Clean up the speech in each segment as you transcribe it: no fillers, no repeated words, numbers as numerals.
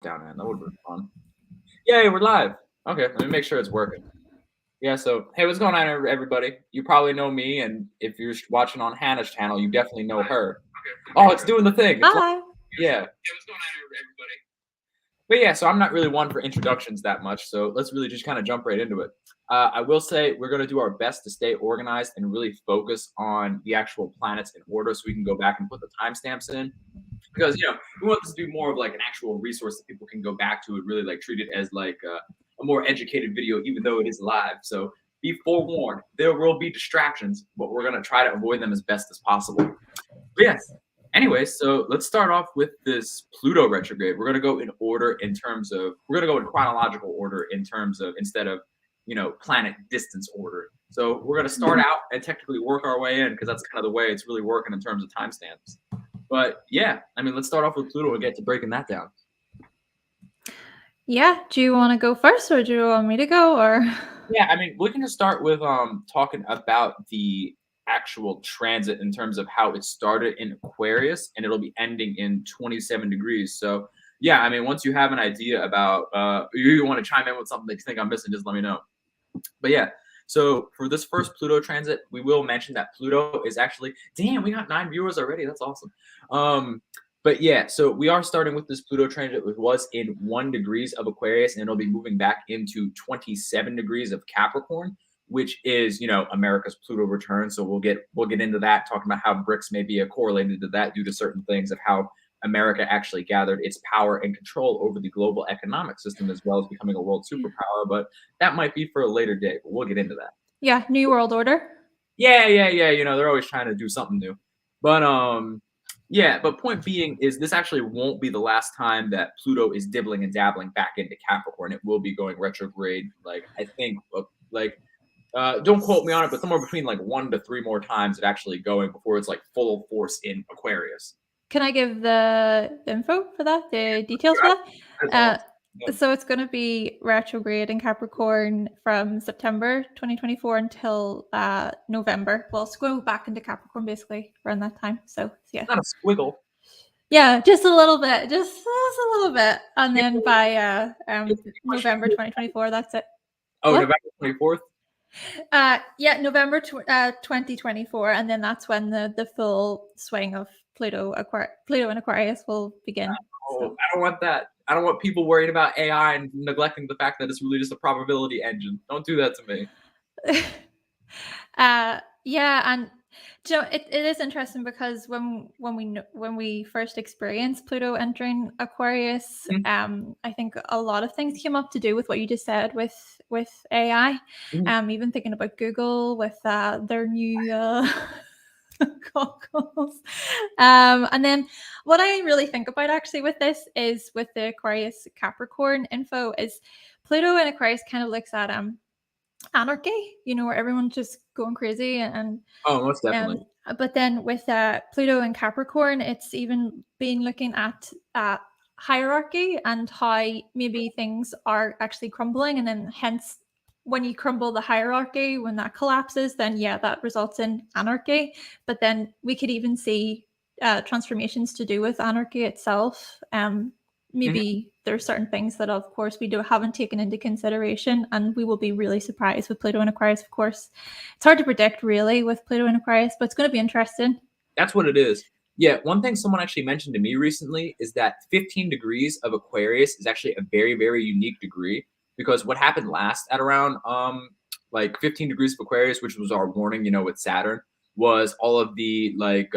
down, man. That would have been fun. Yay, we're live. Okay, let me make sure it's working. Yeah, so hey, what's going on, everybody? You probably know me, and if you're watching on Hannah's channel, you definitely know her. Oh, it's doing the thing. It's Hi. yeah. Hey, what's going on, everybody? But yeah, so I'm not really one for introductions that much, so let's really just kind of jump right into it. I will say we're going to do our best to stay organized and really focus on the actual planets in order so we can go back and put the timestamps in. Because we want this to be more of like an actual resource that people can go back to and really like treat it as like a more educated video, even though it is live. So be forewarned, there will be distractions, but we're gonna try to avoid them as best as possible. But yes. Anyway, so let's start off with this Pluto retrograde. We're gonna go in order in terms of we're gonna go in chronological order in terms of instead of planet distance order. So we're gonna start out and technically work our way in because that's kind of the way it's really working in terms of timestamps. But yeah, I mean, let's start off with Pluto and get to breaking that down. Yeah, do you want to go first, or do you want me to go? Or yeah, I mean, we can just start with talking about the actual transit in terms of how it started in Aquarius and it'll be ending in 27 degrees. So yeah, I mean, once you have an idea about you want to chime in with something that you think I'm missing, just let me know. But yeah, so for this first Pluto transit, we will mention that Pluto is actually, damn, we got 9 viewers already. That's awesome. But yeah, so we are starting with this Pluto transit, which was in 1 degrees of Aquarius, and it'll be moving back into 27 degrees of Capricorn, which is, America's Pluto return. So we'll get into that, talking about how BRICS may be correlated to that due to certain things of how America actually gathered its power and control over the global economic system as well as becoming a world superpower. But that might be for a later day, but we'll get into that. Yeah, New World Order. Yeah. They're always trying to do something new. But yeah, but point being is this actually won't be the last time that Pluto is dibbling and dabbling back into Capricorn. It will be going retrograde, like I think don't quote me on it, but somewhere between like 1 to 3 more times of actually going before it's like full force in Aquarius. Can I give the info for that, the details for that? So it's going to be retrograde in Capricorn from September 2024 until November. Well, it's going back into Capricorn basically around that time. So yeah. Not a squiggle. Yeah, just a little bit, just a little bit, and then by November 2024, that's it. Oh, what? November 24th. Yeah, November 2024, and then that's when the full swing of Pluto and Aquarius will begin. Oh, I don't want that. I don't want people worried about AI and neglecting the fact that it's really just a probability engine. Don't do that to me. Yeah, and it is interesting because when we first experienced Pluto entering Aquarius, I think a lot of things came up to do with what you just said with AI. Even thinking about Google with their new goggles. And then what I really think about actually with this is with the Aquarius Capricorn info is Pluto in Aquarius kind of looks at anarchy, where everyone's just going crazy and oh, most definitely. But then with Pluto and Capricorn, it's even been looking at hierarchy and how maybe things are actually crumbling, and then hence when you crumble the hierarchy, when that collapses, then yeah, that results in anarchy. But then we could even see transformations to do with anarchy itself. Maybe there's certain things that, of course, we haven't taken into consideration, and we will be really surprised with Pluto and Aquarius, of course. It's hard to predict, really, with Pluto and Aquarius, but it's going to be interesting. That's what it is. Yeah, one thing someone actually mentioned to me recently is that 15 degrees of Aquarius is actually a very, very unique degree, because what happened last at around like 15 degrees of Aquarius, which was our warning, with Saturn, was all of the like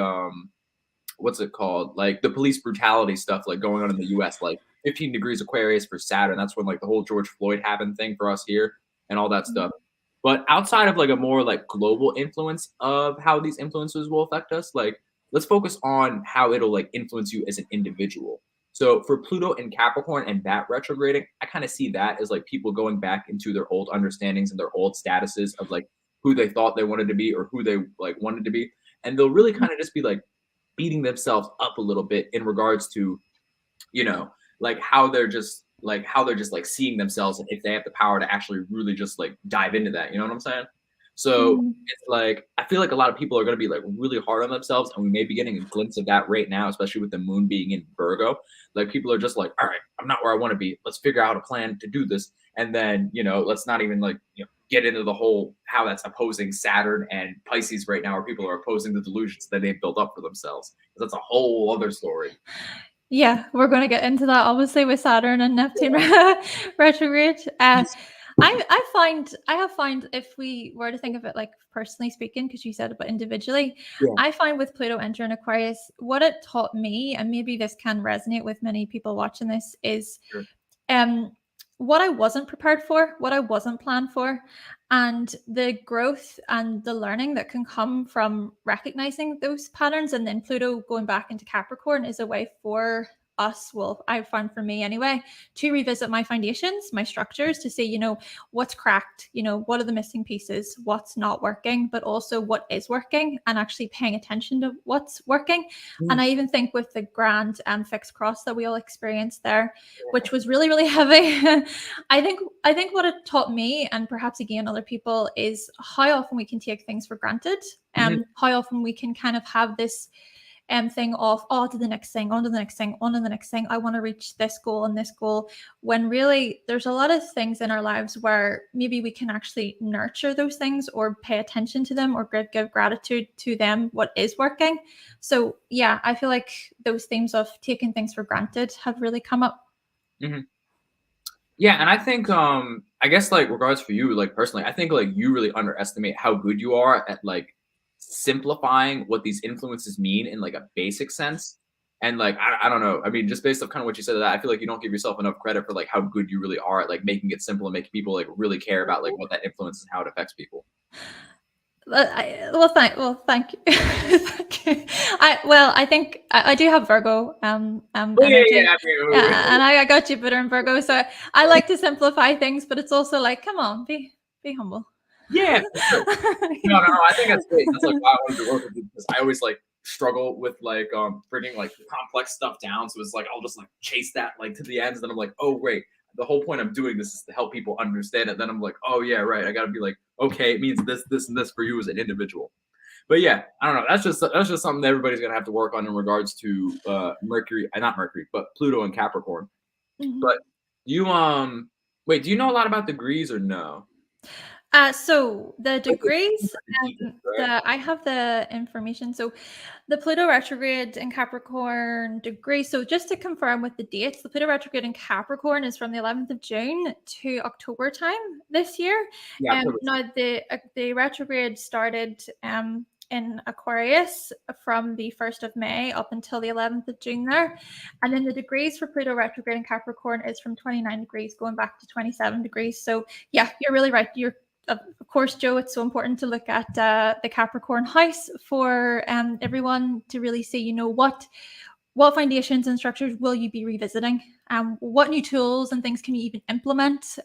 what's it called? Like the police brutality stuff like going on in the US, like 15 degrees Aquarius for Saturn. That's when like the whole George Floyd happened thing for us here and all that stuff. But outside of like a more like global influence of how these influences will affect us, like let's focus on how it'll like influence you as an individual. So for Pluto and Capricorn and that retrograding, I kind of see that as like people going back into their old understandings and their old statuses of like who they thought they wanted to be or who they like wanted to be. And they'll really kind of just be like beating themselves up a little bit in regards to, like how they're just like seeing themselves and if they have the power to actually really just like dive into that. You know what I'm saying? So Mhm. it's like I feel like a lot of people are going to be like really hard on themselves, and we may be getting a glimpse of that right now, especially with the moon being in Virgo. Like people are just like, all right, I'm not where I want to be. Let's figure out a plan to do this, and then let's not even like get into the whole how that's opposing Saturn and Pisces right now, where people are opposing the delusions that they've built up for themselves. That's a whole other story. Yeah, we're gonna get into that obviously with Saturn and Neptune retrograde. I have find if we were to think of it like personally speaking, because you said about individually, Yeah, I find with Pluto entering Aquarius, what it taught me, and maybe this can resonate with many people watching this, is sure. um what I wasn't prepared for, what I wasn't planned for, and the growth and the learning that can come from recognizing those patterns. And then Pluto going back into Capricorn is a way for us, well, I found for me anyway, to revisit my foundations, my structures, to see, what's cracked, what are the missing pieces, what's not working, but also what is working, and actually paying attention to what's working. And Mm, I even think with the grand fixed cross that we all experienced there, which was really, really heavy. I think what it taught me, and perhaps again other people, is how often we can take things for granted. mhm, How often we can kind of have this thing of, oh, to the next thing, on to the next thing, on to the next thing. I want to reach this goal and this goal. When really there's a lot of things in our lives where maybe we can actually nurture those things or pay attention to them or give gratitude to them, what is working. So yeah, I feel like those themes of taking things for granted have really come up. mhm. Yeah, and I think I guess like regards for you, like personally, I think like you really underestimate how good you are at like simplifying what these influences mean in like a basic sense. And like I don't know. I mean, just based off kind of what you said of that, I feel like you don't give yourself enough credit for like how good you really are at like making it simple and making people like really care about like what that influences and how it affects people. Thank you. Thank you. I think I do have Virgo Oh yeah, yeah. energy, I mean, and I got Jupiter in Virgo, so I like to simplify things, but it's also like, come on, be humble. yeah, for sure. No, no, no. I think that's great. That's like why I wanted to work with you because I always like struggle with like bringing like complex stuff down. So it's like I'll just like chase that like to the ends. Then I'm like, oh wait, the whole point I'm doing this is to help people understand it. Then I'm like, oh yeah, right. I got to be like, okay, it means this, this, and this for you as an individual. But yeah, I don't know. That's just something that everybody's gonna have to work on in regards to Mercury, not Mercury, but Pluto and Capricorn. Mhm. But you wait, do you know a lot about degrees or no? So the Like the degrees, degrees, right? the I have the information. So the Pluto retrograde in Capricorn degree. So just to confirm with the dates, the Pluto retrograde in Capricorn is from the 11th of June to October time this year. Yeah, October. Now the retrograde started in Aquarius from the 1st of May up until the 11th of June there. And then the degrees for Pluto retrograde in Capricorn is from 29 degrees going back to 27 degrees. So yeah, you're really right. You're of course, Joe, it's so important to look at the Capricorn house for everyone to really see, what foundations and structures will you be revisiting? What new tools and things can you even implement?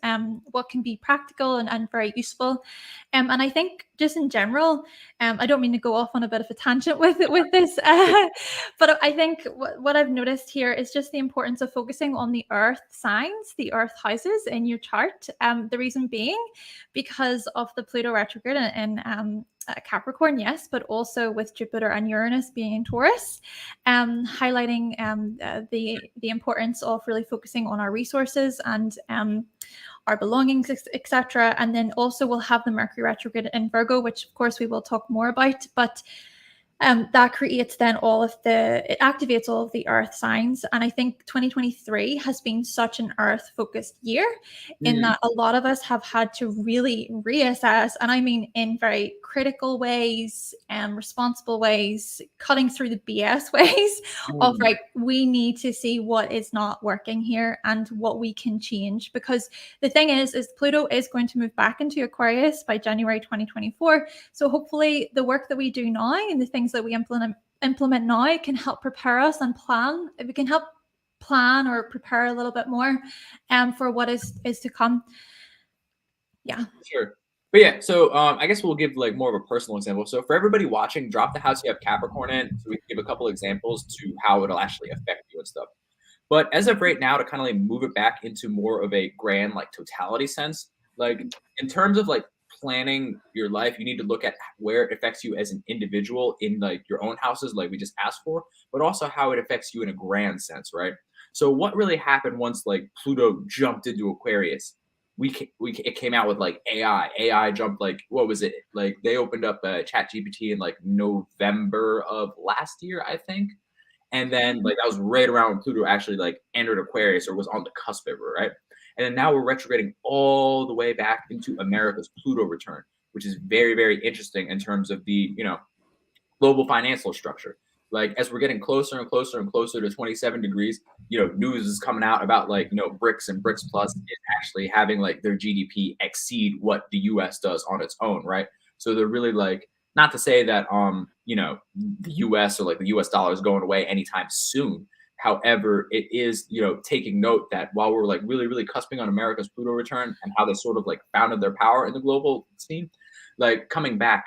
What can be practical and very useful? And I think just in general, I don't mean to go off on a bit of a tangent with this, but I think what I've noticed here is just the importance of focusing on the earth signs, the earth houses in your chart. The reason being because of the Pluto retrograde and Capricorn, yes, but also with Jupiter and Uranus being in Taurus, highlighting the importance of really focusing on our resources and our belongings, etc. And then also we'll have the Mercury retrograde in Virgo, which of course we will talk more about, but that creates then it activates all of the earth signs. And I think 2023 has been such an earth focused year in Mm, that a lot of us have had to really reassess, and I mean in very critical ways and responsible ways, cutting through the BS ways of mm, like, we need to see what is not working here and what we can change. Because the thing is Pluto is going to move back into Aquarius by January 2024. So hopefully the work that we do now and the things that we implement now can help prepare us and plan. We can help plan or prepare a little bit more for what is to come. Yeah. sure. But yeah, so I guess we'll give like more of a personal example. So for everybody watching, drop the house you have Capricorn in, so we can give a couple examples to how it'll actually affect you and stuff. But as of right now, to kind of like move it back into more of a grand like totality sense, like in terms of like planning your life, you need to look at where it affects you as an individual in like your own houses, like we just asked for, but also how it affects you in a grand sense, right? So what really happened once like Pluto jumped into Aquarius? It came out with like AI. AI jumped like what was it? Like they opened up Chat GPT in like November of last year, I think. And then like that was right around when Pluto actually like entered Aquarius or was on the cusp of it, right? And then now we're retrograding all the way back into America's Pluto return, which is very, very interesting in terms of the, global financial structure. Like as we're getting closer and closer and closer to 27 degrees, news is coming out about like, BRICS and BRICS Plus is actually having like their GDP exceed what the US does on its own, right? So they're really like, not to say that the US or like the US dollar is going away anytime soon. However, it is, taking note that while we're like really, really cusping on America's Pluto return and how they sort of like founded their power in the global scene, like coming back,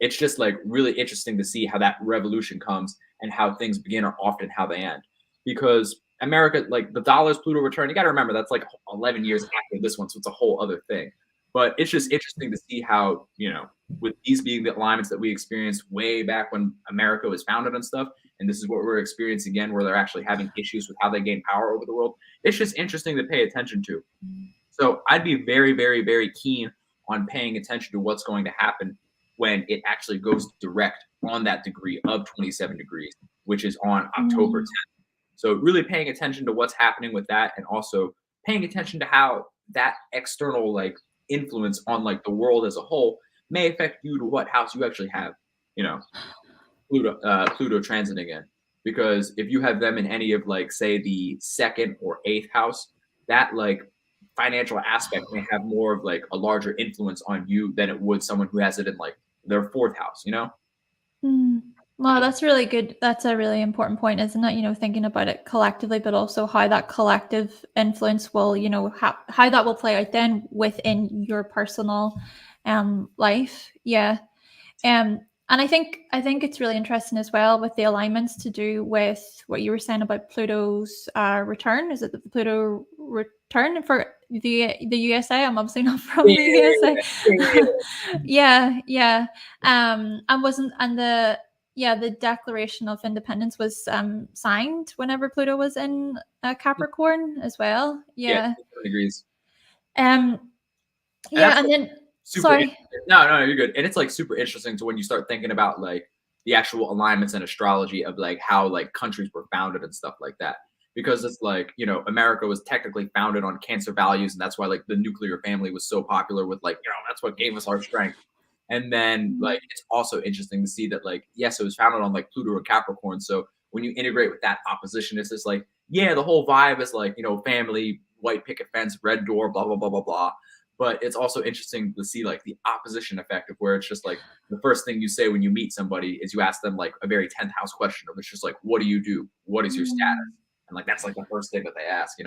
it's just like really interesting to see how that revolution comes and how things begin or often how they end. Because America, like the dollar's Pluto return, you got to remember that's like 11 years after this one, so it's a whole other thing. But it's just interesting to see how, with these being the alignments that we experienced way back when America was founded and stuff, and this is what we're experiencing again, where they're actually having issues with how they gain power over the world. It's just interesting to pay attention to. So I'd be very, very, very keen on paying attention to what's going to happen when it actually goes direct on that degree of 27 degrees, which is on October 10th. So really paying attention to what's happening with that, and also paying attention to how that external like influence on like the world as a whole may affect you to what house you actually have, Pluto transiting in. Because if you have them in any of like say the second or eighth house, that like financial aspect may have more of like a larger influence on you than it would someone who has it in like their fourth house, Well, that's really good. That's a really important point, isn't it? Thinking about it collectively, but also how that collective influence will, how that will play out then within your personal life. Yeah. And I think it's really interesting as well with the alignments to do with what you were saying about Pluto's return. Is it the Pluto return for the USA? I'm obviously not from the USA. Yeah. The Declaration of Independence was signed whenever Pluto was in Capricorn as well. Yeah. Degrees. And then sorry. No, you're good. And it's like super interesting to when you start thinking about like the actual alignments in astrology of like how like countries were founded and stuff like that. Because it's like, America was technically founded on Cancer values, and that's why like the nuclear family was so popular with like, that's what gave us our strength. And then like it's also interesting to see that like, yes, it was founded on like Pluto and Capricorn. So when you integrate with that opposition, it's just like, yeah, the whole vibe is like, family, white picket fence, red door, blah, blah, blah, blah, blah. But it's also interesting to see like the opposition effect of where it's just like the first thing you say when you meet somebody is you ask them like a very 10th house question of it's just like, what do you do? What is your status? And like that's like the first thing that they ask,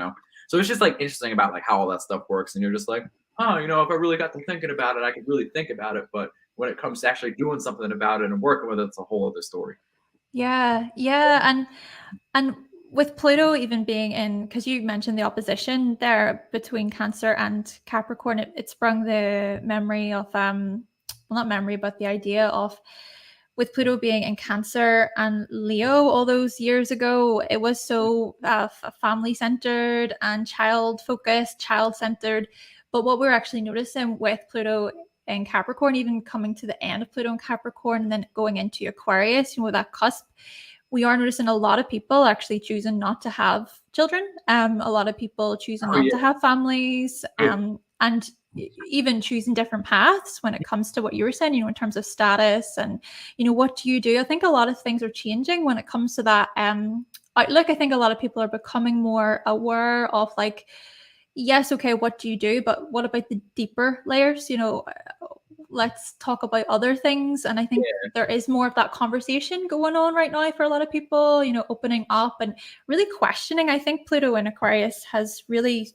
So it's just like interesting about like how all that stuff works. And you're just like, oh, if I really got to thinking about it, I could really think about it. But when it comes to actually doing something about it and working with it, it's a whole other story. Yeah. And with Pluto even being in, because you mentioned the opposition there between Cancer and Capricorn, it sprung the memory of well, not memory, but the idea of with Pluto being in Cancer and Leo all those years ago, it was so family centered and child focused, child centered. But what we're actually noticing with Pluto in Capricorn, even coming to the end of Pluto in Capricorn and then going into Aquarius, that cusp, we are noticing a lot of people actually choosing not to have children. A lot of people choosing not to have families, and even choosing different paths when it comes to what you were saying, in terms of status and, what do you do? I think a lot of things are changing when it comes to that outlook. I think a lot of people are becoming more aware of like, yes, okay, what do you do? But what about the deeper layers? Let's talk about other things. And I think there is more of that conversation going on right now for a lot of people, opening up and really questioning. I think Pluto in Aquarius has really,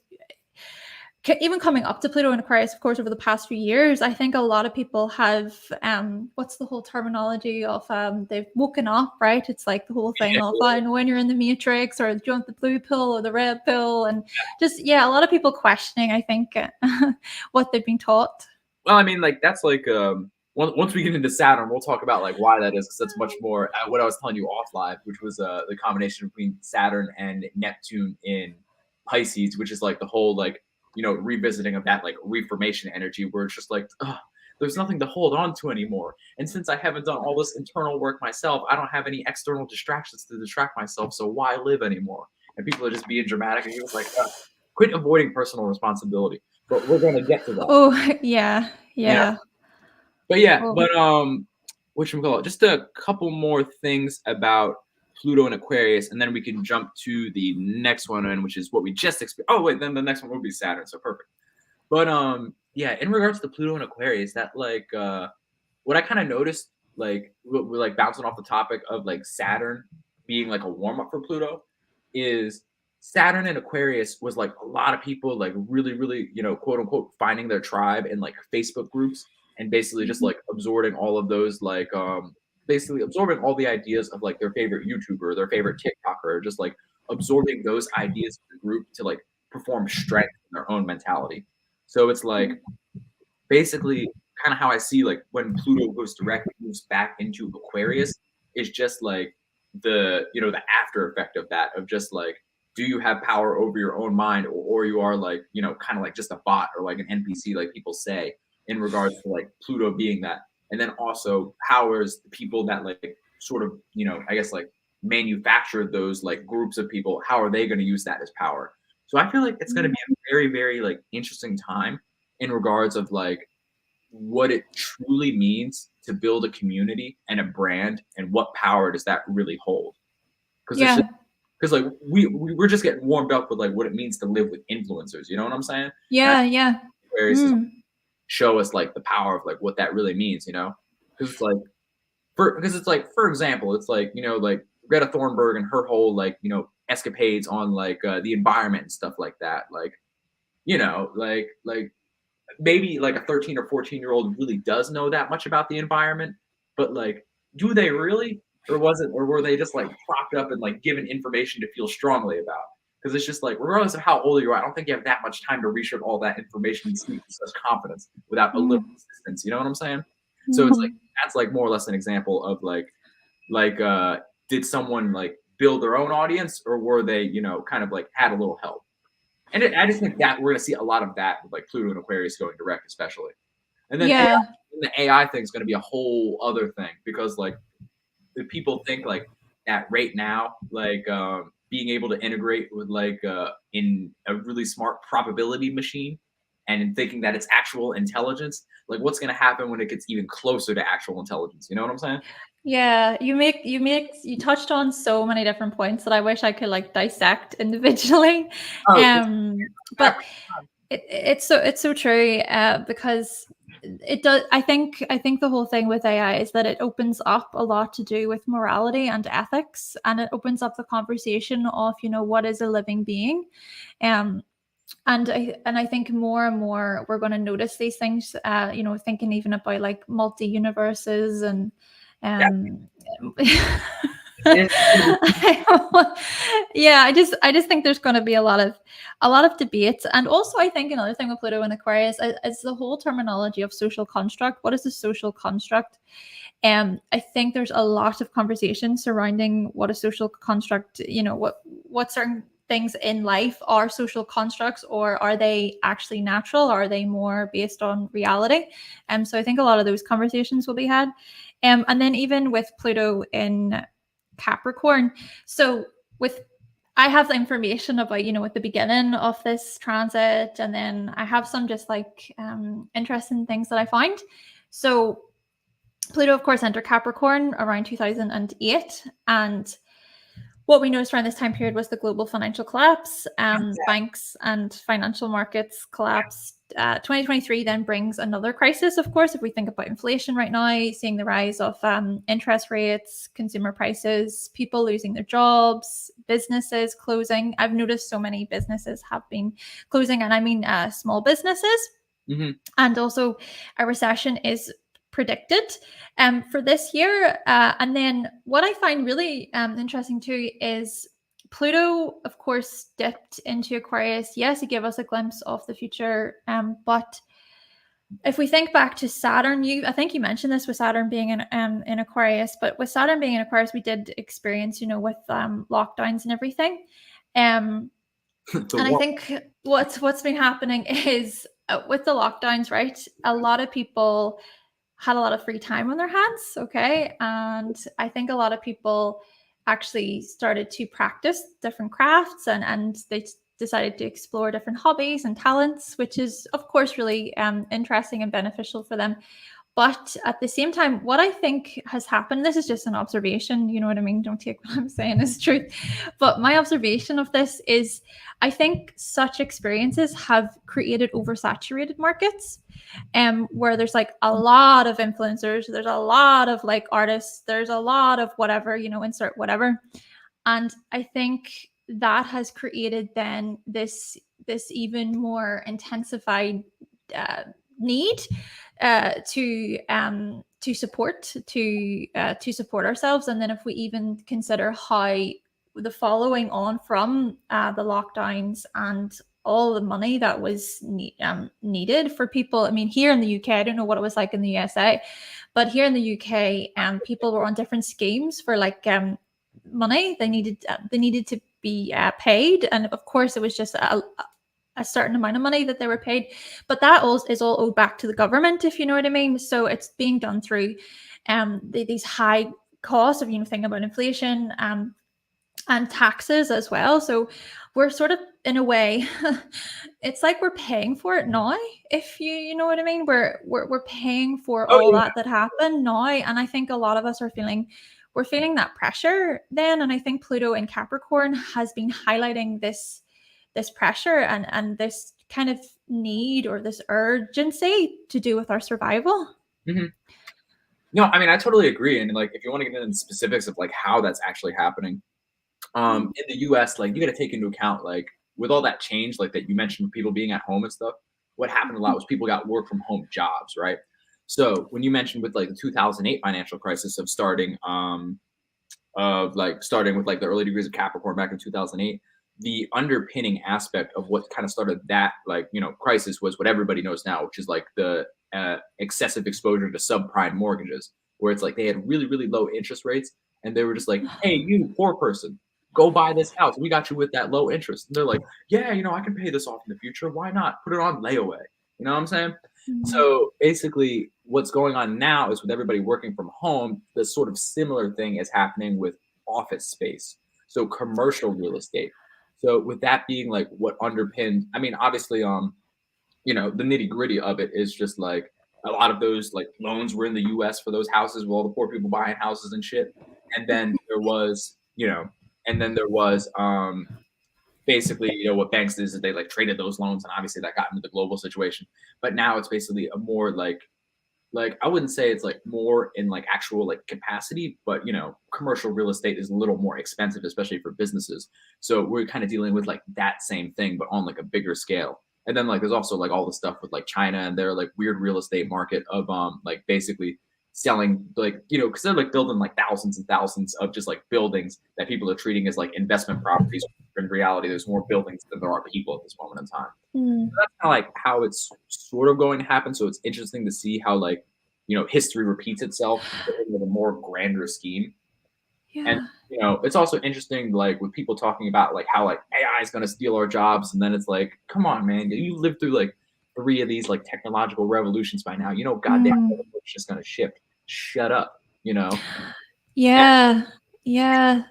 even coming up to Pluto in Aquarius, of course, over the past few years, I think a lot of people have, what's the whole terminology of, they've woken up, right? It's like the whole thing of when you're in the matrix, or do you want the blue pill or the red pill? And just, a lot of people questioning, I think, what they've been taught. Well, I mean, like that's like once we get into Saturn, we'll talk about like why that is because that's much more what I was telling you off live, which was the combination between Saturn and Neptune in Pisces, which is like the whole like revisiting of that like reformation energy where it's just like ugh, there's nothing to hold on to anymore. And since I haven't done all this internal work myself, I don't have any external distractions to distract myself. So why live anymore? And people are just being dramatic, and he was like, quit avoiding personal responsibility. But we're going to get to that. Oh, yeah, Yeah. yeah. But yeah, Oh, but whatchamacallit, just a couple more things about Pluto and Aquarius, and then we can jump to the next one, and which is what we just experienced. Oh wait, then the next one will be Saturn, so perfect. But yeah, in regards to Pluto and Aquarius, that like what I kind of noticed, like we're like bouncing off the topic of like Saturn being like a warm up for Pluto, is Saturn and Aquarius was like a lot of people like really, really, quote unquote, finding their tribe in like Facebook groups and basically just mhm, like absorbing all of those like basically absorbing all the ideas of like their favorite YouTuber, their favorite TikToker, just like absorbing those ideas of the group to like perform strength in their own mentality. So it's like mhm. basically kind of how I see like when Pluto goes direct, moves back into Aquarius, is just like the after effect of that of just like do you have power over your own mind or you are like kind of like just a bot or like an NPC like people say in regards to like Pluto being that, and then also powers the people that like sort of I guess like manufacture those like groups of people, how are they going to use that as power? So I feel like it's going to be a very very like interesting time in regards of like what it truly means to build a community and a brand and what power does that really hold, because it's just Yeah, because like we're just getting warmed up with like what it means to live with influencers, you know what I'm saying? And I yeah, yeah. think Aquarius is Mm. show us like the power of like what that really means, because it's like for example it's like like Greta Thunberg and her whole like escapades on like the environment and stuff like that, like like maybe like a 13 or 14-year-old really does know that much about the environment, but like, do they really? Or were they just like propped up and like given information to feel strongly about? Because it's just like, regardless of how old you are, I don't think you have that much time to research all that information and speak with such confidence without a little Mm. assistance. You know what I'm saying? So it's like Mhm. that's like more or less an example of like did someone like build their own audience or were they kind of like had a little help? And I just think that we're going to see a lot of that with like Pluto and Aquarius going direct, especially. And then AI, Yeah, and the AI thing is going to be a whole other thing because like if people think like that right now, like being able to integrate with like in a really smart probability machine and in thinking that it's actual intelligence, like what's going to happen when it gets even closer to actual intelligence? You know what I'm saying? yeah. You touched on so many different points that I wish I could like dissect individually. Oh, But it's so true because it does. I think the whole thing with AI is that it opens up a lot to do with morality and ethics, and it opens up the conversation of what is a living being. Um, and I think more and more we're going to notice these things. Thinking even about like multi universes and yeah, um. it's gonna be Yeah, I just think there's going to be a lot of debates, and also I think another thing with Pluto and Aquarius is the whole terminology of social construct. What is a social construct? I think there's a lot of conversation surrounding what a social construct, what certain things in life are social constructs, or are they actually natural? Are they more based on reality? So I think a lot of those conversations will be had. And then even with Pluto in Capricorn. So with I have the information about, at the beginning of this transit, and then I have some just like interesting things that I find. So Pluto, of course, entered Capricorn around 2008. And what we noticed around this time period was the global financial collapse. Banks and financial markets collapsed. 2023 then brings another crisis, of course, if we think about inflation right now, seeing the rise of interest rates, consumer prices, people losing their jobs, businesses closing. I've noticed so many businesses have been closing, and I mean small businesses. Mhm. And also a recession is predicted for this year. And then what I find really interesting too is Pluto, of course, dipped into Aquarius. Yes, it gave us a glimpse of the future, but if we think back to Saturn, I think you mentioned this with Saturn being in Aquarius, but with Saturn being in Aquarius, we did experience, with lockdowns and everything. Um, The and I one. think what's been happening is with the lockdowns, right? A lot of people had a lot of free time on their hands, okay? And I think a lot of people actually started to practice different crafts, and they decided to explore different hobbies and talents, which is of course really interesting and beneficial for them. But at the same time, what I think has happened, this is just an observation, you know what I mean? Don't take what I'm saying as truth. But my observation of this is I think such experiences have created oversaturated markets, where there's like a lot of influencers, there's a lot of like artists, there's a lot of whatever, insert whatever. And I think that has created then this even more intensified uh, need to support ourselves. And then if we even consider how the following on from the lockdowns and all the money that was needed for people. I mean, here in the UK, I don't know what it was like in the USA, but here in the UK, people were on different schemes for like money. They needed to be paid, and of course, it was just a certain amount of money that they were paid, but that is all owed back to the government, if you know what I mean. So it's being done through these high costs of, thinking about inflation and taxes as well. So we're sort of, in a way, it's like we're paying for it now, if you know what I mean. We're paying for Oh all yeah. that happened now, and I think a lot of us we're feeling that pressure then. And I think Pluto in Capricorn has been highlighting this pressure and this kind of need or this urgency to do with our survival. Hmm. No, I mean I totally agree. And like if you want to get into the specifics of like how that's actually happening, in the US, like you got to take into account like with all that change, like that you mentioned, people being at home and stuff. What happened a lot was people got work from home jobs, right? So when you mentioned with like the 2008 financial crisis of starting with like the early degrees of Capricorn back in 2008, the underpinning aspect of what kind of started that crisis was what everybody knows now, which is like the excessive exposure to subprime mortgages, where it's like they had really really low interest rates, and they were just like, hey, you poor person, go buy this house, we got you with that low interest. And they're like, yeah, I can pay this off in the future, why not put it on layaway? You know what I'm saying? Mm. So basically, what's going on now is with everybody working from home, the sort of similar thing is happening with office space. So commercial real estate. So with that being like what underpinned, I mean, obviously, the nitty gritty of it is just like a lot of those like loans were in the U.S. for those houses with all the poor people buying houses and shit. And then there was, basically, what banks did is they like traded those loans, and obviously that got into the global situation. But now it's basically a more like I wouldn't say it's like more in like actual like capacity, but commercial real estate is a little more expensive, especially for businesses. So we're kind of dealing with like that same thing, but on like a bigger scale. And then like there's also like all the stuff with like China and their like weird real estate market of like basically selling like because they're like building like thousands and thousands of just like buildings that people are treating as like investment properties. In reality, there's more buildings than there are people at this moment in time. Mm. That's kind of like how it's sort of going to happen. So it's interesting to see how like history repeats itself with a more grander scheme. And Yeah. it's also interesting like with people talking about like how like AI is going to steal our jobs, and then it's like, come on, man, you lived through like 3 of these like technological revolutions by now. Goddamn, Mm. it's just going to shift. Shut up. And, Yeah. Yeah.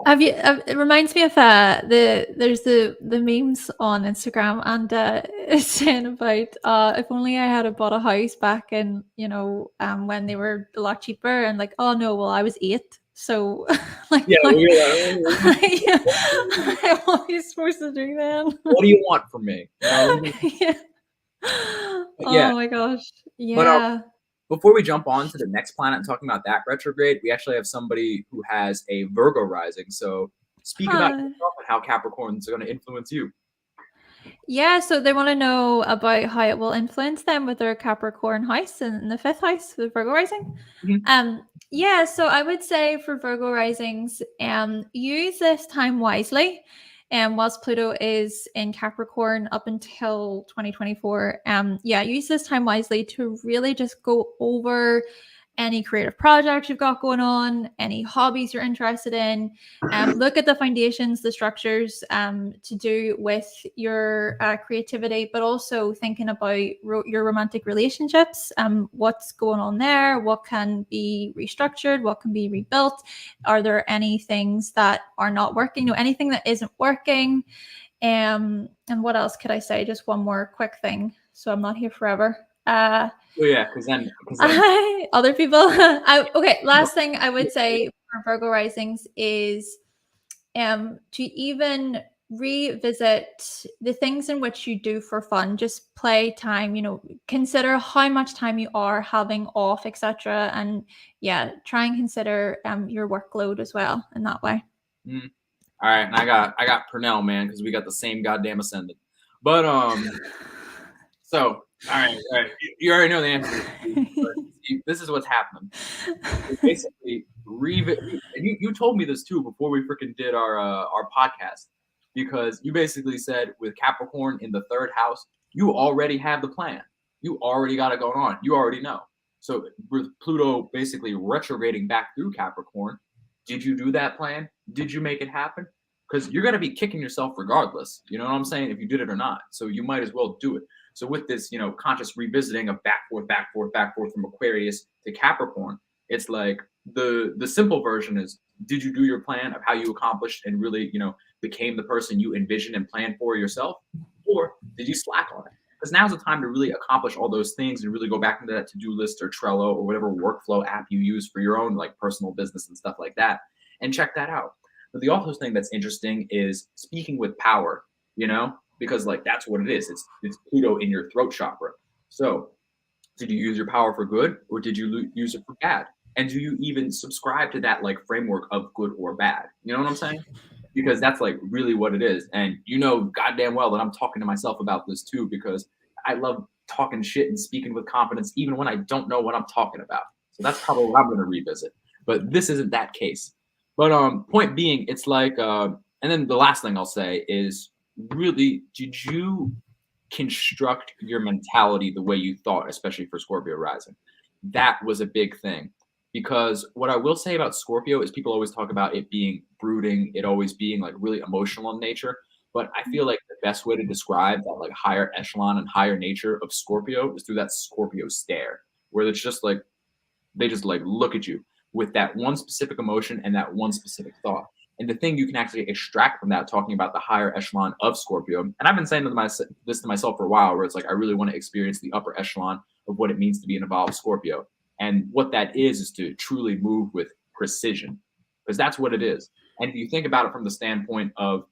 Have you? It reminds me of there's the memes on Instagram, and it's saying about if only I had bought a house back in when they were a lot cheaper, and like, oh no, well I was 8, so like yeah, what, we're like, what are you supposed to do then? what do you want from me? Yeah. But yeah, Oh my gosh. but Yeah. before we jump on to the next planet and talking about that retrograde, we actually have somebody who has a Virgo rising. So speak about Huh. yourself and how Capricorns are going to influence you. Yeah, so they want to know about how it will influence them with their Capricorn house and the fifth house, the Virgo rising. Mhm. Yeah, so I would say for Virgo risings, use this time wisely. And whilst Pluto is in Capricorn up until 2024, use this time wisely to really just go over any creative projects you've got going on, any hobbies you're interested in. Look at the foundations, the structures to do with your creativity, but also thinking about your romantic relationships. What's going on there? What can be restructured? What can be rebuilt? Are there any things that are not working? Anything that isn't working? And what else could I say? Just one more quick thing, so I'm not here forever. Because then other people. Okay, last thing I would say for Virgo risings is to even revisit the things in which you do for fun, just play time, consider how much time you are having off, etc. And try and consider your workload as well in that way. All right, and I got Purnell, man, because we got the same goddamn ascendant. But so all right, you already know the answer. This is what's happening. Basically, and you told me this too before we freaking did our podcast, because you basically said with Capricorn in the 3rd house, you already have the plan. You already got it going on. You already know. So with Pluto basically retrograding back through Capricorn, did you do that plan? Did you make it happen? Because you're going to be kicking yourself regardless. You know what I'm saying? If you did it or not. So you might as well do it. So with this, conscious revisiting of back, forth from Aquarius to Capricorn, it's like the simple version is, did you do your plan of how you accomplished and really, became the person you envisioned and planned for yourself? Or did you slack on it? Because now's the time to really accomplish all those things and really go back into that to-do list or Trello or whatever workflow app you use for your own like personal business and stuff like that, and check that out. But the also thing that's interesting is speaking with power, because like that's what it is. It's Pluto in your throat chakra. So did you use your power for good, or did you use it for bad? And do you even subscribe to that like framework of good or bad? You know what I'm saying? Because that's like really what it is. And goddamn well that I'm talking to myself about this too, because I love talking shit and speaking with confidence even when I don't know what I'm talking about. So that's probably what I'm going to revisit. But this isn't that case. But point being, it's like and then the last thing I'll say is, really, did you construct your mentality the way you thought, especially for Scorpio rising? That was a big thing. Because what I will say about Scorpio is people always talk about it being brooding, it always being like really emotional in nature. But I feel like the best way to describe that like higher echelon and higher nature of Scorpio is through that Scorpio stare, where it's just like they just like look at you with that one specific emotion and that one specific thought. And the thing you can actually extract from that, talking about the higher echelon of Scorpio, and I've been saying this to myself for a while, where it's like I really want to experience the upper echelon of what it means to be an evolved Scorpio. And what that is to truly move with precision, because that's what it is. And if you think about it from the standpoint of,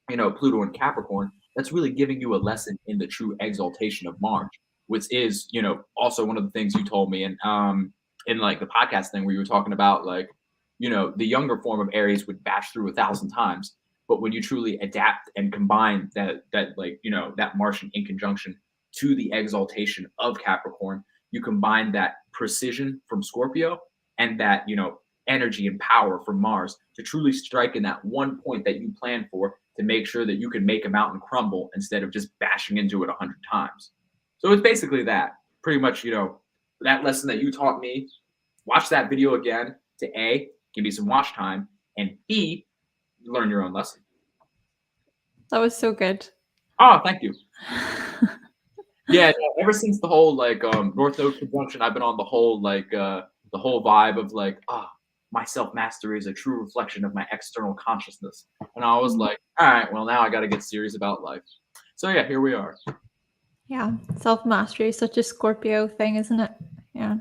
Pluto and Capricorn, that's really giving you a lesson in the true exaltation of Mars, which is, also one of the things you told me. And in like the podcast thing where you were talking about like, the younger form of Aries would bash through 1,000 times. But when you truly adapt and combine that like, that Martian in conjunction to the exaltation of Capricorn, you combine that precision from Scorpio and that, energy and power from Mars to truly strike in that one point that you plan for, to make sure that you can make a mountain crumble instead of just bashing into it 100 times. So it's basically that pretty much, that lesson that you taught me, watch that video again to A, give you some watch time, and B, learn your own lesson. That was so good. Oh, thank you. Yeah, ever since the whole like North Node conjunction, I've been on the whole like the whole vibe of like, my self-mastery is a true reflection of my external consciousness. And I was like, all right, well, now I got to get serious about life. So yeah, here we are. Yeah, self-mastery is such a Scorpio thing, isn't it? Yeah.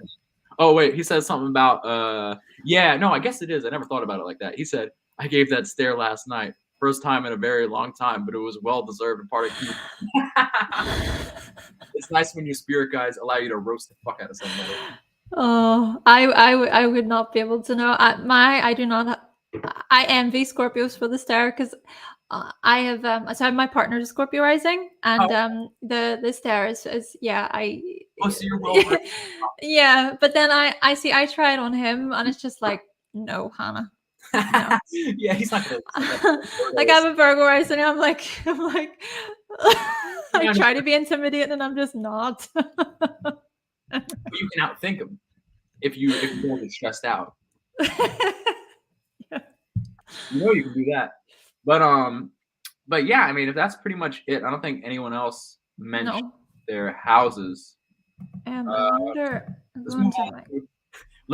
Oh, wait, he said something about, no, I guess it is. I never thought about it like that. He said, I gave that stare last night. First time in a very long time, but it was well-deserved and part of you. It's nice when your spirit guides allow you to roast the fuck out of somebody. Oh, I would not be able to know. I do not. I envy Scorpios for the stare, because I have so I have my partner's Scorpio rising, and the stare is I. Oh, so you're well. Yeah, but then I see I try it on him, and it's just like, no, Hannah, No. Yeah, he's not gonna listen to Like I that. have a burger rice and I'm like, I Yeah, try to be intimidating and I'm just not. but you can outthink him if you don't get stressed out. Yeah. You know you can do that. But, but yeah, I mean, if that's pretty much it, I don't think anyone else mentioned No. their houses. I Uh, wonder. I'm let's going move to on like.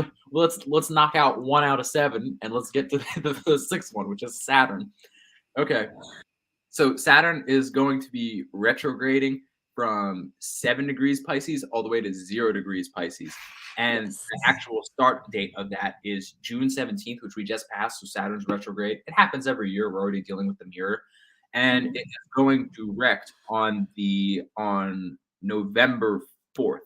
to let's knock out 1 out of 7, and let's get to the 6th one, which is Saturn. Okay. So Saturn is going to be retrograding from 7 degrees Pisces all the way to 0 degrees Pisces. And Yes. the actual start date of that is June 17th, which we just passed. So Saturn's retrograde. It happens every year. We're already dealing with the mirror. And Mhm. it is going direct on November 4th.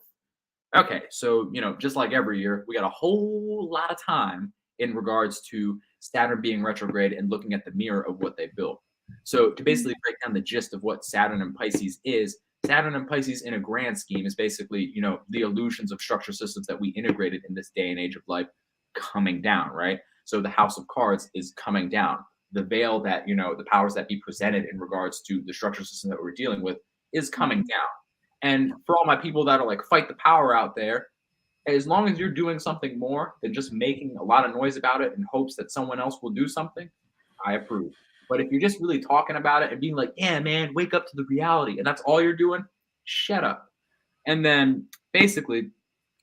Okay, so just like every year, we got a whole lot of time in regards to Saturn being retrograde and looking at the mirror of what they built. So to Mhm. basically break down the gist of what Saturn and Pisces is, Saturn and Pisces in a grand scheme is basically, the illusions of structure systems that we integrated in this day and age of life coming down, right? So the house of cards is coming down. The veil that, the powers that be presented in regards to the structure system that we're dealing with is coming Mhm. down. And for all my people that are like fight the power out there, as long as you're doing something more than just making a lot of noise about it in hopes that someone else will do something, I approve. But if you're just really talking about it and being like, yeah, man, wake up to the reality, and that's all you're doing, shut up. And then basically,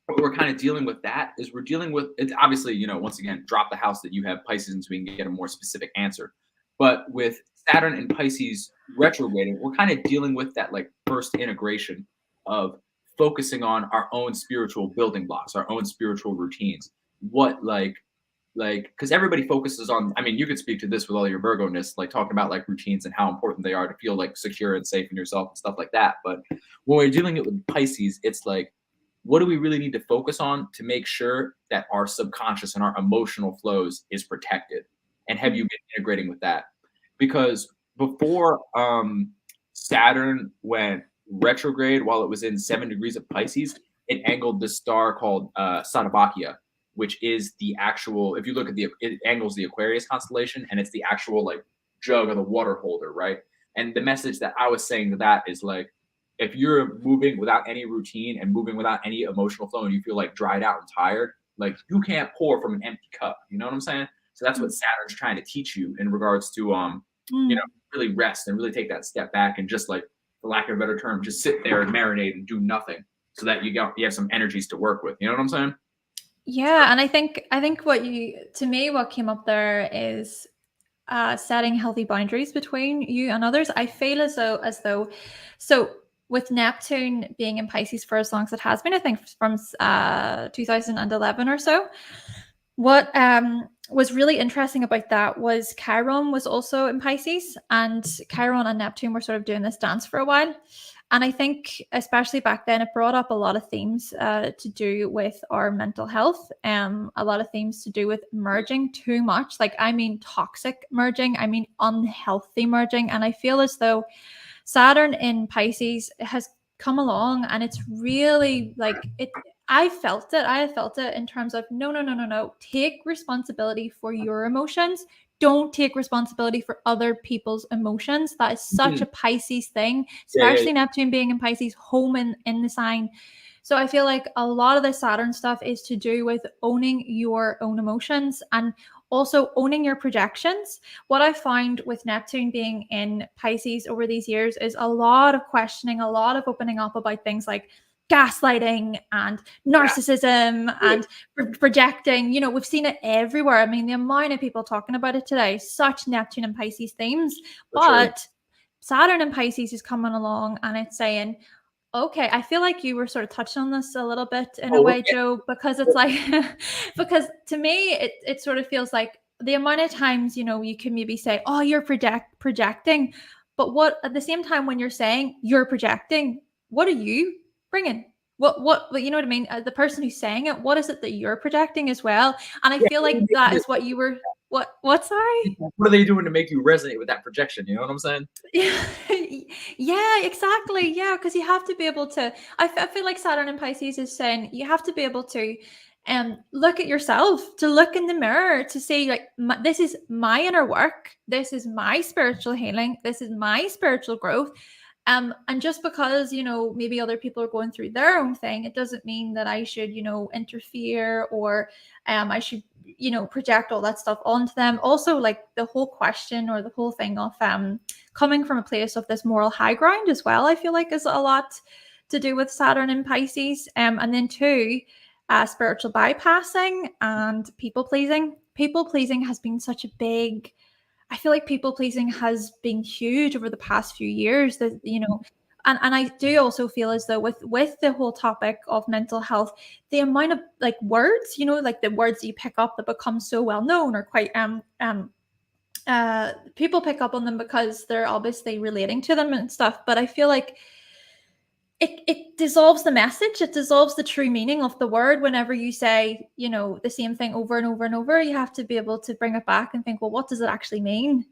what we're kind of dealing with that is we're dealing with it's obviously, once again, drop the house that you have Pisces so we can get a more specific answer. But with Saturn and Pisces retrograding, we're kind of dealing with that like first integration of focusing on our own spiritual building blocks, our own spiritual routines. What like because everybody focuses on, I mean, you could speak to this with all your Virgo-ness, like talking about like routines and how important they are to feel like secure and safe in yourself and stuff like that. But when we're dealing it with Pisces, it's like, what do we really need to focus on to make sure that our subconscious and our emotional flows is protected? And have you Mhm. been integrating with that? Because before Saturn went retrograde while it was in 7 degrees of Pisces, it angled this star called Sadabakia, which is the actual, if you look at it angles the Aquarius constellation, and it's the actual like jug or the water holder, right? And the message that I was saying to that is like, if you're moving without any routine and moving without any emotional flow and you feel like dried out and tired, like you can't pour from an empty cup. You know what I'm saying? So that's what Saturn's trying to teach you in regards to Mhm. really rest and really take that step back and just like, for lack of a better term, just sit there and marinate and do nothing so that you have some energies to work with. You know what I'm saying? Yeah, and I think what came up there is setting healthy boundaries between you and others. I feel as though so with Neptune being in Pisces for as long as it has been, I think from 2011 or so. What was really interesting about that was Chiron was also in Pisces, and Chiron and Neptune were sort of doing this dance for a while. And I think, especially back then, it brought up a lot of themes to do with our mental health, a lot of themes to do with merging too much. Like, I mean, toxic merging, I mean, unhealthy merging. And I feel as though Saturn in Pisces has come along and it's really like it. I felt it. I felt it in terms of no, no, no, no, no. Take responsibility for your emotions. Don't take responsibility for other people's emotions. That is such Mhm. a Pisces thing, Yeah, yeah, especially Neptune being in Pisces, home in the sign. So I feel like a lot of the Saturn stuff is to do with owning your own emotions and also owning your projections. What I found with Neptune being in Pisces over these years is a lot of questioning, a lot of opening up about things like gaslighting and yeah. narcissism Good. and projecting. We've seen it everywhere. I mean, the amount of people talking about it today, such Neptune and Pisces themes. For sure. But Saturn and Pisces is coming along and it's saying, okay, I feel like you were sort of touching on this a little bit in a Oh, way, Joe, because it's like, because to me, it sort of feels like the amount of times, you can maybe say, oh, you're projecting. But what at the same time, when you're saying you're projecting, what are you bringing? You know what I mean? The person who's saying it, what is it that you're projecting as well? And I yeah. feel like that is what you were, sorry? What are they doing to make you resonate with that projection? You know what I'm saying? Yeah, yeah, exactly. Yeah, because you have to be able to. I feel like Saturn and Pisces is saying you have to be able to look at yourself, to look in the mirror, to say like, this is my inner work, this is my spiritual healing, this is my spiritual growth. And just because, you know, maybe other people are going through their own thing, it doesn't mean that I should, you know, interfere, or I should, you know, project all that stuff onto them. Also, like the whole question or the whole thing of coming from a place of this moral high ground as well, I feel like is a lot to do with Saturn in Pisces. And then two, spiritual bypassing and people pleasing. People pleasing has been such a big, I feel like people pleasing has been huge over the past few years, that, you know, and I do also feel as though with the whole topic of mental health, the amount of like words, you know, like the words you pick up that become so well known or quite people pick up on them because they're obviously relating to them and stuff. But I feel like it dissolves the message. It dissolves the true meaning of the word. Whenever you say, you know, the same thing over and over and over, you have to be able to bring it back and think, well, what does it actually mean?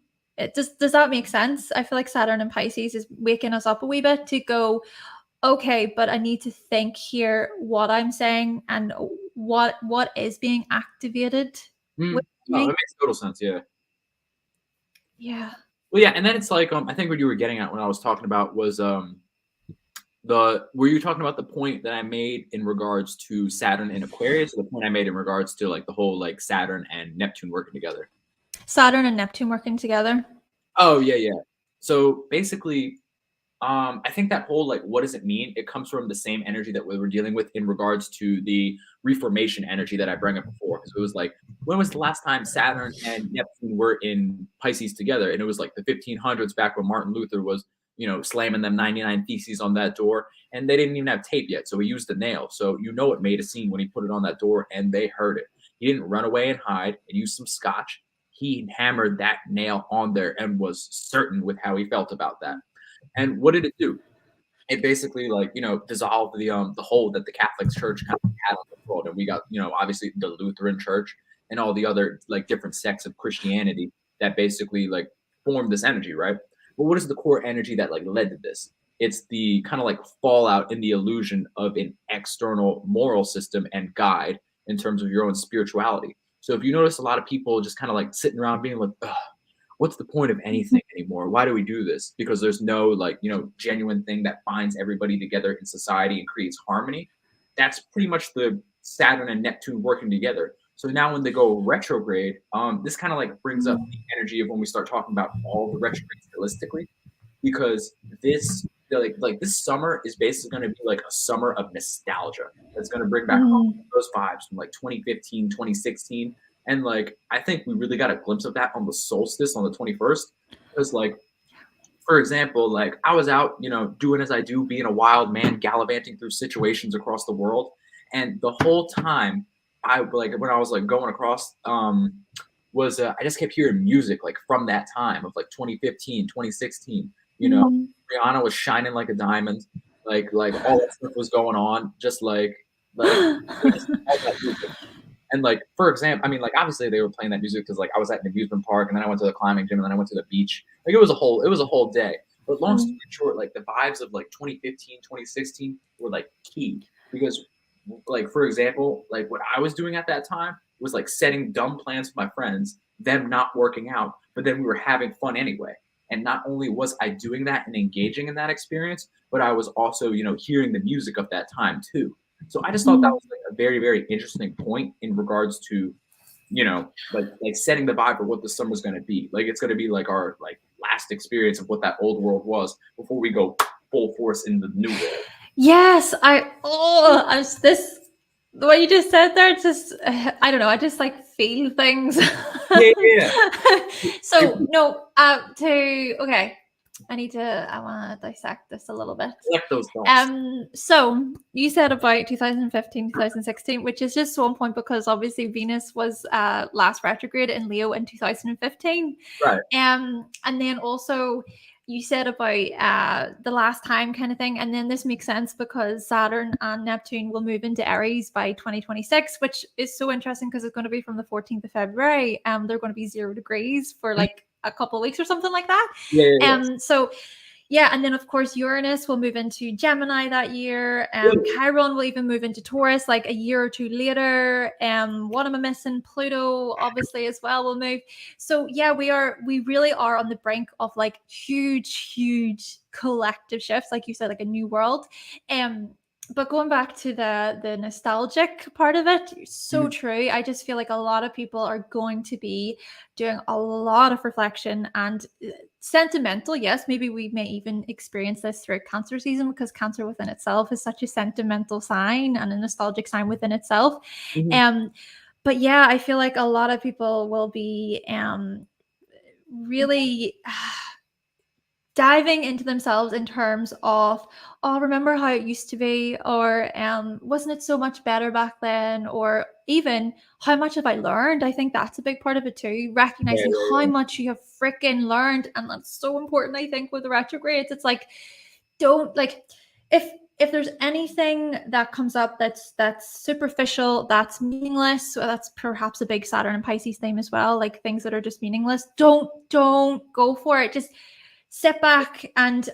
Does that make sense? I feel like Saturn and Pisces is waking us up a wee bit to go, okay, but I need to think here what I'm saying and what is being activated with Oh, that me. makes total sense. Yeah. Yeah. Well, yeah, and then it's like I think what you were getting at when I was talking about was were you talking about the point that I made in regards to Saturn and Aquarius, or the point I made in regards to like the whole like Saturn and Neptune working together? Saturn and Neptune working together. Oh yeah, yeah. So basically, I think that whole like what does it mean? It comes from the same energy that we were dealing with in regards to the reformation energy that I brought up before. Because it was like, when was the last time Saturn and Neptune were in Pisces together? And it was like the 1500s, back when Martin Luther was, you know, slamming them 99 theses on that door, and they didn't even have tape yet, so he used a nail. So you know it made a scene when he put it on that door, and they heard it. He didn't run away and hide and use some scotch. He hammered that nail on there and was certain with how he felt about that. And what did it do? It basically, like, you know, dissolved the hold that the Catholic Church kind of had on the world. And we got, you know, obviously the Lutheran Church and all the other like different sects of Christianity that basically like formed this energy, right? But what is the core energy that like led to this? It's the kind of like fallout in the illusion of an external moral system and guide in terms of your own spirituality. So if you notice a lot of people just kind of like sitting around being like, ugh, what's the point of anything anymore? Why do we do this? Because there's no like, you know, genuine thing that binds everybody together in society and creates harmony. That's pretty much the Saturn and Neptune working together. So now when they go retrograde, this kind of like brings up the energy of when we start talking about all the retrogrades holistically, because like this summer is basically going to be like a summer of nostalgia that's going to bring back all those vibes from like 2015, 2016. And like, I think we really got a glimpse of that on the solstice on the 21st. Because like, for example, like I was out, you know, doing as I do, being a wild man, gallivanting through situations across the world. And the whole time I like, when I was like going across, was I just kept hearing music like from that time of like 2015, 2016, you know, Rihanna was shining like a diamond, like all that stuff was going on, just just all that music. And like, for example, I mean, like obviously they were playing that music because like I was at an amusement park, and then I went to the climbing gym, and then I went to the beach. Like it was a whole day. But long story short, like the vibes of like 2015, 2016 were like key, because like, for example, like what I was doing at that time was like setting dumb plans for my friends, them not working out, but then we were having fun anyway. And not only was I doing that and engaging in that experience, but I was also, you know, hearing the music of that time too. So I just thought that was like a very, very interesting point in regards to, you know, like setting the vibe for what the summer's going to be. Like it's going to be like our like last experience of what that old world was before we go full force in the new world. Yes, I was this the way you just said there. It's just I don't know. I just like feel things. Yeah. So no, okay. I want to dissect this a little bit. Collect those thoughts. So you said about 2015, 2016, which is just so on point because obviously Venus was last retrograde in Leo in 2015. Right. And then also you said about the last time kind of thing, and then this makes sense because Saturn and Neptune will move into Aries by 2026, which is so interesting because it's going to be from the 14th of February. They're going to be 0 degrees for like a couple of weeks or something like that. Yeah. So Yeah, and then of course Uranus will move into Gemini that year. Whoa. Chiron will even move into Taurus like a year or two later. What am I missing? Pluto obviously as well will move. So yeah, we really are on the brink of like huge collective shifts, like you said, like a new world. But going back to the nostalgic part of it, so Mhm. true. I just feel like a lot of people are going to be doing a lot of reflection and sentimental. Yes, maybe we may even experience this through Cancer season, because Cancer within itself is such a sentimental sign and a nostalgic sign within itself. Mhm. Um, but yeah, I feel like a lot of people will be really diving into themselves in terms of, oh, remember how it used to be, or wasn't it so much better back then, or even how much have I learned. I think that's a big part of it too, Yeah, recognizing yeah, how yeah. much you have freaking learned. And that's so important, I think, with the retrogrades. It's like, don't like, if there's anything that comes up that's superficial, that's meaningless, so that's perhaps a big Saturn and Pisces theme as well, like things that are just meaningless, don't go for it. Just sit back and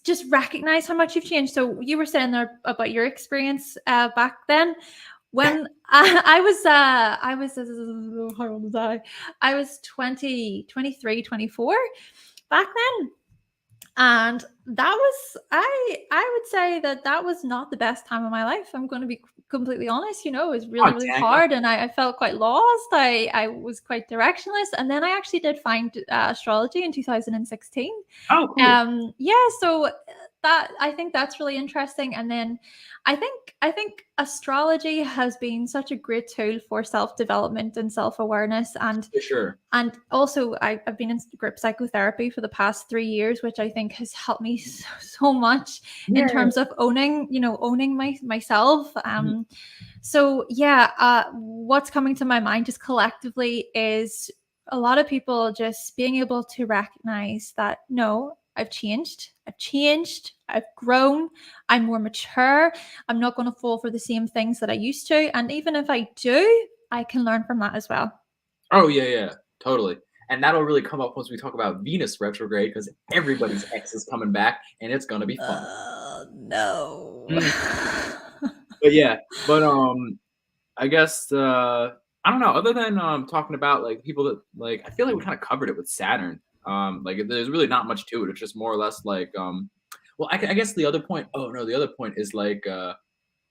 just recognize how much you've changed. So you were saying there about your experience back then. When how old was I was 20, 23, 24 back then. And that was, I would say that that was not the best time of my life. I'm going to be completely honest. You know, it was Oh, really dang. hard, and I felt quite lost. I was quite directionless. And then I actually did find astrology in 2016. Oh, cool. Yeah, so that, I think that's really interesting. And then I think astrology has been such a great tool for self-development and self-awareness. For sure. And also, I've been in group psychotherapy for the past 3 years, which I think has helped me so much in Yeah. terms of owning myself. Mhm. So yeah, what's coming to my mind just collectively is a lot of people just being able to recognize that, no, I've grown, I'm more mature, I'm not going to fall for the same things that I used to. And even if I do, I can learn from that as well. Oh, yeah, yeah, totally. And that'll really come up once we talk about Venus retrograde, because everybody's ex is coming back, and it's gonna be fun. No. Mm, but yeah, but, I guess, I don't know, other than, talking about, like, people that like, I feel like we kinda covered it with Saturn. Like, there's really not much to it. It's just more or less like, well, I guess the other point, oh, no, the other point is, like,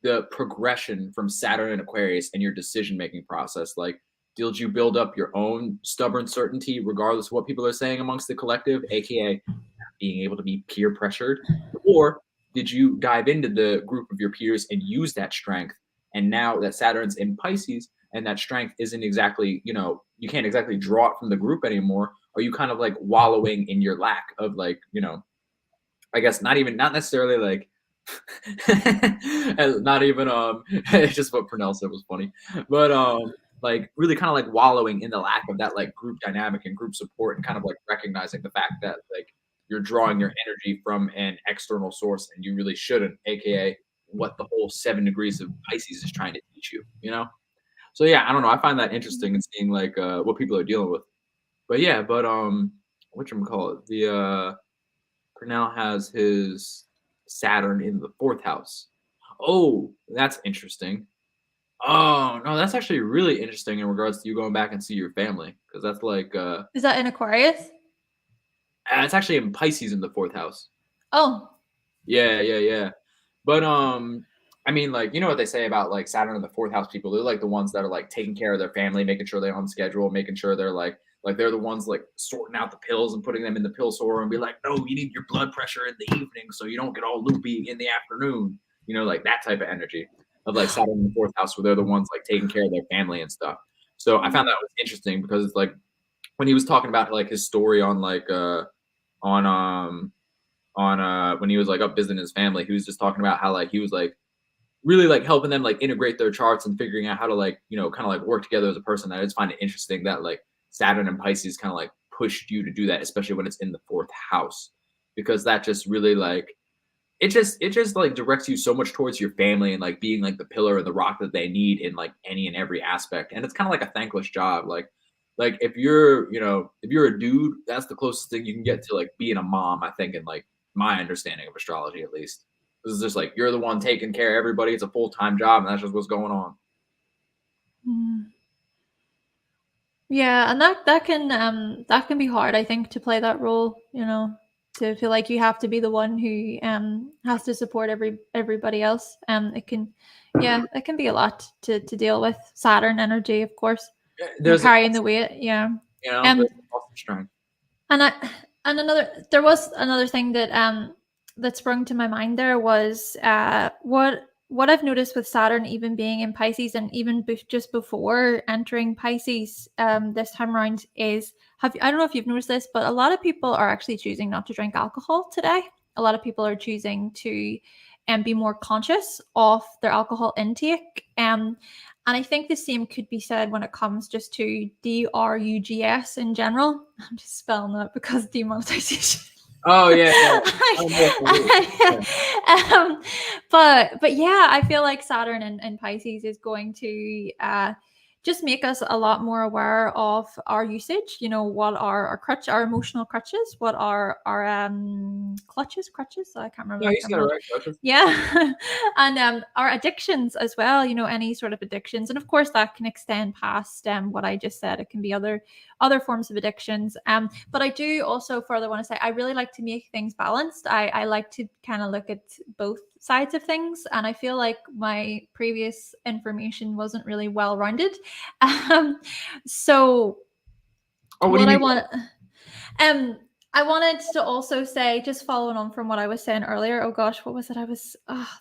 the progression from Saturn and Aquarius and your decision-making process. Like, did you build up your own stubborn certainty regardless of what people are saying amongst the collective, AKA being able to be peer pressured? Or did you dive into the group of your peers and use that strength? And now that Saturn's in Pisces and that strength isn't exactly, you can't exactly draw it from the group anymore. Are you kind of like wallowing in your lack of like, I guess not necessarily like and not even it's just what Purnell said was funny. But like really kind of like wallowing in the lack of that like group dynamic and group support and kind of like recognizing the fact that like you're drawing your energy from an external source and you really shouldn't, aka what the whole 7 degrees of Pisces is trying to teach you, you know? So yeah, I don't know. I find that interesting and seeing like what people are dealing with. But yeah, but whatchamacallit, the Purnell has his Saturn in the fourth house. Oh, that's interesting. Oh, no, that's actually really interesting in regards to you going back and see your family, because that's like, Is that in Aquarius? it's actually in Pisces in the fourth house. Oh, Yeah, yeah, yeah. But, I mean, like, you know what they say about, like, Saturn in the 4th house people? They're, like, the ones that are, like, taking care of their family, making sure they're on schedule, making sure they're, like, they're the ones, like, sorting out the pills and putting them in the pill sorter and be like, "No, you need your blood pressure in the evening so you don't get all loopy in the afternoon." You know, like, that type of energy of, like, Saturn in the 4th house where they're the ones, like, taking care of their family and stuff. So, I found that was interesting because it's, like, when he was talking about, like, his story on, like, on, when he was, like, up visiting his family, he was just talking about how, like, he was, like, really like helping them like integrate their charts and figuring out how to like kind of like work together as a person. I just find it interesting that like Saturn and Pisces kind of like pushed you to do that, especially when it's in the fourth house, because that just really like it just like directs you so much towards your family and like being like the pillar and the rock that they need in like any and every aspect. And it's kind of like a thankless job. Like if you're a dude, that's the closest thing you can get to like being a mom, I think, and like my understanding of astrology, at least. This is just like you're the one taking care of everybody. It's a full time job, and that's just what's going on. Mm. Yeah, and that can be hard, I think, to play that role, you know, to feel like you have to be the one who has to support everybody else. It can, yeah, it can be a lot to deal with. Saturn energy, of course, you know, There's carrying the weight. Yeah. there's Um also strength. and I and another there was another thing that that sprung to my mind there was what I've noticed with Saturn even being in Pisces and even just before entering Pisces this time around is I don't know if you've noticed this, but a lot of people are actually choosing not to drink alcohol today. A lot of people are choosing to be more conscious of their alcohol intake. And I think the same could be said when it comes just to drugs in general. I'm just spelling that because demonetization. Oh yeah, yeah. Yeah. But yeah, I feel like Saturn and Pisces is going to just make us a lot more aware of our usage. You know, what are our emotional crutches? What are our crutches? I can't remember No, that you just got it terminology. right, Coach. Yeah, and our addictions as well. You know, any sort of addictions, and of course that can extend past what I just said. It can be other forms of addictions. But I do also further want to say I really like to make things balanced. I like to kind of look at both sides of things, and I feel like my previous information wasn't really well rounded. Um, so Oh, what do you what I mean? want um, I wanted to also say, just following on from what I was saying earlier. Oh gosh, what was it?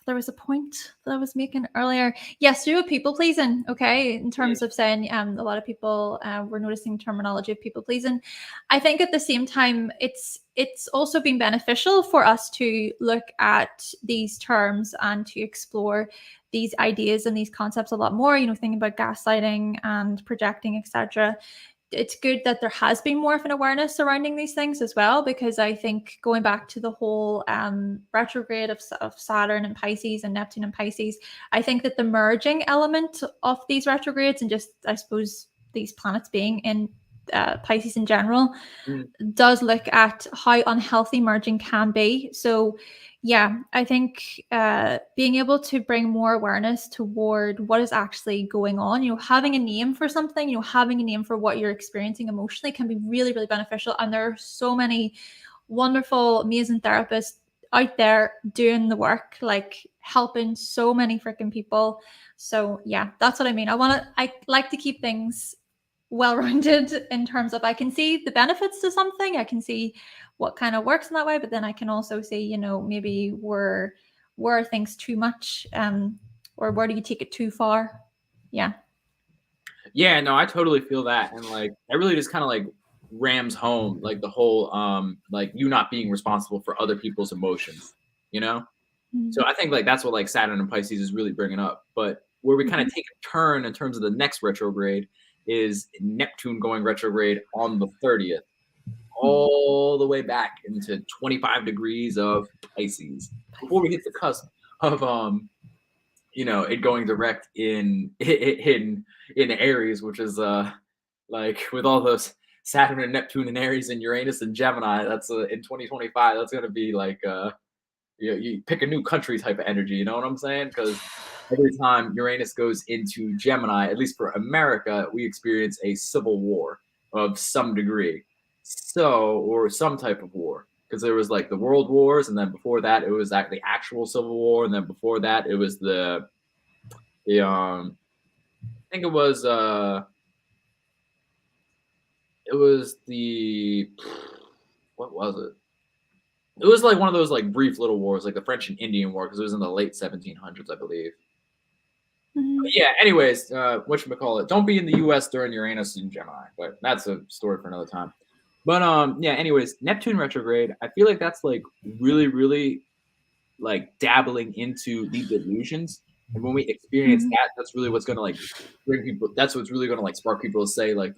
There was a point that I was making earlier. Yes, do a people pleasing. Okay, in terms of saying, a lot of people were noticing terminology of people pleasing. I think at the same time, it's also been beneficial for us to look at these terms and to explore these ideas and these concepts a lot more. You know, thinking about gaslighting and projecting, etc. It's good that there has been more of an awareness surrounding these things as well, because I think going back to the whole retrograde of Saturn and Pisces and Neptune and Pisces, I think that the merging element of these retrogrades and just, I suppose, these planets being in Pisces in general Mm. does look at how unhealthy merging can be. So yeah, I think being able to bring more awareness toward what is actually going on, you know, having a name for something, you know, having a name for what you're experiencing emotionally can be really, really beneficial. And there are so many wonderful, amazing therapists out there doing the work, like helping so many freaking people. So yeah, that's what I mean. I like to keep things well rounded in terms of I can see the benefits to something, I can see what kind of works in that way, but then I can also see, you know, maybe were things too much, or where do you take it too far? Yeah. Yeah, no, I totally feel that, and like that really just kind of like rams home like the whole like you not being responsible for other people's emotions, you know. So Mm-hmm. I think like that's what like Saturn and Pisces is really bringing up. But where we kind of Mm-hmm. take a turn in terms of the next retrograde is Neptune going retrograde on the 30th, all the way back into 25 degrees of Pisces before we hit the cusp of it going direct in Aries, which is like with all those Saturn and Neptune and Aries and Uranus and Gemini, that's in 2025, that's gonna be like you pick a new country type of energy, you know what I'm saying? Because every time Uranus goes into Gemini, at least for America, we experience a civil war of some degree. So, or some type of war. Because there was like the world wars, and then before that it was like the actual civil war, and then before that it was the I think it was the what was it? It was like one of those like brief little wars, like the French and Indian War, because it was in the late 1700s, I believe. Mm-hmm. But yeah. Anyways, what should we call it? Don't be in the U.S. during Uranus and Gemini, but that's a story for another time. But yeah. Anyways, Neptune retrograde. I feel like that's like really, really like dabbling into the delusions. And when we experience Mm-hmm. that, that's really what's gonna like bring people. That's what's really gonna like spark people to say like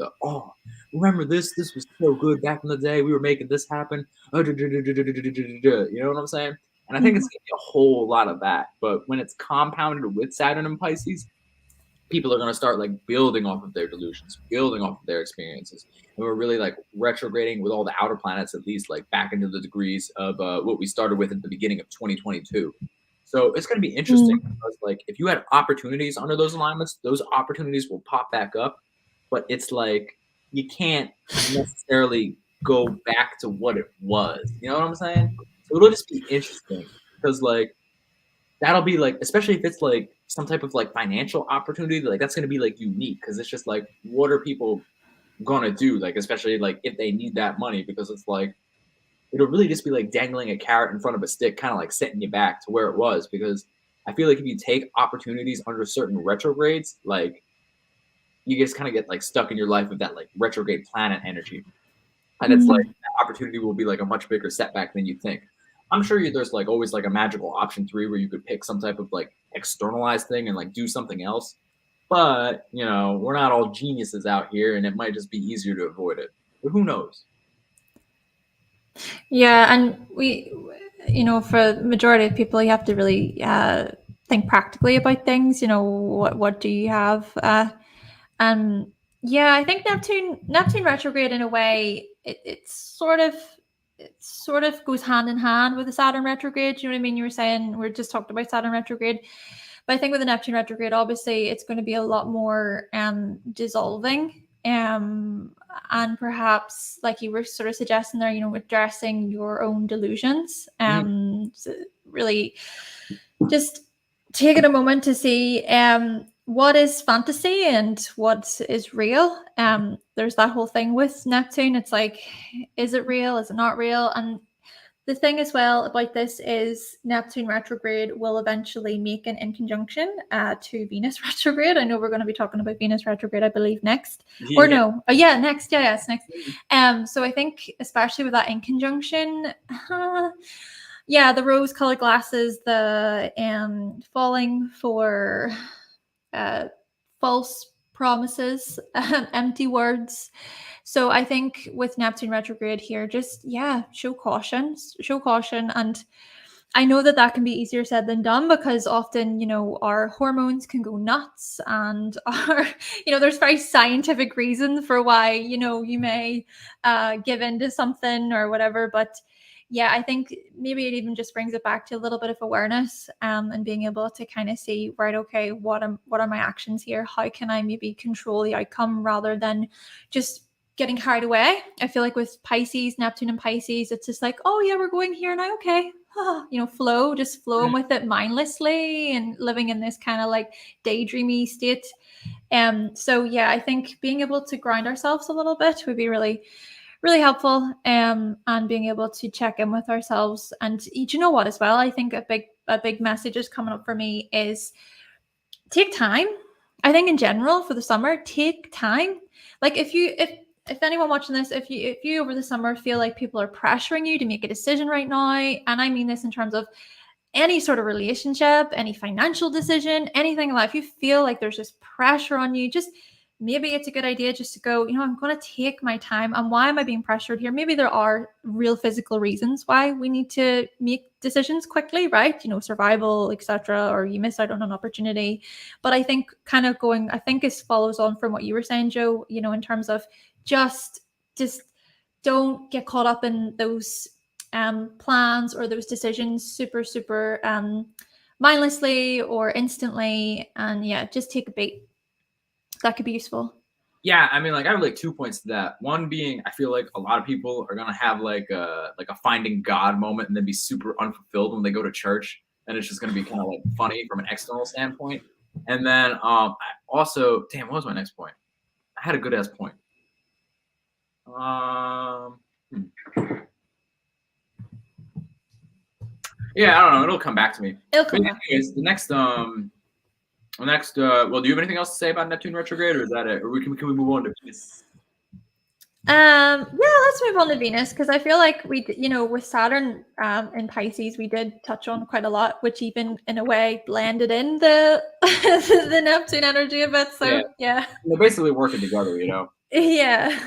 remember this? This was so good back in the day. We were making this happen. You know what I'm saying? And I think it's Mm-hmm. gonna be a whole lot of that. But when it's compounded with Saturn and Pisces, people are going to start like building off of their delusions, building off of their experiences. And we're really like retrograding with all the outer planets, at least like back into the degrees of what we started with at the beginning of 2022. So it's going to be interesting because like if you had opportunities under those alignments, those opportunities will pop back up. But it's like you can't necessarily go back to what it was. You know what I'm saying? So it'll just be interesting because like that'll be like, especially if it's like some type of like financial opportunity, like that's gonna be like unique because it's just like, what are people gonna do? Like, especially like if they need that money, because it's like it'll really just be like dangling a carrot in front of a stick, kind of like setting you back to where it was. Because I feel like if you take opportunities under certain retrogrades, like you just kind of get like stuck in your life with that like retrograde planet energy. And it's like that opportunity will be like a much bigger setback than you think. I'm sure there's like always like a magical option 3 where you could pick some type of like externalized thing and like do something else. But you know, we're not all geniuses out here, and it might just be easier to avoid it. But who knows? Yeah, and we, for the majority of people, you have to really think practically about things. What do you have? And yeah, I think Neptune retrograde in a way, it sort of goes hand in hand with the Saturn retrograde. You know what I mean? You were saying we just talked about Saturn retrograde, but I think with the Neptune retrograde, obviously, it's going to be a lot more dissolving. And perhaps, like you were sort of suggesting there, addressing your own delusions. So really just taking a moment to see what is fantasy and what is real. There's that whole thing with Neptune. It's like, is it real? Is it not real? And the thing as well about this is Neptune retrograde will eventually make an in conjunction to Venus retrograde. I know we're going to be talking about Venus retrograde, I believe, next. Or no. Yeah, next. Yeah, it's next. So I think especially with that in conjunction, yeah, the rose-colored glasses, the falling for false promises, empty words. So I think with Neptune retrograde here, just show caution, and I know that can be easier said than done because often, our hormones can go nuts, and there's very scientific reasons for why, you may give in to something or whatever. But yeah, I think maybe it even just brings it back to a little bit of awareness, and being able to kind of see, right, okay, what are my actions here? How can I maybe control the outcome rather than just getting carried away? I feel like with Pisces, Neptune and Pisces, it's just like, oh yeah, we're going here now, okay. Flow, just flowing with it mindlessly and living in this kind of like daydreamy state. So yeah, I think being able to ground ourselves a little bit would be really, really helpful. And being able to check in with ourselves. And you know what, as well, I think a big message is coming up for me is take time. I think in general for the summer, take time. Like if anyone watching this, if you over the summer feel like people are pressuring you to make a decision right now, and I mean this in terms of any sort of relationship, any financial decision, anything in life, you feel like there's just pressure on you, just maybe it's a good idea just to go, I'm going to take my time. And why am I being pressured here? Maybe there are real physical reasons why we need to make decisions quickly, right? Survival, etc., or you miss out on an opportunity. But I think it follows on from what you were saying, Joe, in terms of just don't get caught up in those plans or those decisions super mindlessly or instantly. And yeah, just take a beat. That could be useful. Yeah, I mean, like I have like 2 points to that. One being, I feel like a lot of people are gonna have like a finding God moment and then be super unfulfilled when they go to church, and it's just gonna be kind of like funny from an external standpoint. And then I also, damn, what was my next point? I had a good ass point. Yeah, I don't know. It'll come back to me. It'll come back. Anyways, the next well, do you have anything else to say about Neptune retrograde, or is that it? Or can we move on to Venus? Yeah, let's move on to Venus, because I feel like we, with Saturn in Pisces, we did touch on quite a lot, which even in a way blended in the the Neptune energy a bit. So yeah. They're basically working together, Yeah.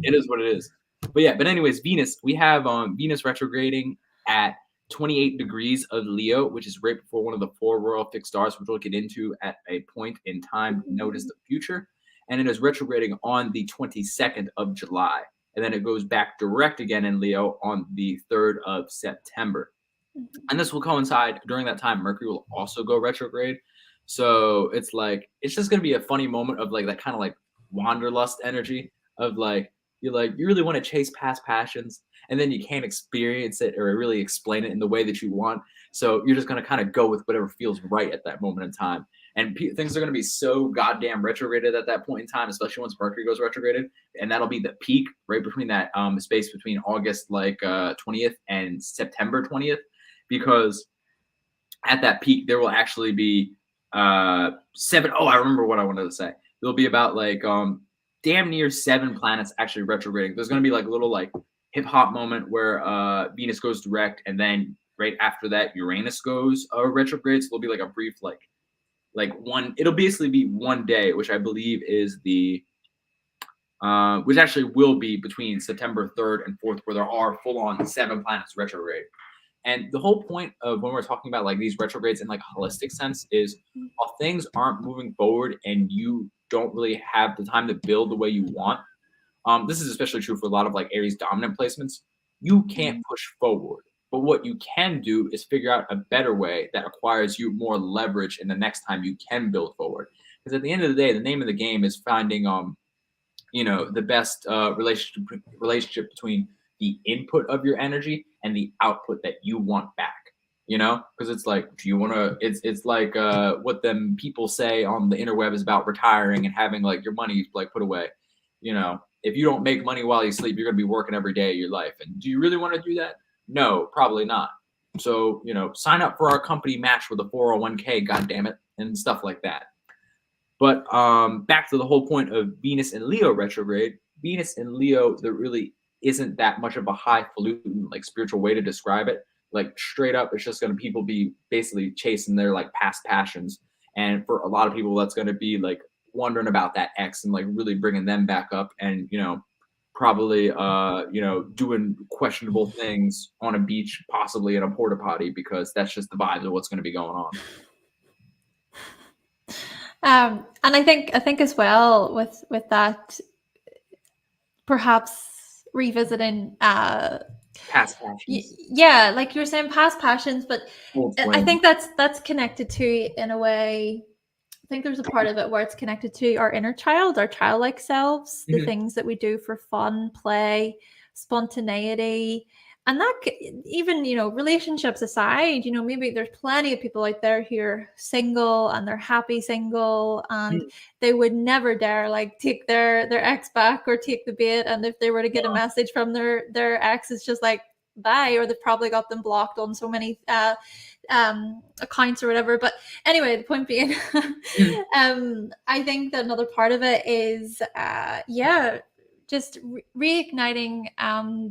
It is what it is. But anyways, Venus, we have Venus retrograding at 28 degrees of Leo, which is right before one of the four royal fixed stars, which we'll get into at a point in time known as the future. And it is retrograding on the 22nd of July. And then it goes back direct again in Leo on the 3rd of September. And this will coincide during that time. Mercury will also go retrograde. So it's like, it's just going to be a funny moment of like that kind of like wanderlust energy of like, you really want to chase past passions and then you can't experience it or really explain it in the way that you want. So you're just going to kind of go with whatever feels right at that moment in time. And things are going to be so goddamn retrograded at that point in time, especially once Mercury goes retrograded. And that'll be the peak right between that space between August 20th and September 20th, because at that peak there will actually be seven. Oh, I remember what I wanted to say. There'll be about damn near 7 planets actually retrograding. There's going to be like a little like hip hop moment where Venus goes direct, and then right after that Uranus goes retrograde. So there'll be like a brief like one. It'll basically be one day, which I believe is the which actually will be between September 3rd and 4th, where there are full on 7 planets retrograde. And the whole point of when we're talking about like these retrogrades in like a holistic sense is while things aren't moving forward and you don't really have the time to build the way you want, this is especially true for a lot of like Aries dominant placements, you can't push forward. But what you can do is figure out a better way that acquires you more leverage in the next time you can build forward. Because at the end of the day, the name of the game is finding the best relationship between the input of your energy and the output that you want back. Because it's like, do you want to? It's like what them people say on the interweb is about retiring and having like your money like put away. If you don't make money while you sleep, you're gonna be working every day of your life. And do you really want to do that? No, probably not. So sign up for our company match with a 401k, god damn it, and stuff like that. But back to the whole point of Venus and Leo retrograde. Venus and Leo, there really isn't that much of a highfalutin like spiritual way to describe it. Like straight up, it's just going to people be basically chasing their like past passions, and for a lot of people, that's going to be like wondering about that ex and like really bringing them back up, and probably doing questionable things on a beach, possibly in a porta potty, because that's just the vibe of what's going to be going on. And I think as well with that, perhaps revisiting past passions. Yeah, like you were saying, past passions, but I think that's connected to, in a way, I think there's a part of it where it's connected to our inner child, our childlike selves, the things that we do for fun, play, spontaneity. And that even, relationships aside, maybe there's plenty of people out there who are single and they're happy single, and they would never dare like take their ex back or take the bait. And if they were to get a message from their ex, it's just like, bye, or they've probably got them blocked on so many accounts or whatever. But anyway, the point being, I think that another part of it is just reigniting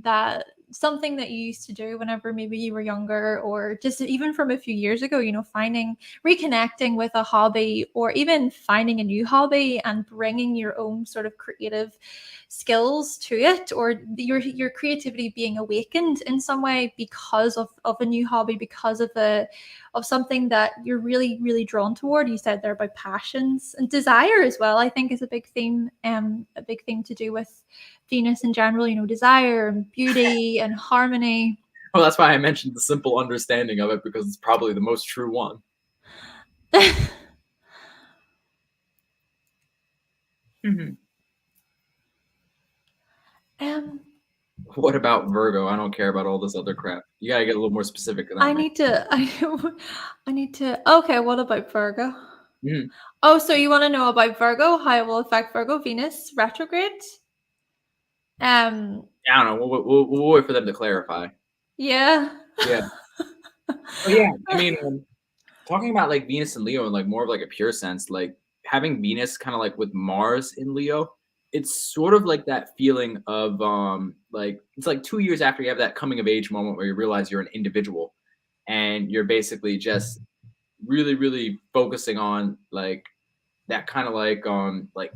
that something that you used to do whenever maybe you were younger, or just even from a few years ago, reconnecting with a hobby, or even finding a new hobby and bringing your own sort of creative skills to it, or your creativity being awakened in some way because of a new hobby, because of something that you're really, really drawn toward. You said there about passions and desire as well, I think is a big theme to do with Venus in general, desire and beauty and harmony. Well, that's why I mentioned the simple understanding of it, because it's probably the most true one. What about Virgo? I don't care about all this other crap. You gotta get a little more specific than that. I need to. Okay, what about Virgo? Oh, so you want to know about Virgo, how it will affect Virgo, Venus retrograde? I don't know. We'll wait for them to clarify. Yeah. Oh, yeah. I mean, talking about like Venus and Leo in like more of like a pure sense, like having Venus kind of like with Mars in Leo, it's sort of like that feeling of like it's like 2 years after you have that coming of age moment where you realize you're an individual, and you're basically just really, really focusing on like that kind of like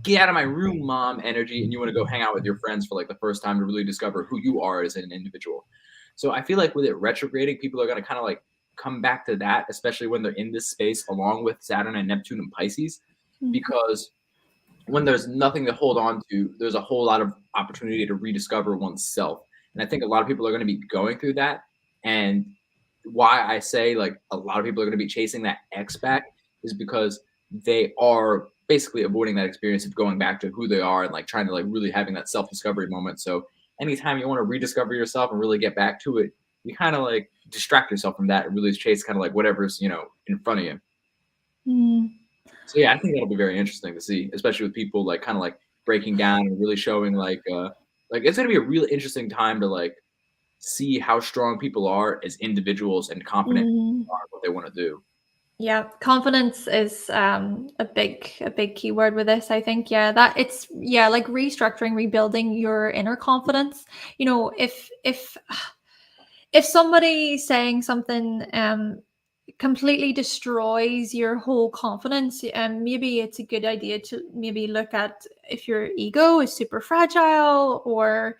get out of my room, mom energy, and you want to go hang out with your friends for like the first time to really discover who you are as an individual. So I feel like with it retrograding, people are going to kind of like come back to that, especially when they're in this space along with Saturn and Neptune and Pisces, Mhm. because when there's nothing to hold on to, there's a whole lot of opportunity to rediscover oneself. And I think a lot of people are going to be going through that. And why I say like a lot of people are going to be chasing that X back is because they are basically avoiding that experience of going back to who they are and like trying to like really having that self discovery moment. So anytime you want to rediscover yourself and really get back to it, you kind of like distract yourself from that and really chase kind of like whatever's, in front of you. Mm. So yeah, I think that'll be very interesting to see, especially with people like kind of like breaking down and really showing like it's gonna be a really interesting time to like see how strong people are as individuals and confident Mm. are what they want to do. Yeah, confidence is a big keyword with this. I think, yeah, that it's, yeah, like restructuring, rebuilding your inner confidence. If somebody saying something completely destroys your whole confidence, maybe it's a good idea to maybe look at if your ego is super fragile, or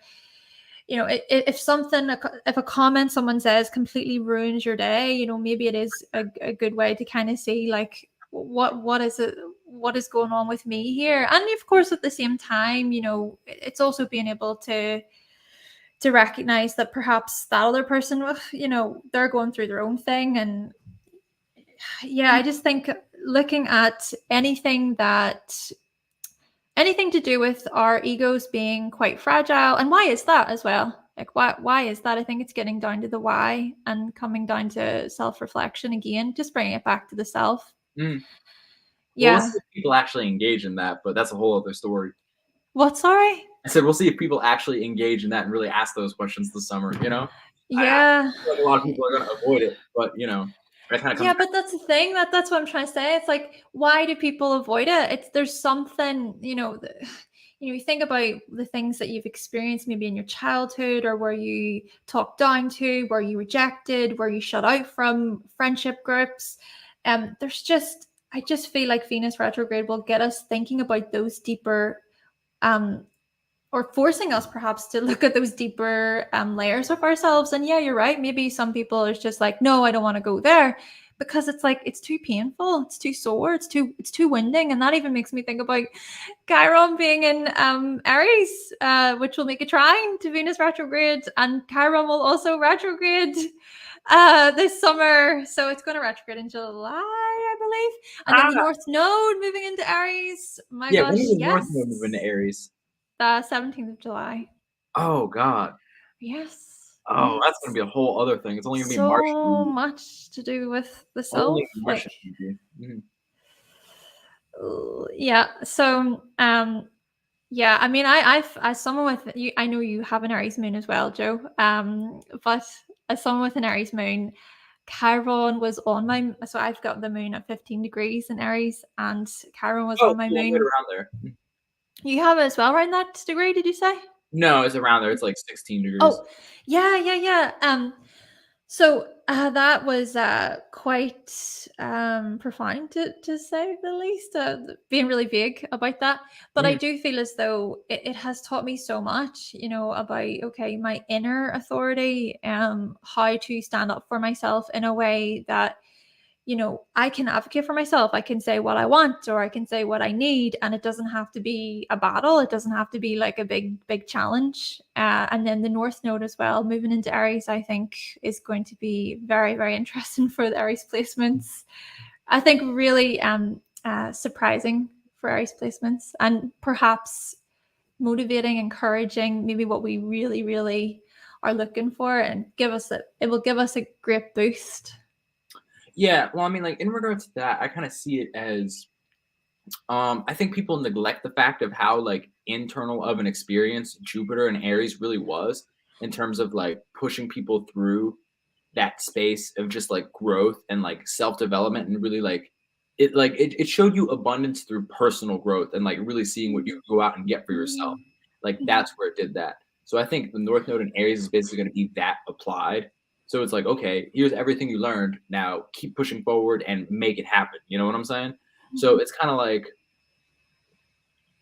if a comment someone says completely ruins your day, maybe it is a good way to kind of see like what is it, what is going on with me here. And of course at the same time, it's also being able to recognize that perhaps that other person, they're going through their own thing. And yeah, I just think looking at anything to do with our egos being quite fragile. And why is that as well? Like why is that? I think it's getting down to the why and coming down to self-reflection again, just bringing it back to the self. Mm. Well, let's Yeah. see if people actually engage in that, but that's a whole other story. What, sorry? I said we'll see if people actually engage in that and really ask those questions this summer. I Yeah. feel like a lot of people are going to avoid it, but that kind of comes Yeah, back. but that's the thing. That's what I'm trying to say. It's like, why do people avoid it? It's there's something, you think about the things that you've experienced maybe in your childhood, or where you talked down to, where you rejected, where you shut out from friendship groups. I just feel like Venus retrograde will get us thinking about those deeper, um, or forcing us perhaps to look at those deeper layers of ourselves. And yeah, you're right. Maybe some people are just like, no, I don't want to go there, because it's like it's too painful, it's too sore, it's too winding. And that even makes me think about Chiron being in Aries, which will make a trine to Venus retrograde, and Chiron will also retrograde this summer. So it's going to retrograde in July, I believe. And then the Ah, North Node moving into Aries. My yeah. When gosh, is the North Node moving to yes. Aries? The 17th of July. Oh God. Yes, Oh, that's going yes. to be a whole other thing. It's only going to be Martian So energy. much to do with the self. Only Martian Like, energy. Mhm. yeah. So, yeah. I mean, as someone with you, I know you have an Aries moon as well, Joe. But as someone with an Aries moon, Chiron was on my. So I've got the moon at 15 degrees in Aries, and Chiron was Oh, on my cool. I'm right moon. around there. You have it as well, right? In that degree, did you say? No, it's around there. It's like 16 degrees. Oh, yeah, yeah, yeah. So that was quite profound, to say the least, being really vague about that. But I Mhm. do feel as though it has taught me so much, about, okay, my inner authority, how to stand up for myself in a way that, I can advocate for myself. I can say what I want, or I can say what I need, and it doesn't have to be a battle. It doesn't have to be like a big, big challenge. And then the North Node as well, moving into Aries, I think is going to be very, very interesting for the Aries placements. I think really surprising for Aries placements, and perhaps motivating, encouraging, maybe what we really, really are looking for, and it will give us a great boost. Yeah, well, I mean, like in regards to that, I kind of see it as I think people neglect the fact of how like internal of an experience Jupiter and Aries really was in terms of like pushing people through that space of just like growth and like self-development and really like it showed you abundance through personal growth and like really seeing what you can go out and get for yourself. Mm. Like Mhm. that's where it did that. So I think the North Node in Aries is basically going to be that applied. So it's like, okay, here's everything you learned. Now keep pushing forward and make it happen. You know what I'm saying? So Mhm. it's kind of like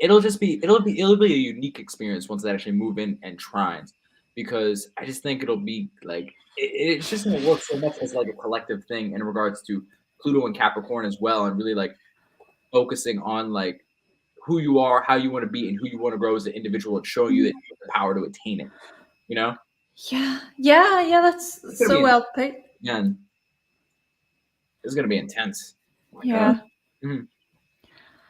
it'll be a unique experience once they actually move in and trines. because I just think it'll be like it's just gonna work so much as like a collective thing in regards to Pluto and Capricorn as well, and really like focusing on like who you are, how you want to be, and who you want to grow as an individual, and showing you that Mhm. you have the power to attain it. You know, Yeah, yeah, yeah. it's That's gonna so be well put. again. It's gonna be intense. Oh my god. Yeah. Mhm.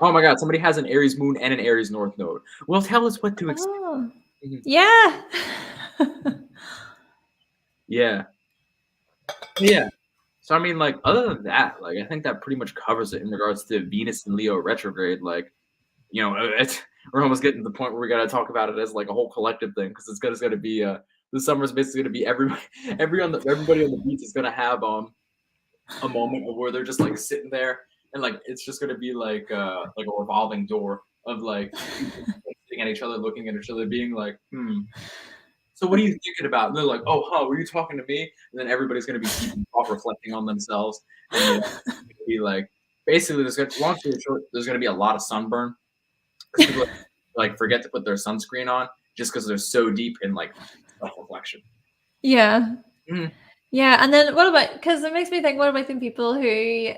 Oh my god. Somebody has an Aries moon and an Aries north node. Well, tell us what to expect. Oh, Mhm. yeah. Yeah. Yeah. So I mean, like, other than that, like, I think that pretty much covers it in regards to Venus and Leo retrograde. Like, it's we're almost getting to the point where we got to talk about it as like a whole collective thing because it's gonna be the summer's basically gonna be everybody everybody on the beach is gonna have a moment of where they're just like sitting there and like it's just gonna be like a revolving door of like people like, sitting at each other, looking at each other, being like, so what are you thinking about? And they're like, oh, huh, were you talking to me? And then everybody's gonna be deep in thought, reflecting on themselves, and it's gonna be like basically long story short, there's gonna be a lot of sunburn because people like forget to put their sunscreen on just because they're so deep in like self reflection. Yeah. Mhm. Yeah, and then what about, because it makes me think, what about the people who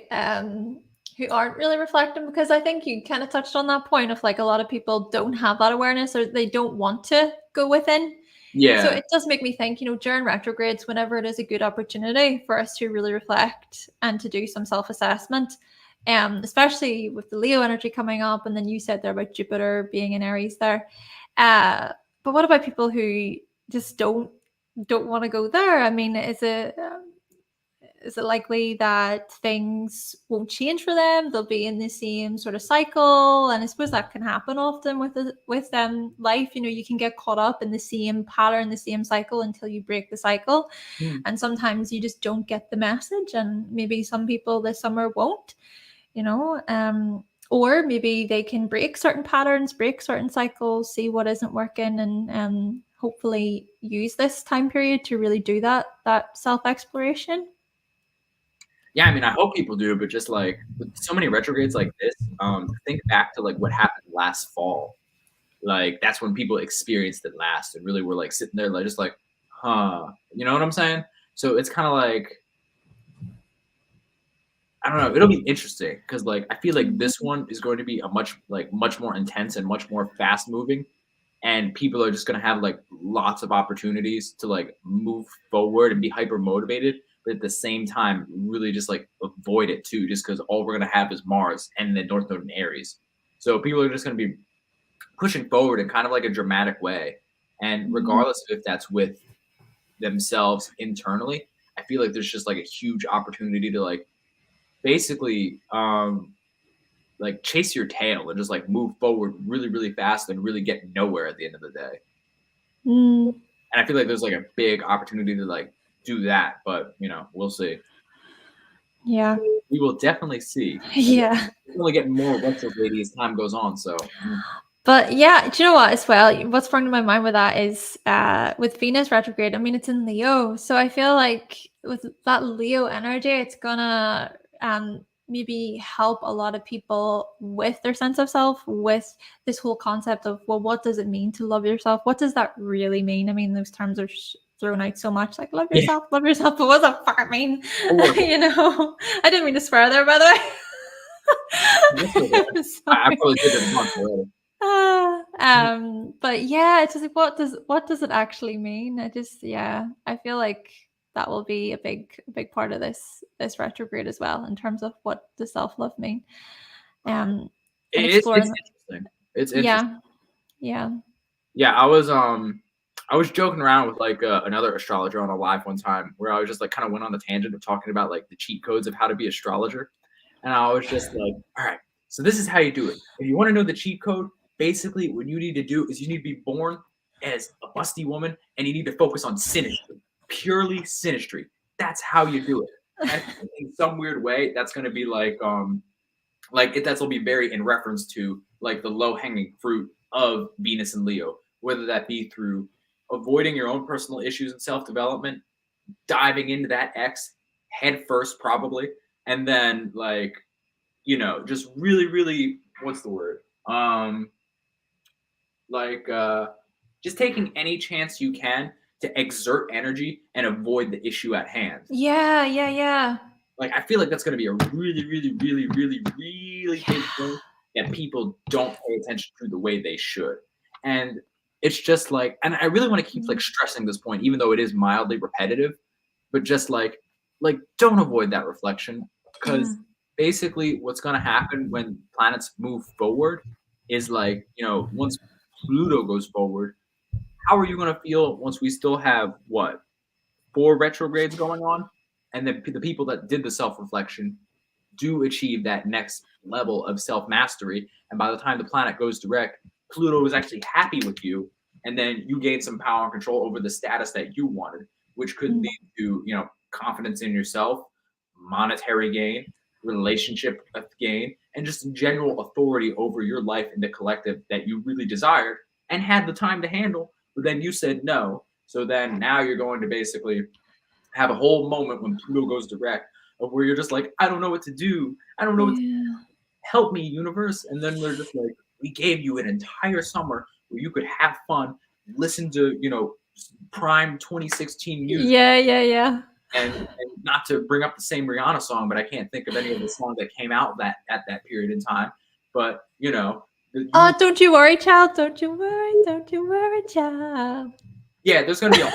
aren't really reflecting? Because I think you kind of touched on that point of like a lot of people don't have that awareness or they don't want to go within. So Yeah, it does make me think, during retrogrades, whenever it is a good opportunity for us to really reflect and to do some self-assessment, especially with the Leo energy coming up, and then you said there about Jupiter being in Aries there. But what about people who just don't want to go there? I mean, is it likely that things won't change for them? They'll be in the same sort of cycle, and I suppose that can happen often with life. You can get caught up in the same pattern, the same cycle until you break the cycle, mm, and sometimes you just don't get the message. And maybe some people this summer won't, you know. Or maybe they can break certain patterns, break certain cycles, see what isn't working, and hopefully use this time period to really do that self exploration. yeah. I mean, I hope people do, but just like with so many retrogrades like this, think back to like what happened last fall. Like that's when people experienced it last and really were like sitting there like just like, huh, you know what I'm saying? So it's kind of like I don't know. It'll be interesting because like I feel like this one is going to be a much more intense and much more fast moving, and people are just going to have like lots of opportunities to like move forward and be hyper motivated, but at the same time really just like avoid it too, just because all we're going to have is Mars and then North Node and Aries. So people are just going to be pushing forward in kind of like a dramatic way, and Mhm. regardless of if that's with themselves internally, I feel like there's just like a huge opportunity to like basically like chase your tail and just like move forward really really fast and really get nowhere at the end of the day. Mm, And I feel like there's like a big opportunity to like do that, but we'll see. yeah. We will definitely see. Yeah. It's only getting more retrograde as time goes on, so But yeah, do you know what as well? What's sprung to my mind with that is with Venus retrograde, I mean it's in Leo. So I feel like with that Leo energy, it's gonna maybe help a lot of people with their sense of self, with this whole concept of, well, what does it mean to love yourself? What does that really mean? I mean, those terms are thrown out so much, like yeah. love yourself, but what does that fuck mean? Oh, I didn't mean to swear there, by the that's okay. way. I'm I sorry. probably did it once already. But yeah, it's just like, what does it actually mean? I feel like that will be a big part of this retrograde as well, in terms of what does self-love mean. Um and It's exploring. interesting. It's interesting. Yeah, yeah. Yeah, I was joking around with like another astrologer on a live one time where I was just like kind of went on the tangent of talking about like the cheat codes of how to be astrologer, and I was just like, all right, so this is how you do it. If you want to know the cheat code, basically what you need to do is you need to be born as a busty woman and you need to focus on synastry, purely synastry. That's how you do it. And I think in some weird way that's going to be like that's will be very in reference to like the low hanging fruit of Venus and Leo, whether that be through avoiding your own personal issues and self development, diving into that X head first, probably, and then like just really, really, what's the word? Like just taking any chance you can to exert energy and avoid the issue at hand. Yeah. Like, I feel like that's going to be a really, really, really, really, really Yeah. big thing that people don't pay attention to the way they should. And it's just like, and I really want to keep like stressing this point, even though it is mildly repetitive, but just like don't avoid that reflection, because Mm. basically what's going to happen when planets move forward is like, once Pluto goes forward, how are you going to feel once we still have what, 4 retrogrades going on? And then the people that did the self reflection do achieve that next level of self mastery. And by the time the planet goes direct, Pluto is actually happy with you. And then you gain some power and control over the status that you wanted, which could Mm. lead to, confidence in yourself, monetary gain, relationship gain, and just general authority over your life in the collective that you really desired and had the time to handle. But then you said no. So then now you're going to basically have a whole moment when Pluto goes direct of where you're just like, I don't know what to do. I don't know what to Yeah. help me, universe. And then they're just like, we gave you an entire summer where you could have fun, listen to, prime 2016 music, Yeah. and not to bring up the same Rihanna song, but I can't think of any of the songs that came out that at that period in time. But Oh, don't you worry, child. Don't you worry, child. yeah, there's gonna be a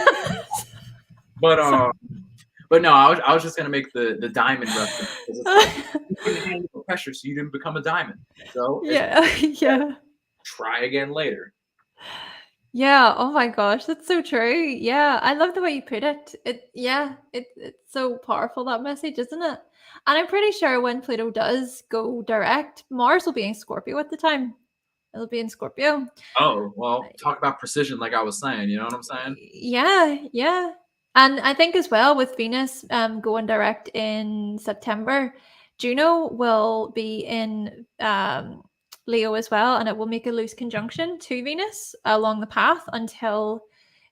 but no, I was just gonna make the diamond reference because it's like you couldn't handle the pressure, so you didn't become a diamond. So it's Yeah. try again later. Yeah, oh my gosh, that's so true. Yeah, I love the way you put it. It's so powerful, that message, isn't it? And I'm pretty sure when Pluto does go direct, Mars will be in Scorpio at the time. It'll be in Scorpio. Oh, well, talk about precision like I was saying, you know what I'm saying? Yeah. And I think as well with Venus going direct in September, Juno will be in Leo as well, and it will make a loose conjunction to Venus along the path until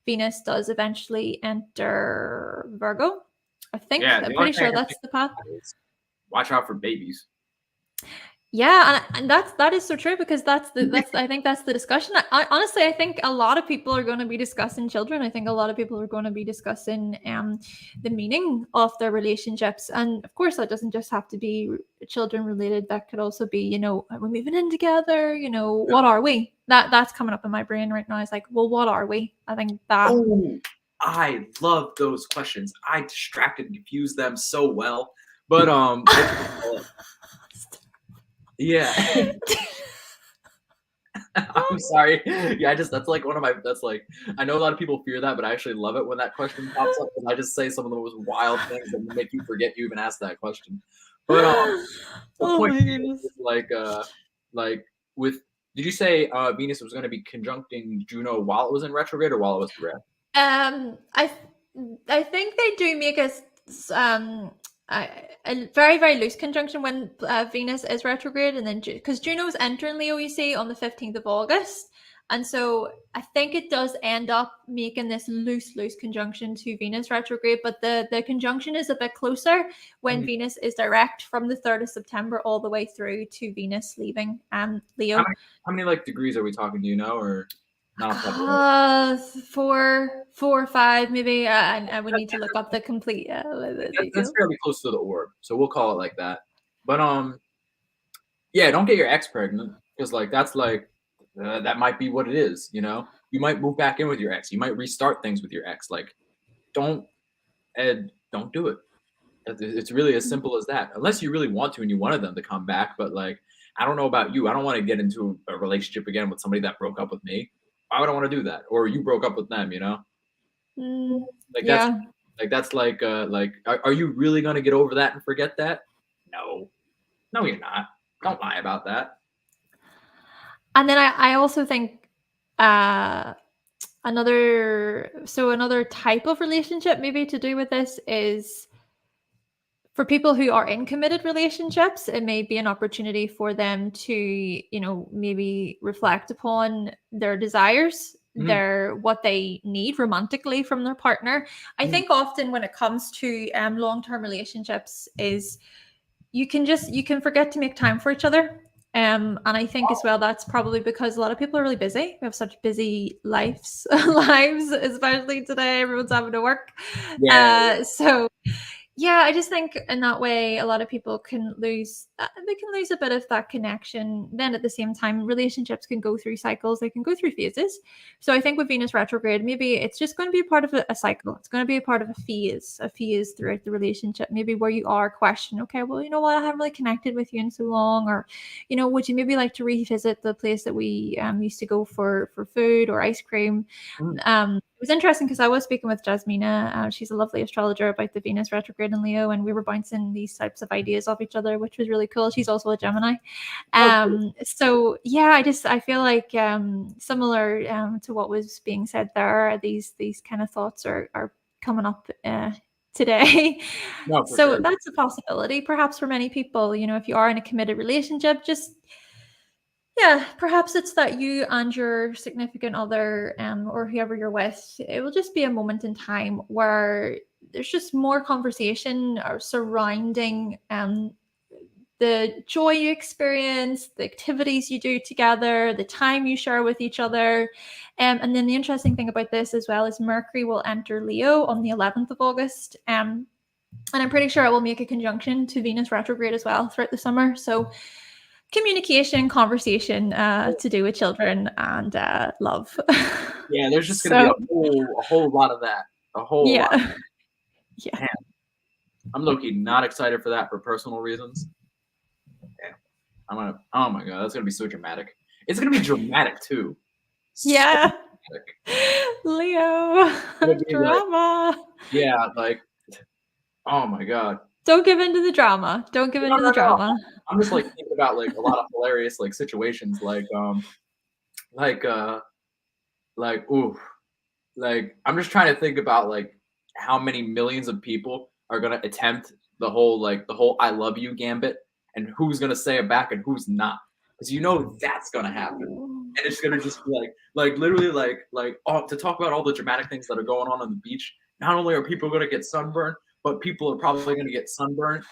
Venus does eventually enter Virgo. Yeah, I'm the only pretty thing sure I can that's think the path. of is watch out for babies. Yeah, and that is so true because that's I think that's the discussion. Honestly, I think a lot of people are going to be discussing children. I think a lot of people are going to be discussing the meaning of their relationships, and of course, that doesn't just have to be children related. That could also be, are we moving in together? What are we? That's coming up in my brain right now. It's like, well, what are we? I think that. Oh, I love those questions. I distracted and confused them so well. But yeah. I'm sorry. Yeah, that's like one of my that's like I know a lot of people fear that, but I actually love it when that question pops up because I just say some of the most wild things that will make you forget you even asked that question. But the Oh point my goodness. is like with did you say Venus was going to be conjuncting Juno while it was in retrograde or while it was direct? I think they do make a very very loose conjunction when Venus is retrograde, and then because Juno's entering Leo, you see, on the 15th of August, and so I think it does end up making this loose conjunction to Venus retrograde, but the conjunction is a bit closer when Mhm. Venus is direct from the 3rd of September all the way through to Venus leaving How Leo. many how many like degrees are we talking? Do you know or not off the top of your head? 4 or 5, maybe. I would need to look up the complete the That's details. fairly close to the orb, so we'll call it like that. But yeah, don't get your ex pregnant because like that's like that might be what it is. You might move back in with your ex. You might restart things with your ex. Like don't don't do it. It's really as simple as that. Unless you really want to and you wanted them to come back. But like I don't know about you. I don't want to get into a relationship again with somebody that broke up with me. Why would I want to do that? Or you broke up with them? Mm, Like that's yeah. like are you really gonna get over that and forget that? No. No, you're not. Don't lie about that. And then I also think uh another type of relationship maybe to do with this is for people who are in committed relationships, it may be an opportunity for them to, maybe reflect upon their desires, Mhm, their what they need romantically from their partner. I mhm. think often when it comes to long-term relationships is you can forget to make time for each other. And I think as well that's probably because a lot of people are really busy. We have such busy lives, especially today. Everyone's having to work. Yeah. So yeah, I just think in that way, a lot of people can lose. They can lose a bit of that connection. Then at the same time, relationships can go through cycles. They can go through phases. So I think with Venus retrograde, maybe it's just going to be a part of a cycle. It's going to be a part of a phase throughout the relationship. Maybe where you are questioning, okay, well, you know what, I haven't really connected with you in so long, or would you maybe like to revisit the place that we used to go for food or ice cream? Mm. It was interesting because I was speaking with Jasmina. She's a lovely astrologer about the Venus retrograde in Leo, and we were bouncing these types of ideas off each other, which was really cool. She's also a Gemini. Oh, cool. So yeah, I feel like similar to what was being said there. These kind of thoughts are coming up today. No, for So sure. that's a possibility, perhaps for many people. If you are in a committed relationship, just yeah, perhaps it's that you and your significant other, or whoever you're with, it will just be a moment in time where there's just more conversation or surrounding the joy you experience, the activities you do together, the time you share with each other. And then the interesting thing about this as well is Mercury will enter Leo on the 11th of August. And I'm pretty sure it will make a conjunction to Venus retrograde as well throughout the summer. So communication, conversation to do with children and love. Yeah, there's just gonna be So a whole lot of that. A whole lot. yeah, yeah, Man, I'm low-key not excited for that for personal reasons. Yeah. Oh my god, that's gonna be so dramatic. It's gonna be dramatic too. So yeah. dramatic. Leo It's gonna be like, drama. yeah, like, oh my god. Don't give in to the drama. Don't give in No, to no, the no. drama. I'm just like thinking about like a lot of hilarious like situations like ooh, like I'm just trying to think about like how many millions of people are gonna attempt the whole "I love you" gambit, and who's gonna say it back and who's not, because that's gonna happen, and it's gonna just be like literally oh, to talk about all the dramatic things that are going on the beach. Not only are people gonna get sunburned, but people are probably gonna get sunburned,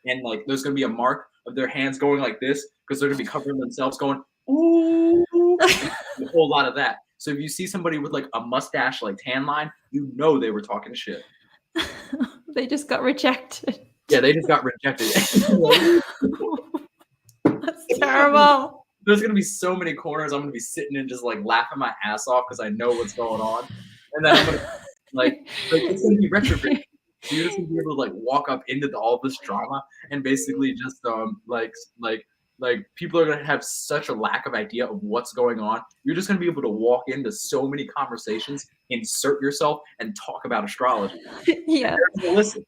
and like there's gonna be a mark of their hands going like this because they're gonna be covering themselves, going ooh, a whole lot of that. So if you see somebody with like a mustache, like tan line, they were talking shit. They just got rejected. Yeah, they just got rejected. That's terrible. There's gonna be so many corners I'm gonna be sitting and just like laughing my ass off because I know what's going on, and then I'm gonna like it's gonna be retrograde. So you're just gonna be able to like walk up into all this drama and basically just like people are gonna have such a lack of idea of what's going on. You're just gonna be able to walk into so many conversations, insert yourself, and talk about astrology. And Yeah. they're gonna listen.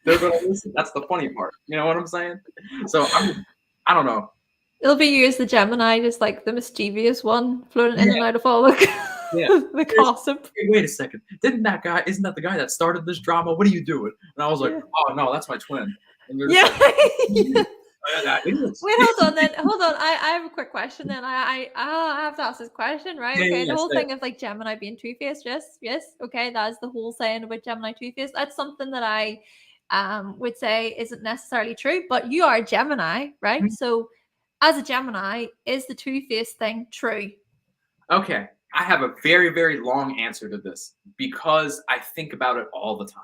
They're gonna listen. That's the funny part. You know what I'm saying? So I don't know. It'll be you as the Gemini, just like the mischievous one, floating in Yeah, and out of all the, yeah. the There's, gossip. hey, wait a second. Isn't that the guy that started this drama? What are you doing? And I was like, Yeah. oh no, that's my twin. And they're just Yeah. like, what do you Yeah. mean? That is. Wait, hold on then. Hold on. I have a quick question then. I have to ask this question, right? Yeah, Okay. yeah, The whole say it. thing of like Gemini being two-faced, yes, yes. Okay, that is the whole saying about Gemini two-faced. That's something that I would say isn't necessarily true, but you are a Gemini, right? So as a Gemini, is the two-faced thing true? Okay, I have a very, very long answer to this because I think about it all the time.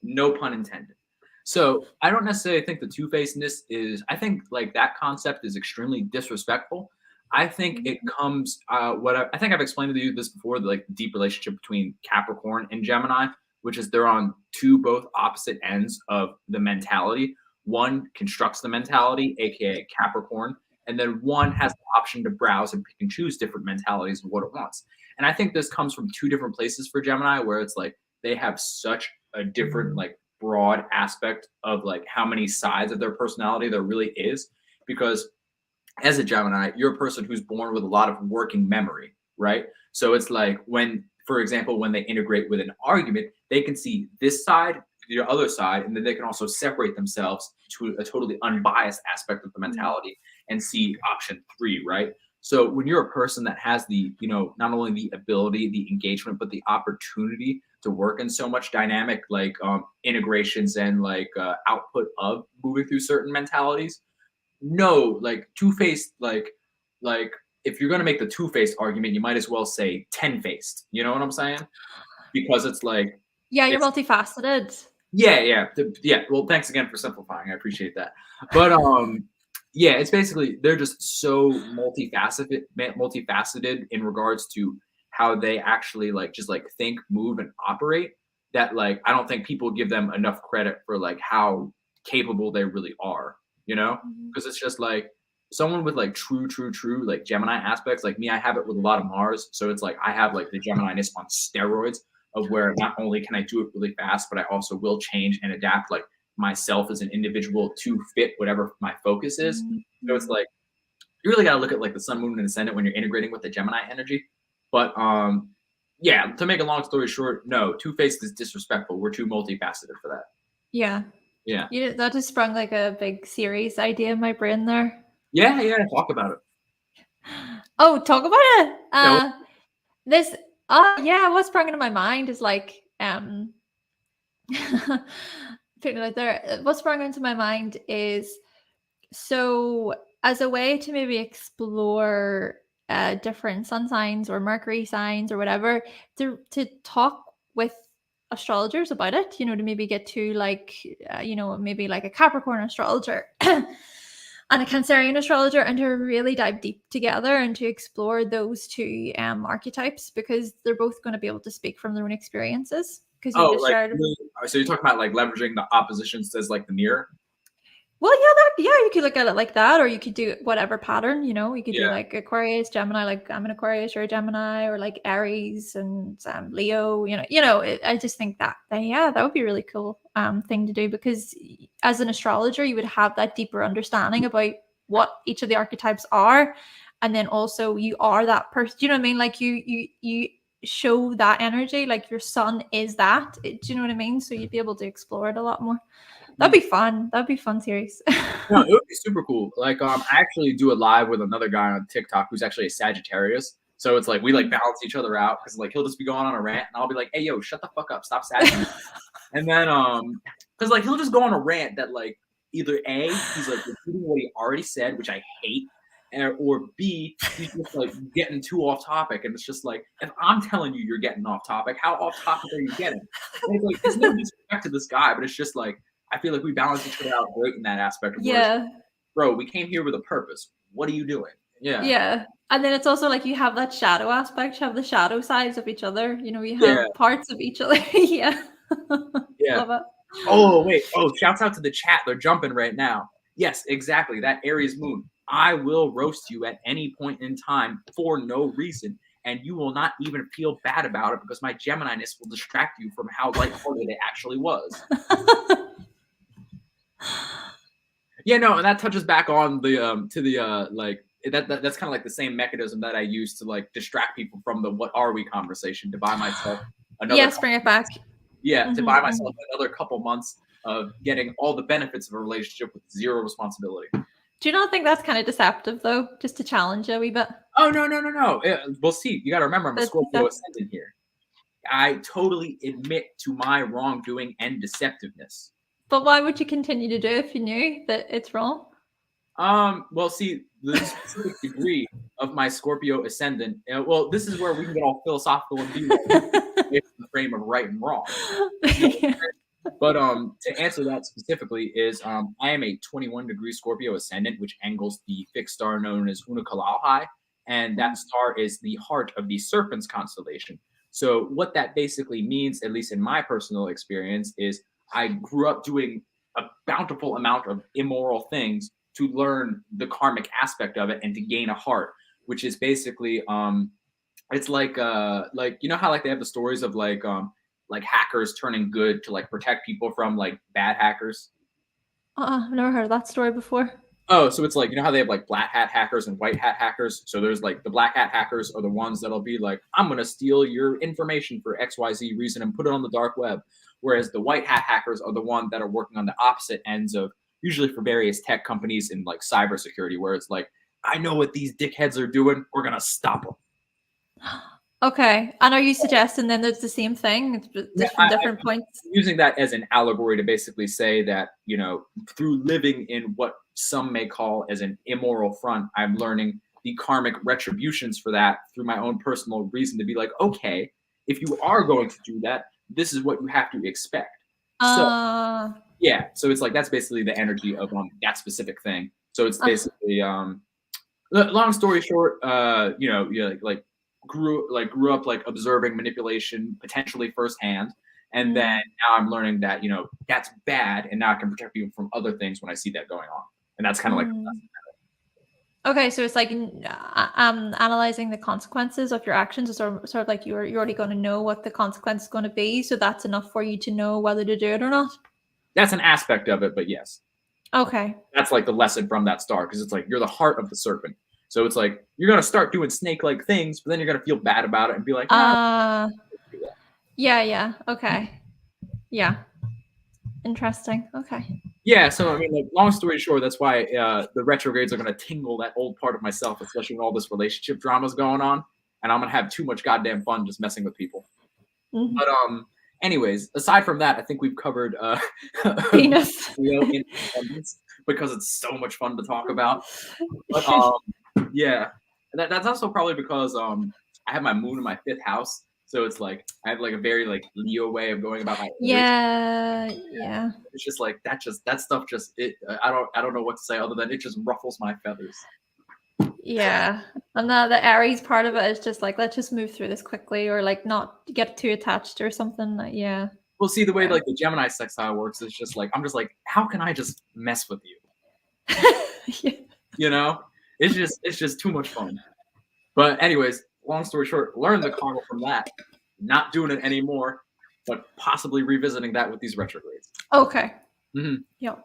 No pun intended. So I don't necessarily think the two-facedness is. I think like that concept is extremely disrespectful. I think it comes. I think I've explained to you this before. The like deep relationship between Capricorn and Gemini, which is they're on both opposite ends of the mentality. One constructs the mentality, aka Capricorn, and then one has the option to browse and pick and choose different mentalities of what it wants. And I think this comes from two different places for Gemini, where it's like they have such a different like broad aspect of like how many sides of their personality there really is. Because as a Gemini, you're a person who's born with a lot of working memory, right? So it's like when, for example, when they integrate with an argument, they can see this side, the other side, and then they can also separate themselves to a totally unbiased aspect of the mentality and see option three, right? So when you're a person that has the, not only the ability, the engagement, but the opportunity to work in so much dynamic like integrations and like output of moving through certain mentalities, No, like two-faced, like if you're gonna make the two-faced argument, you might as well say ten-faced. You know what I'm saying? Because it's like Yeah, you're it's multifaceted. yeah, yeah, yeah. Well, thanks again for simplifying. I appreciate that. But yeah, it's basically they're just so multifaceted in regards to how they actually like just like think, move, and operate. That like I don't think people give them enough credit for like how capable they really are. You know, Mhm. because it's just like someone with like true like Gemini aspects. Like me, I have it with a lot of Mars, so it's like I have like the Gemini-ness on steroids of where not only can I do it really fast, but I also will change and adapt like myself as an individual to fit whatever my focus is. So it's Mhm. like you really got to look at like the sun, moon, and ascendant when you're integrating with the Gemini energy. But yeah, to make a long story short, no, two faced is disrespectful. We're too multifaceted for that. Yeah. Yeah, That just sprung like a big series idea in my brain there. yeah, yeah. Talk about it. Oh, talk about it. Yeah, This yeah, what's sprung into my mind is like putting it out there. What sprung into my mind is so as a way to maybe explore different sun signs or Mercury signs or whatever, to talk with astrologers about it, to maybe get to like, maybe like a Capricorn astrologer and a Cancerian astrologer, and to really dive deep together and to explore those two archetypes, because they're both going to be able to speak from their own experiences, because you've oh, just like shared. so you're talking about like leveraging the oppositions as like the mirror. Well, yeah, you could look at it like that, or you could do whatever pattern. You could do Yeah. like Aquarius, Gemini, like I'm an Aquarius, you're a Gemini, or like Aries and Leo. I just think that that would be a really cool thing to do, because as an astrologer, you would have that deeper understanding about what each of the archetypes are, and then also you are that person. Do you know what I mean? Like you show that energy, like your sun is that. Do you know what I mean? So you'd be able to explore it a lot more. That'd be fun. That'd be fun series. No, it would be super cool. Like, I actually do a live with another guy on TikTok who's actually a Sagittarius. So it's like we like balance each other out because like he'll just be going on a rant and I'll be like, "Hey, yo, shut the fuck up, stop sagging." And then because like he'll just go on a rant that like either A, he's like repeating what he already said, which I hate, or B, he's just like getting too off topic. And it's just like if I'm telling you you're getting off topic, how off topic are you getting? And it's like it's no disrespect to this guy, but it's just like I feel like we balance each other out great in that aspect of where it's Yeah. bro, we came here with a purpose. What are you doing? Yeah. Yeah. And then it's also like you have that shadow aspect, you have the shadow sides of each other. You Yeah. have parts of each other. Yeah. Yeah. Love it. Oh, wait. Oh, shouts out to the chat. They're jumping right now. Yes, exactly. That Aries moon. I will roast you at any point in time for no reason. And you will not even feel bad about it because my Gemini-ness will distract you from how lighthearted it actually was. Yeah, no, and that touches back on the to the like that's kind of like the same mechanism that I use to like distract people from the what are we conversation to buy myself another Yes, bring it back. to buy Hmm. myself another couple months of getting all the benefits of a relationship with zero responsibility. Do you not think that's kind of deceptive though? Just to challenge you a wee bit. Oh no. Well, see, you got to remember I'm a Scorpio That's ascendant here. I totally admit to my wrongdoing and deceptiveness. But why would you continue to do it if you knew that it's wrong? Well, see, the specific degree of my Scorpio ascendant. Well, this is where we can get all philosophical and be like, in the frame of right and wrong. You know? But to answer that specifically is I am a 21-degree Scorpio ascendant, which angles the fixed star known as Unukalauhai, and that star is the heart of the Serpent's constellation. So what that basically means, at least in my personal experience, is I grew up doing a bountiful amount of immoral things to learn the karmic aspect of it and to gain a heart, which is basically it's like you know how like they have the stories of like hackers turning good to like protect people from like bad hackers. I've never heard of that story before. Oh, so it's like you know how they have like black hat hackers and white hat hackers. So there's like the black hat hackers are the ones that'll be like, I'm gonna steal your information for XYZ reason and put it on the dark web. Whereas the white hat hackers are the ones that are working on the opposite ends of usually for various tech companies in like cybersecurity, where it's like, I know what these dickheads are doing. We're gonna stop them. Okay. And are you suggesting then it's the same thing? It's Yeah, just from different points? using that as an allegory to basically say that, through living in what some may call as an immoral front, I'm learning the karmic retributions for that through my own personal reason to be like, okay, if you are going to do that, this is what you have to expect. So Uh, yeah, so it's like that's basically the energy of that specific thing. So it's basically long story short, yeah, grew up like observing manipulation potentially firsthand, and then now I'm learning that that's bad, and now I can protect people from other things when I see that going on, and that's kind of like Okay, so it's like analyzing the consequences of your actions is sort of like you're already going to know what the consequence is going to be, so that's enough for you to know whether to do it or not. that's an aspect of it, but yes, Okay. that's like the lesson from that star because it's like you're the heart of the serpent. So it's like you're gonna start doing snake-like things, but then you're gonna feel bad about it and be like, Yeah. Okay. Yeah. Interesting. Okay. yeah, so I mean, like, long story short, that's why the retrogrades are going to tingle that old part of myself, especially when all this relationship drama's going on, and I'm going to have too much goddamn fun just messing with people. Mm-hmm. But anyways, aside from that, I think we've covered Penis. independence because it's so much fun to talk about. But yeah, that's also probably because I have my moon in my 5th house, so it's like I have like a very like Leo way of going about my Yeah. It's just like that stuff just I don't know what to say other than it just ruffles my feathers. Yeah. And the Aries part of it is just like, let's just move through this quickly or like not get too attached or something. Yeah. Well, see the way like the Gemini sextile works is just like I'm just like how can I just mess with you? Yeah. You know, it's just too much fun. But anyways, long story short, learn the karma from that. Not doing it anymore, but possibly revisiting that with these retrogrades. Okay. Mm-hmm. Yep.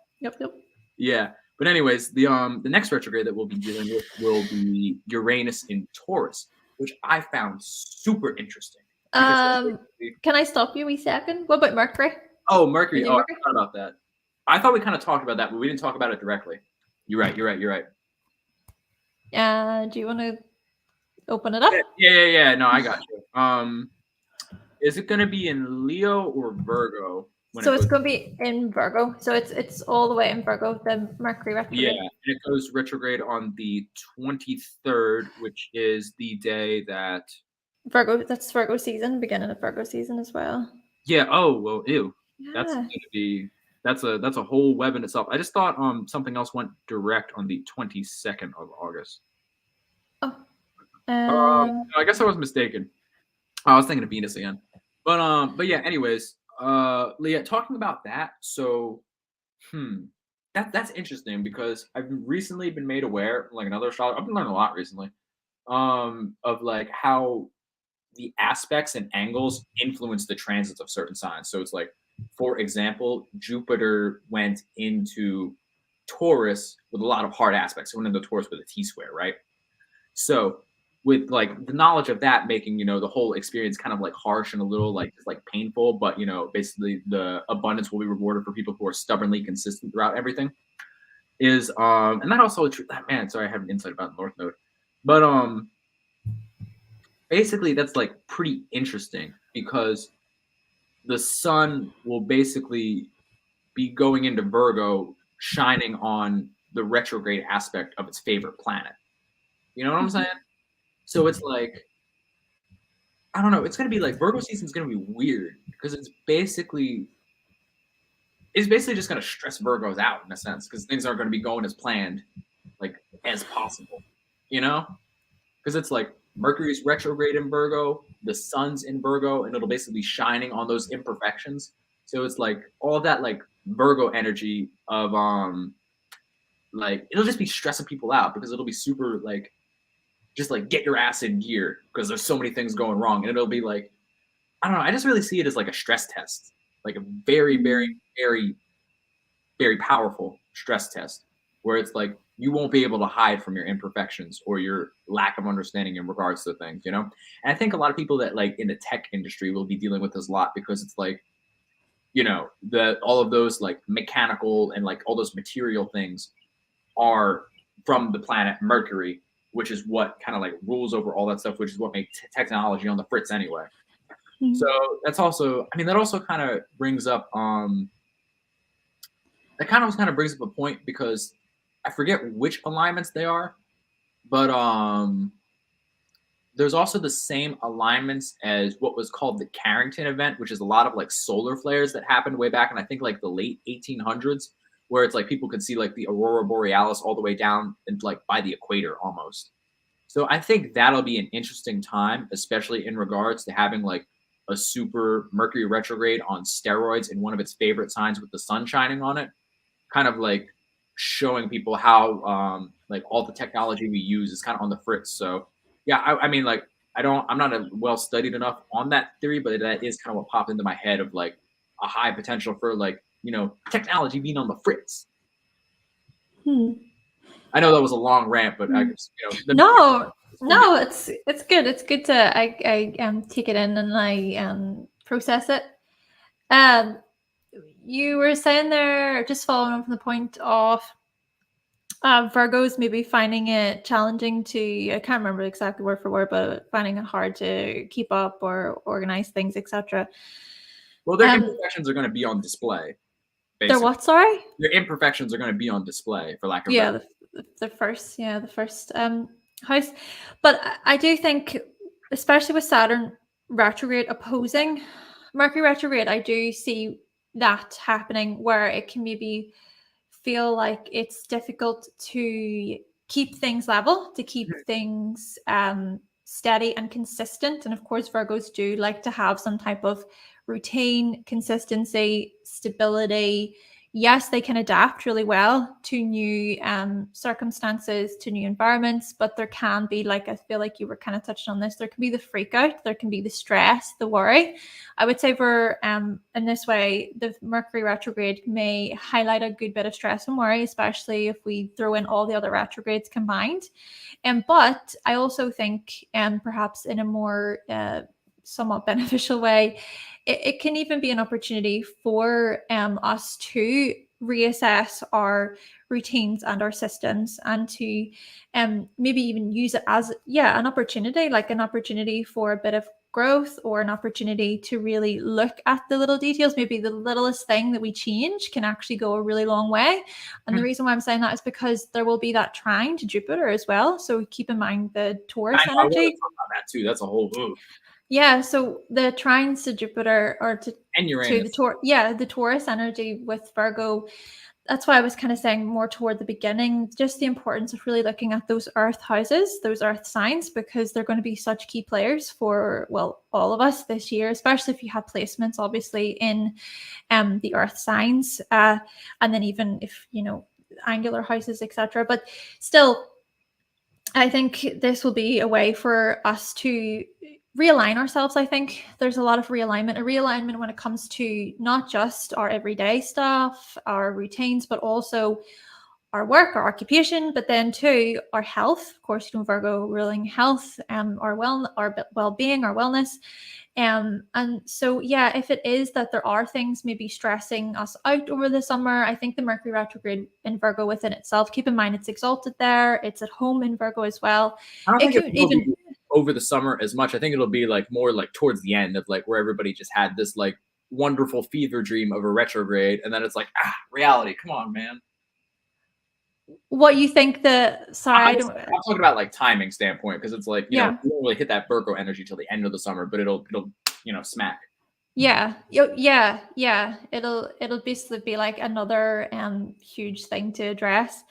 Yeah. But anyways, the next retrograde that we'll be dealing with will be Uranus in Taurus, which I found super interesting. Can I stop you a second? What about Mercury? Oh, Mercury. Oh, Mercury? I forgot about that. I thought we kind of talked about that, but we didn't talk about it directly. You're right. Do you want to open it up? Yeah. No, I got you. Is it going to be in Leo or Virgo? So it's going to be in Virgo. So it's all the way in Virgo, the Mercury retrograde. Yeah, and it goes retrograde on the 23rd, which is the day that Virgo. That's Virgo season, beginning of Virgo season as well. Yeah. Oh well, ew. Yeah. That's gonna be that's a whole web in itself. I just thought something else went direct on the 22nd of August. Oh. I guess I was mistaken. I was thinking of Venus again. But yeah. Anyways, Leah, talking about that. So, that's interesting because I've recently been made aware, like another astrologer. I've been learning a lot recently, of like how the aspects and angles influence the transits of certain signs. So it's like, for example, Jupiter went into Taurus with a lot of hard aspects. It went into Taurus with a T-square, right? So with like the knowledge of that making, the whole experience kind of like harsh and a little like just like painful, but basically the abundance will be rewarded for people who are stubbornly consistent throughout everything. Is and that also man, sorry, I have an insight about North Node. But basically that's like pretty interesting because the sun will basically be going into Virgo, shining on the retrograde aspect of its favorite planet. You know what I'm saying? So it's like, I don't know. It's gonna be like Virgo season is gonna be weird because it's basically just gonna stress Virgos out in a sense because things aren't gonna be going as planned, like as possible. Because it's like Mercury's retrograde in Virgo, the sun's in Virgo, and it'll basically be shining on those imperfections. So it's like all of that like Virgo energy of like it'll just be stressing people out because it'll be super like just like get your ass in gear because there's so many things going wrong. And it'll be like, I don't know, I just really see it as like a stress test. Like a very, very, very, very powerful stress test where it's like you won't be able to hide from your imperfections or your lack of understanding in regards to things, And I think a lot of people that like in the tech industry will be dealing with this a lot because it's like, all of those like mechanical and like all those material things are from the planet Mercury. which is what kind of like rules over all that stuff, which is what makes technology on the fritz anyway. So that's also, I mean, that also kind of brings up that kind of brings up a point, because I forget which alignments they are, but there's also the same alignments as what was called the Carrington event, which is a lot of like solar flares that happened way back in, I think, like the late 1800s, where it's like people could see like the aurora borealis all the way down and like by the equator almost. So I think that'll be an interesting time, especially in regards to having like a super Mercury retrograde on steroids in one of its favorite signs with the sun shining on it, kind of like showing people how like all the technology we use is kind of on the fritz. So yeah, I mean, like, I'm not a well studied enough on that theory, but that is kind of what popped into my head of like a high potential for like, technology being on the fritz. I know that was a long rant, but I just, no, it's good. It's good to I take it in and I process it. You were saying there, just following on from the point of Virgos maybe finding it challenging to, I can't remember exactly word for word, but finding it hard to keep up or organize things, etc. Well, their imperfections are going to be on display. Basically. Their what? Sorry. Their imperfections are going to be on display, for lack of the first house. But I do think, especially with Saturn retrograde opposing Mercury retrograde, I do see that happening where it can maybe feel like it's difficult to keep things level, to keep things steady and consistent. And of course, Virgos do like to have some type of routine, consistency, stability. Yes, they can adapt really well to new circumstances, to new environments, but there can be, like, I feel like you were kind of touching on this, there can be the freak out, there can be the stress, the worry. I would say for in this way, the Mercury retrograde may highlight a good bit of stress and worry, especially if we throw in all the other retrogrades combined. But I also think, perhaps in a more somewhat beneficial way, it can even be an opportunity for us to reassess our routines and our systems, and to maybe even use it as an opportunity, like an opportunity for a bit of growth, or an opportunity to really look at the little details. Maybe the littlest thing that we change can actually go a really long way. And the reason why I'm saying that is because there will be that trine to Jupiter as well. So keep in mind the Taurus energy. I want to talk about that too. That's a whole move. Yeah, so the trines to Jupiter, or to Uranus. the Taurus energy with Virgo. That's why I was kind of saying more toward the beginning, just the importance of really looking at those earth houses, those earth signs, because they're going to be such key players for, well, all of us this year, especially if you have placements, obviously, in the earth signs, and then even if, angular houses, etc. But still, I think this will be a way for us to realign ourselves. I think there's a lot of realignment when it comes to not just our everyday stuff, our routines, but also our work, our occupation, but then too our health. Of course, Virgo ruling health, our well-being, our wellness. And so, if it is that there are things maybe stressing us out over the summer, I think the Mercury retrograde in Virgo within itself, keep in mind it's exalted there, it's at home in Virgo as well. I don't think it can over the summer as much. I think it'll be like more like towards the end of like where everybody just had this like wonderful fever dream of a retrograde, and then it's like, reality, come on, man. What you think I'm talking about like timing standpoint, because it's like, you don't really hit that Virgo energy till the end of the summer, but it'll smack. It'll basically be like another huge thing to address.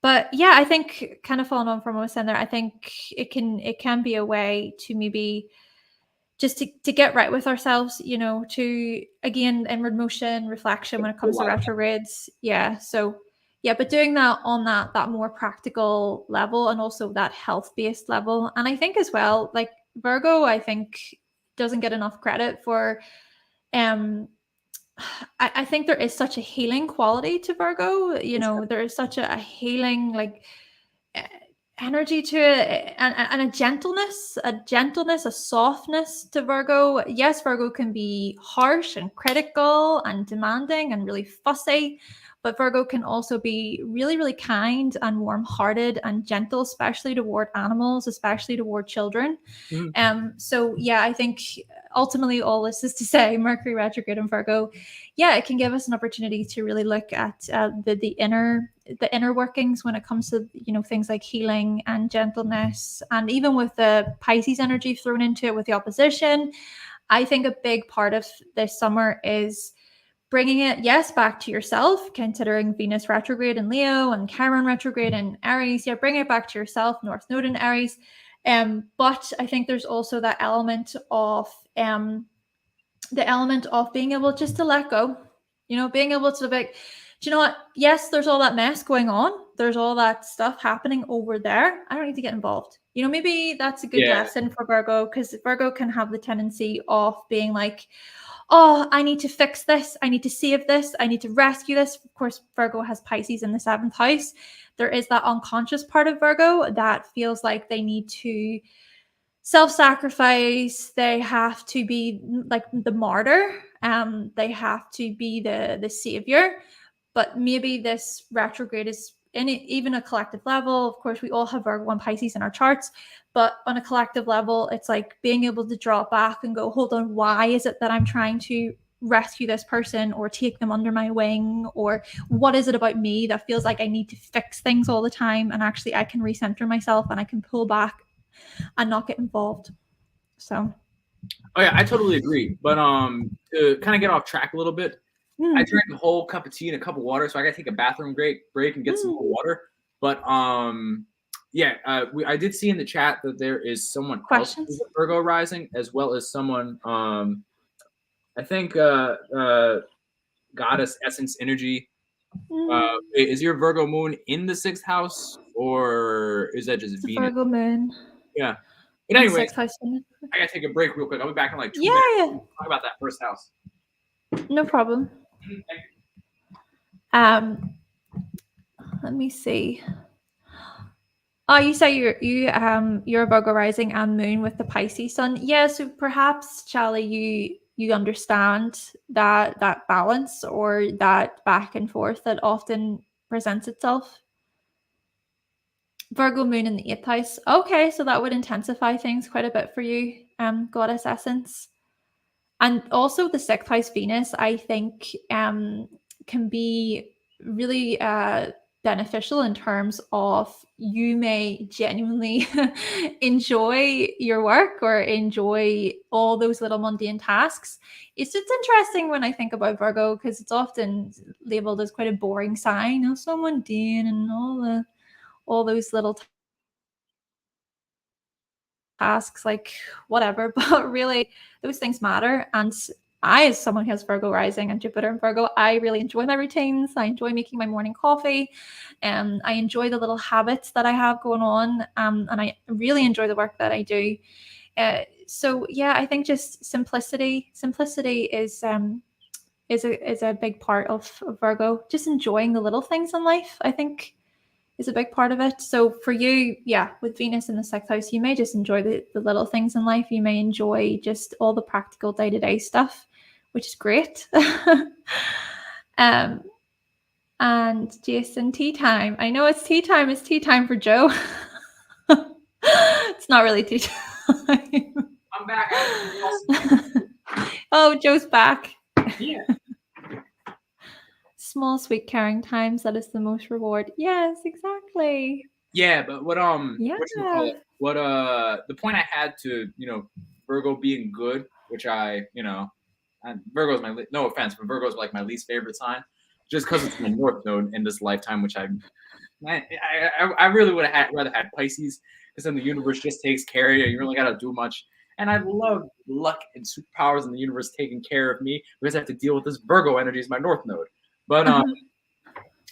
But I think, kind of following on from what I was saying there, I think it can be a way to maybe just to get right with ourselves, to, again, inward motion, reflection when it comes to retrogrades. But doing that on that more practical level, and also that health-based level. And I think as well, like, Virgo, I think, doesn't get enough credit for I think there is such a healing quality to Virgo. There is such a healing, like, energy to it, and a gentleness, a softness to Virgo. Yes, Virgo can be harsh and critical and demanding and really fussy, But Virgo can also be really, really kind and warm-hearted and gentle, especially toward animals, especially toward children. So yeah, I think ultimately all this is to say Mercury retrograde in Virgo, yeah, it can give us an opportunity to really look at the inner workings when it comes to, you know, things like healing and gentleness. And even with the Pisces energy thrown into it with the opposition, I think a big part of this summer is bringing it, yes, back to yourself, considering Venus retrograde in Leo and Chiron retrograde in Aries. Yeah, bring it back to yourself, North Node in Aries. But I think there's also that element of being able just to let go, you know, being able to be like, do you know what? Yes, there's all that mess going on. There's all that stuff happening over there. I don't need to get involved. You know, maybe that's a good lesson for Virgo, because Virgo can have the tendency of being like, oh, I need to fix this. I need to save this. I need to rescue this. Of course, Virgo has Pisces in the 7th house. There is that unconscious part of Virgo that feels like they need to self-sacrifice. They have to be like the martyr. They have to be the savior. But maybe this retrograde is in it, even a collective level. Of course, we all have Virgo and Pisces in our charts, but on a collective level, it's like being able to draw back and go, hold on, why is it that I'm trying to rescue this person or take them under my wing? Or what is it about me that feels like I need to fix things all the time? And actually, I can recenter myself and I can pull back and not get involved. So. Oh yeah, I totally agree. But to kind of get off track a little bit, I drank a whole cup of tea and a cup of water, so I gotta take a bathroom break and get some more water. But yeah, I did see in the chat that there is someone else with Virgo rising, as well as someone I think Goddess Essence Energy. Is your Virgo moon in the 6th house, or is that just Venus? Virgo moon. Yeah. But anyway, I gotta take a break real quick. I'll be back in like 2 minutes. We'll talk about that first house. No problem. Let me see. Oh, you say you're a Virgo rising and moon with the Pisces sun. Yeah, so perhaps, Charlie, you understand that balance or that back and forth that often presents itself. Virgo moon in the 8th house. Okay, so that would intensify things quite a bit for you, Goddess Essence. And also the 6th house Venus, I think, can be really beneficial in terms of you may genuinely enjoy your work or enjoy all those little mundane tasks. It's just interesting when I think about Virgo, because it's often labeled as quite a boring sign. Oh, so mundane and all those little tasks, like whatever. But really, those things matter. And I, as someone who has Virgo rising and Jupiter and Virgo, I really enjoy my routines. I enjoy making my morning coffee. I enjoy the little habits that I have going on. And I really enjoy the work that I do. So yeah, I think just simplicity is a big part of Virgo. Just enjoying the little things in life, I think, is a big part of it. So for you, yeah, with Venus in the 6th house, you may just enjoy the little things in life. You may enjoy just all the practical day-to-day stuff, which is great. And Jason, tea time. I know it's tea time. It's tea time for Joe. It's not really tea time. I'm back. Oh, Joe's back. Yeah. Small, sweet, caring times, that is the most reward. Yes, exactly. Yeah, but what the point I had to, Virgo being good, which Virgo's no offense, but Virgo's like my least favorite sign, just because it's my North Node in this lifetime, which I really would have rather had Pisces, because then the universe just takes care of you. You really gotta do much. And I love luck and superpowers in the universe taking care of me, because I have to deal with this Virgo energy as my North Node. But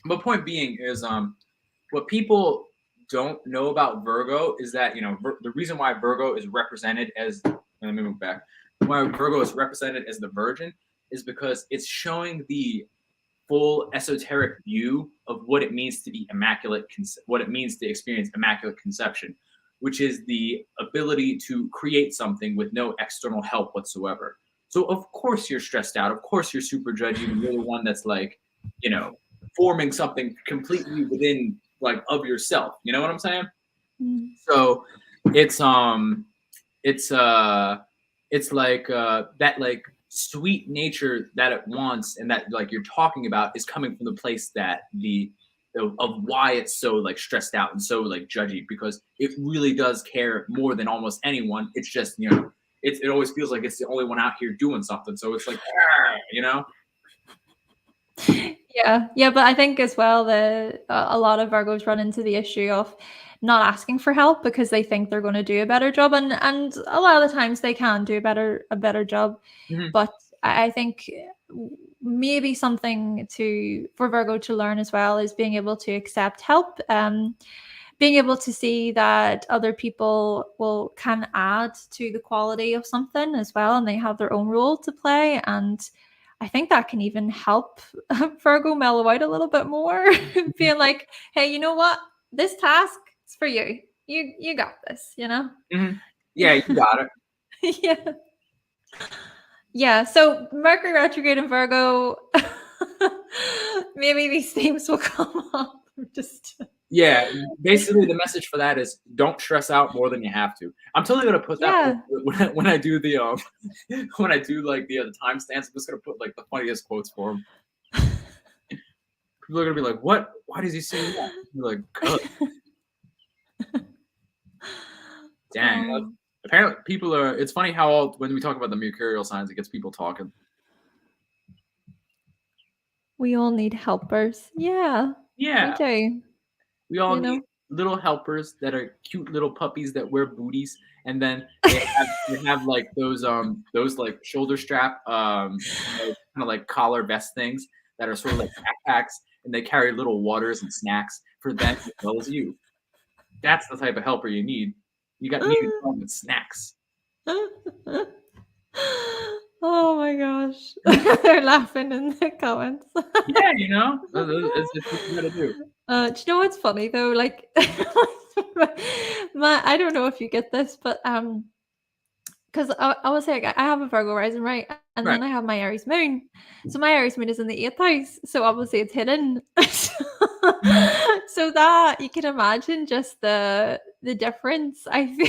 but point being is what people don't know about Virgo is that the reason why Virgo is represented as let me move back. Why Virgo is represented as the Virgin is because it's showing the full esoteric view of what it means to be immaculate, what it means to experience immaculate conception, which is the ability to create something with no external help whatsoever. So of course you're stressed out. Of course you're super judgy. You're the one that's like, forming something completely within like of yourself. You know what I'm saying? Mm. So it's it's it's like that like sweet nature that it wants and that like you're talking about is coming from the place that the of why it's so like stressed out and so like judgy, because it really does care more than almost anyone. It's just, you know, it always feels like it's the only one out here doing something, so it's like, you know. Yeah, but I think as well that a lot of Virgos run into the issue of not asking for help because they think they're going to do a better job, and a lot of the times they can do a better job. Mhm. But I think maybe something to for Virgo to learn as well is being able to accept help. Being able to see that other people can add to the quality of something as well, and they have their own role to play. And I think that can even help Virgo mellow out a little bit more, being like, "Hey, you know what? This task is for you. You got this." You know? Mhm. Yeah, you got it. Yeah. Yeah. So Mercury retrograde in Virgo. Maybe these themes will come up. Just Yeah, basically the message for that is don't stress out more than you have to. I'm totally gonna put that yeah. when I do the when I do like the timestamps. I'm just gonna put like the funniest quotes for him. People are gonna be like, "What? Why does he say that?" You're like, "Good, dang." Oh, Apparently, people are. It's funny how when we talk about the mercurial signs, it gets people talking. we all need helpers. Yeah, we Yeah, do. we all You need know. little helpers that are cute little puppies that wear booties, and then they have like those like shoulder strap kind of like collar vest things that are sort of like backpacks, and they carry little waters and snacks for them as well as you. That's the type of helper you need. You need someone with snacks. Oh my gosh. They're laughing in the comments. Yeah, you know, it's what you gotta do. Do you know what's funny though? Like my I don't know if you get this, but because I would say like, I have a Virgo rising, right? And Right. then I have my Aries moon. So my Aries moon is in the eighth house. So obviously it's hidden. So that you can imagine just the difference, I feel.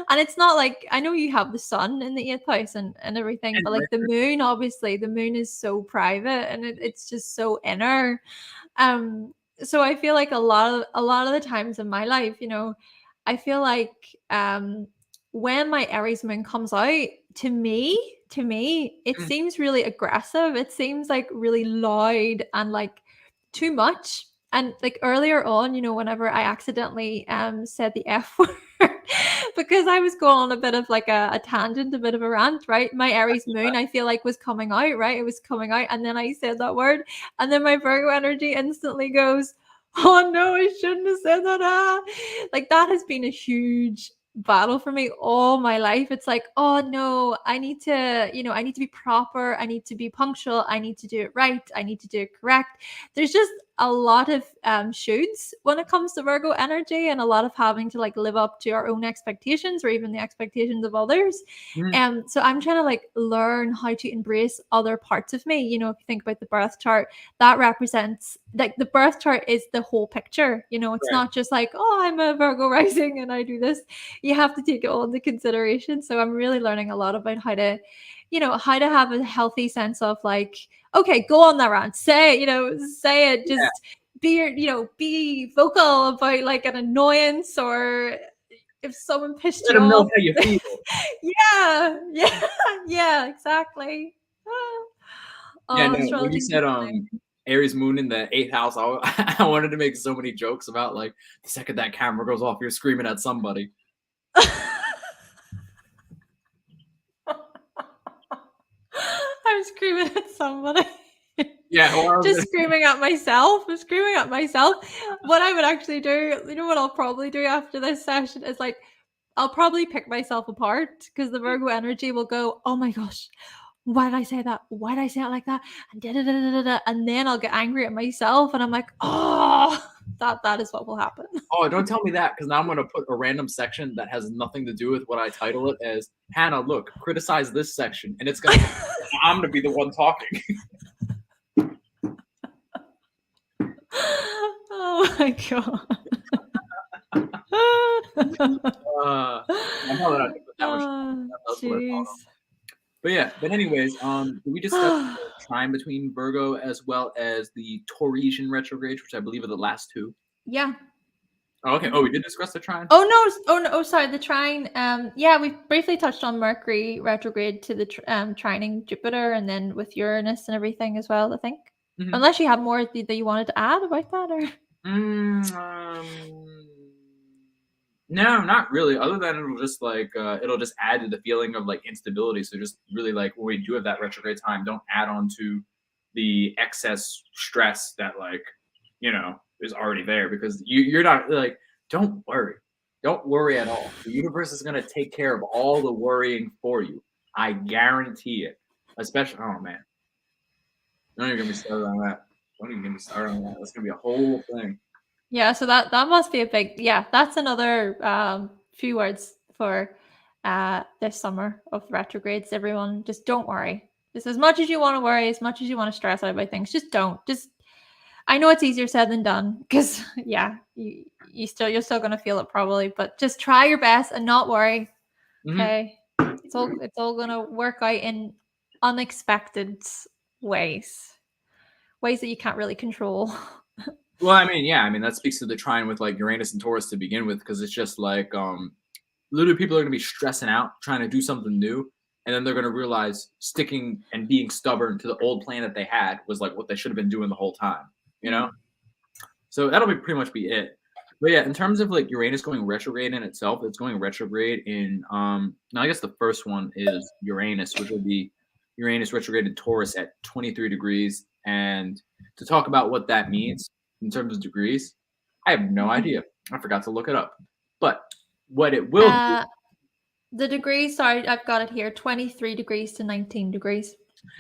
And it's not like I know you have the sun in the eighth house and everything, And but like the moon, obviously, the moon is so private and it's just so inner. Um, so I feel like a lot of the times in my life, I feel like when my Aries moon comes out, to me, it mm, seems really aggressive. It seems like really loud and like too much. And like earlier on, whenever I accidentally said the F word because I was going on a bit of like a tangent, a bit of a rant, right? My Aries moon, I feel like was coming out, right? It was coming out, and then I said that word, and then my Virgo energy instantly goes, "Oh no, I shouldn't have said that." Like that has been a huge battle for me all my life. It's like, oh no, I need to be proper. I need to be punctual. I need to do it right. I need to do it correct. There's just a lot of shoulds when it comes to Virgo energy, and a lot of having to like live up to our own expectations or even the expectations of others. mm, So I'm trying to like learn how to embrace other parts of me. If you think about the birth chart, that represents like the birth chart is the whole picture. It's right. not just like, oh, I'm a Virgo rising and I do this. You have to take it all into consideration. So I'm really learning a lot about how to have a healthy sense of like, okay, go on that rant, say it, Yeah. just be vocal about like an annoyance or if someone pissed Let you them know off. how you feel. Yeah, yeah, exactly. Yeah, Oh, no, when you astrology can said Aries moon in the eighth house, I wanted to make so many jokes about like the second that camera goes off, you're screaming at somebody. be I'm screaming at somebody. Yeah, well, I was Just screaming at myself. I'm screaming at myself. What I would actually do, what I'll probably do after this session is like, I'll probably pick myself apart because the Virgo energy will go, oh my gosh, why did I say that? Why did I say it like that? And da da da da da. And then I'll get angry at myself, and I'm like, oh, that is what will happen. oh, don't tell me that because now I'm gonna put a random section that has nothing to do with what I title it as. Hannah, look, criticize this section, and I'm gonna be the one talking. Oh my god. I'm probably not gonna put that much Oh, that's what I jeez. thought of. But yeah, but anyways, did we discuss the trine between Virgo as well as the Tauresian retrograde, which I believe are the last two? Yeah. Oh, okay. Oh, we did discuss the trine? Oh no! Oh no! Oh, sorry. The trine. Yeah, we briefly touched on Mercury retrograde to the trining Jupiter, and then with Uranus and everything as well. I think, Mhm. unless you have more that you wanted to add about that, or Mm, no, not really. Other than it'll just add to the feeling of like instability. So just really like when we do have that retrograde time, don't add on to the excess stress that is already there because you're not like don't worry. Don't worry at all. The universe is gonna take care of all the worrying for you. I guarantee it. Especially oh man. Don't even get me started on that. Don't even get me started on that. That's gonna be a whole thing. yeah. So that must be a big yeah. That's another few words for this summer of retrogrades. Everyone, just don't worry. Just as much as you want to worry, as much as you want to stress out about things, just don't. Just I know it's easier said than done because yeah, you're still gonna feel it probably, but just try your best and not worry. Mhm. Okay, it's all gonna work out in unexpected ways, ways that you can't really control. Well, I mean, yeah, I mean that speaks to the trine with like Uranus and Taurus to begin with, because it's just like literally people are gonna be stressing out trying to do something new, and then they're gonna realize sticking and being stubborn to the old plan that they had was like what they should have been doing the whole time, you know? Mm. So that'll be pretty much be it. But yeah, in terms of like Uranus going retrograde in itself, it's going retrograde in now I guess the first one is Uranus, which will be Uranus retrograde in Taurus at 23 degrees. And to talk about what that means in terms of degrees, I have no Mhm. idea. I forgot to look it up. But what it will do, Uh, the degrees. Sorry, I've got it here. 23 degrees to 19 degrees.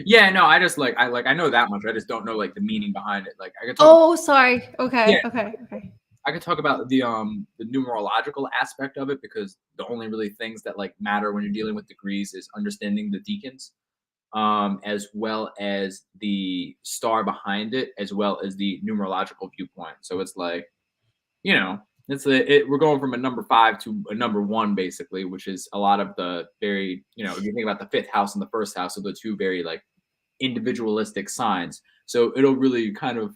yeah, no, I just I know that much. I just don't know like the meaning behind it. Like I could talk about Oh, sorry. yeah, Okay, okay, okay. I could talk about the numerological aspect of it because the only really things that like matter when you're dealing with degrees is understanding the decans, as well as the star behind it, as well as the numerological viewpoint. So it's like, you know, we're going from a number 5 to a number 1 basically, which is a lot of the very, if you think about the fifth house and the first house, so the two very like individualistic signs. So it'll really kind of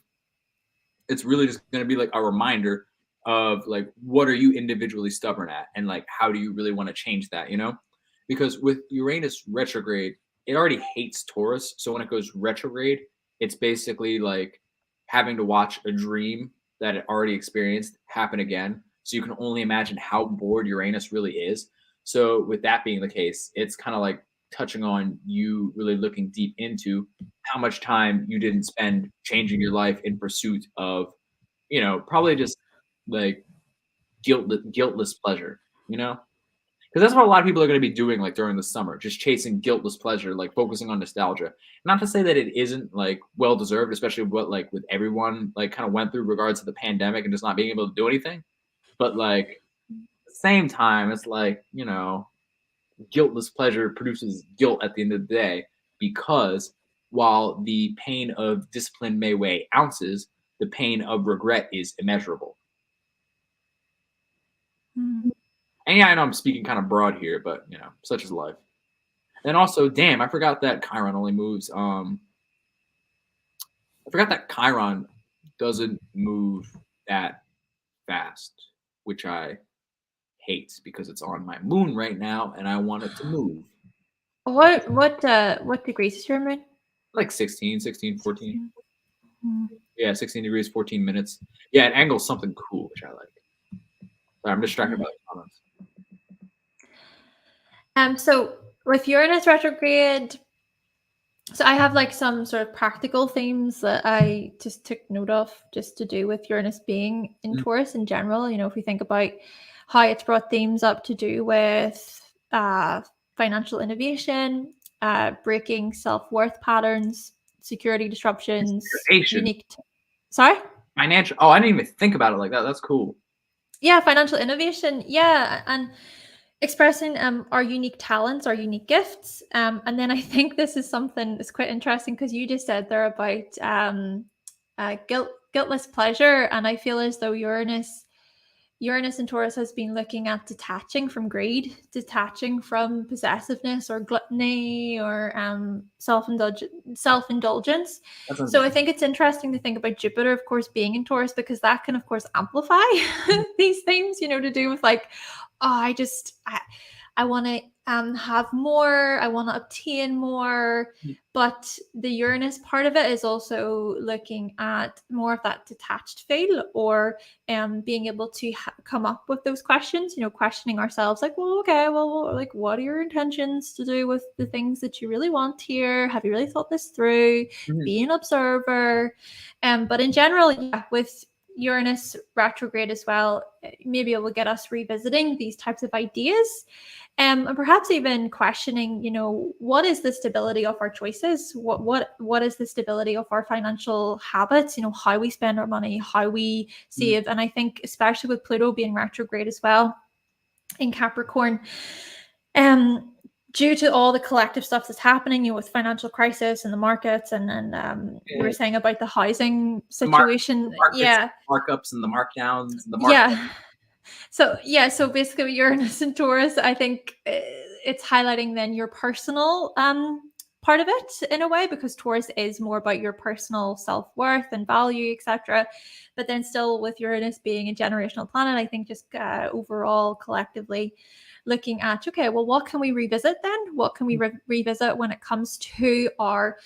it's really just going to be like a reminder of like what are you individually stubborn at and like how do you really want to change that, because with Uranus retrograde it already hates Taurus, so when it goes retrograde it's basically like having to watch a dream that it already experienced happen again, so you can only imagine how bored Uranus really is. So with that being the case, it's kind of like touching on you really looking deep into how much time you didn't spend changing your life in pursuit of, probably just like guiltless pleasure, Because that's what a lot of people are going to be doing like during the summer, just chasing guiltless pleasure, like focusing on nostalgia. Not to say that it isn't like well deserved, especially what like with everyone like kind of went through regards to the pandemic and just not being able to do anything. But like at the same time, it's like, guiltless pleasure produces guilt at the end of the day, because while the pain of discipline may weigh ounces, the pain of regret is immeasurable. Mm. And yeah, I know I'm speaking kind of broad here, but such is life. And also, damn, I forgot that Chiron only moves. I forgot that Chiron doesn't move that fast, which I hate because it's on my moon right now and I want it to move. What degrees is your moon? Like 16, 14. 16. Mm. Yeah, 16 degrees, 14 minutes. Yeah, it angles something cool, which I like. Sorry, I'm distracted by the comments. So with Uranus retrograde, so I have like some sort of practical themes that I just took note of just to do with Uranus being in Mm, Taurus in general. If we think about how it's brought themes up to do with financial innovation, breaking self-worth patterns, security disruptions, inspiration. unique. Sorry? Financial. Oh, I didn't even think about it like that. That's cool. Yeah, financial innovation. Yeah, and expressing our unique talents, our unique gifts. And then I think this is something that's quite interesting because you just said there about guiltless pleasure. And I feel as though Uranus in Taurus has been looking at detaching from greed, detaching from possessiveness or gluttony or self-indulgence. That sounds So I interesting. think it's interesting to think about Jupiter, of course, being in Taurus, because that can, of course, amplify these themes, to do with like, oh, I want to have more, I want to obtain more. But the Uranus part of it is also looking at more of that detached feel, or being able to come up with those questions, questioning ourselves, like, well, okay, well, like, what are your intentions to do with the things that you really want here? Have you really thought this through? Mhm. Be an observer. But in general, yeah, with Uranus retrograde as well, maybe it will get us revisiting these types of ideas. And perhaps even questioning, what is the stability of our choices? What is the stability of our financial habits? How we spend our money, how we Mhm. save. And I think especially with Pluto being retrograde as well in Capricorn, due to all the collective stuff that's happening, with financial crisis and the markets, and then you were Yeah. saying about the housing The situation. markets, Yeah, markups, and the markdowns, and the markup. yeah. So basically Uranus and Taurus, I think it's highlighting then your personal part of it in a way, because Taurus is more about your personal self-worth and value, etc. But then still with Uranus being a generational planet, I think just overall collectively looking at, okay, well, what can we revisit then? What can we revisit when it comes to our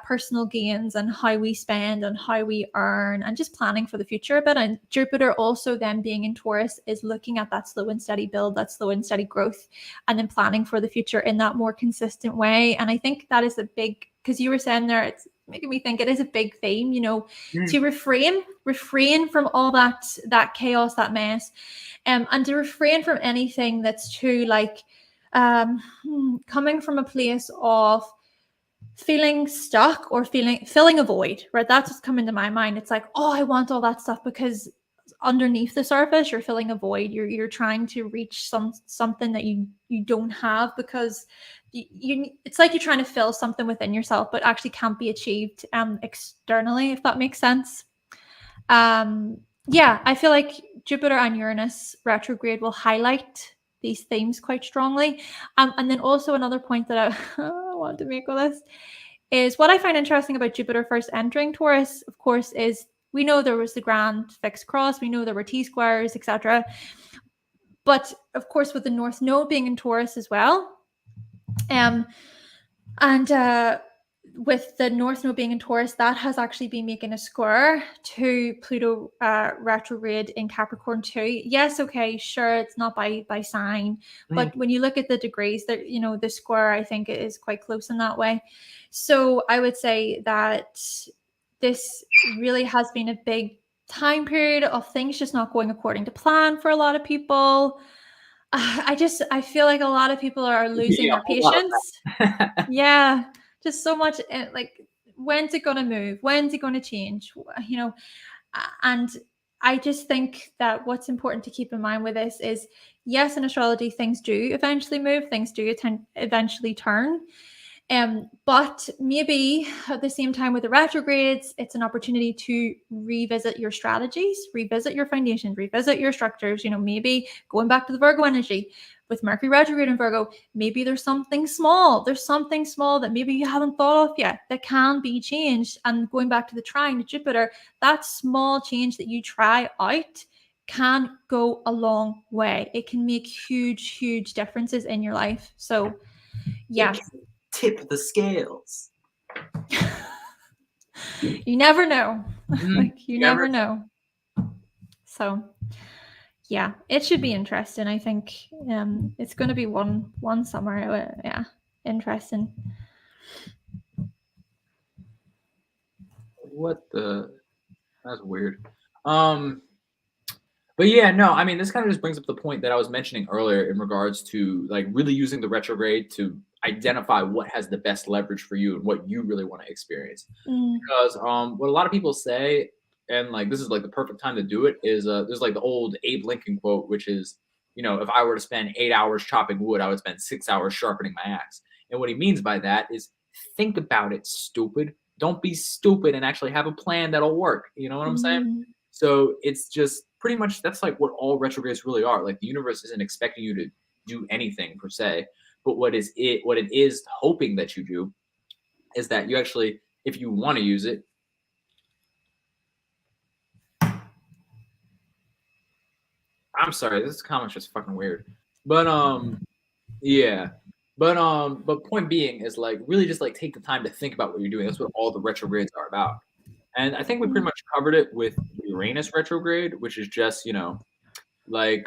personal gains and how we spend and how we earn, and just planning for the future a bit? And Jupiter also then being in Taurus is looking at that slow and steady build, that slow and steady growth, and then planning for the future in that more consistent way. And I think that is a big, because you were saying there, it's making me think it is a big theme, to refrain from all that chaos, that mess, and to refrain from anything that's too like coming from a place of feeling stuck or filling a void, right? That's what's coming to my mind. It's like, oh, I want all that stuff, because underneath the surface you're filling a void. You're trying to reach something that you don't have, because it's like you're trying to fill something within yourself but actually can't be achieved externally, if that makes sense. Yeah, I feel like Jupiter and Uranus retrograde will highlight these themes quite strongly. And then also another point that I want to make with this is, what I find interesting about Jupiter first entering Taurus, of course, is we know there was the grand fixed cross, we know there were T-squares, etc. But of course, with the North Node being in Taurus as well, and with the North Node being in Taurus, that has actually been making a square to Pluto retrograde in Capricorn too. Yes, okay, sure, it's not by sign, but when you look at the degrees, that the square, I think, is quite close in that way. So I would say that this really has been a big time period of things just not going according to plan for a lot of people. I feel like a lot of people are losing Yeah, a their whole lot of patience. that. Yeah, just so much, like, when's it going to move? When's it going to change? And I just think that what's important to keep in mind with this is, yes, in astrology, things do eventually move, things do eventually turn. But maybe at the same time with the retrogrades, it's an opportunity to revisit your strategies, revisit your foundations, revisit your structures. Maybe going back to the Virgo energy with Mercury retrograde in Virgo, maybe there's something small. There's something small that maybe you haven't thought of yet that can be changed. And going back to the trine to Jupiter, that small change that you try out can go a long way. It can make huge, huge differences in your life. So, It yeah. can tip the scales. You never know. Like, you Never. never know. So yeah, it should be interesting. I think it's going to be one summer. Yeah, interesting. What the? That's weird. Um, but yeah, no, I mean, this kind of just brings up the point that I was mentioning earlier in regards to like really using the retrograde to identify what has the best leverage for you and what you really want to experience. Mm, Because what a lot of people say, and like this is like the perfect time to do it, is there's like the old Abe Lincoln quote, which is, if I were to spend 8 hours chopping wood, I would spend 6 hours sharpening my axe. And what he means by that is, think about it, stupid. don't be stupid and actually have a plan that'll work. You know what I'm saying? Mm. So it's just pretty much that's like what all retrogrades really are. Like the universe isn't expecting you to do anything per se, but what it is hoping that you do is that you actually, if you want to use it, I'm sorry, this comment's just fucking weird. But yeah. But point being is like really just like take the time to think about what you're doing. That's what all the retrogrades are about. And I think we pretty Mm. much covered it with Uranus retrograde, which is just, like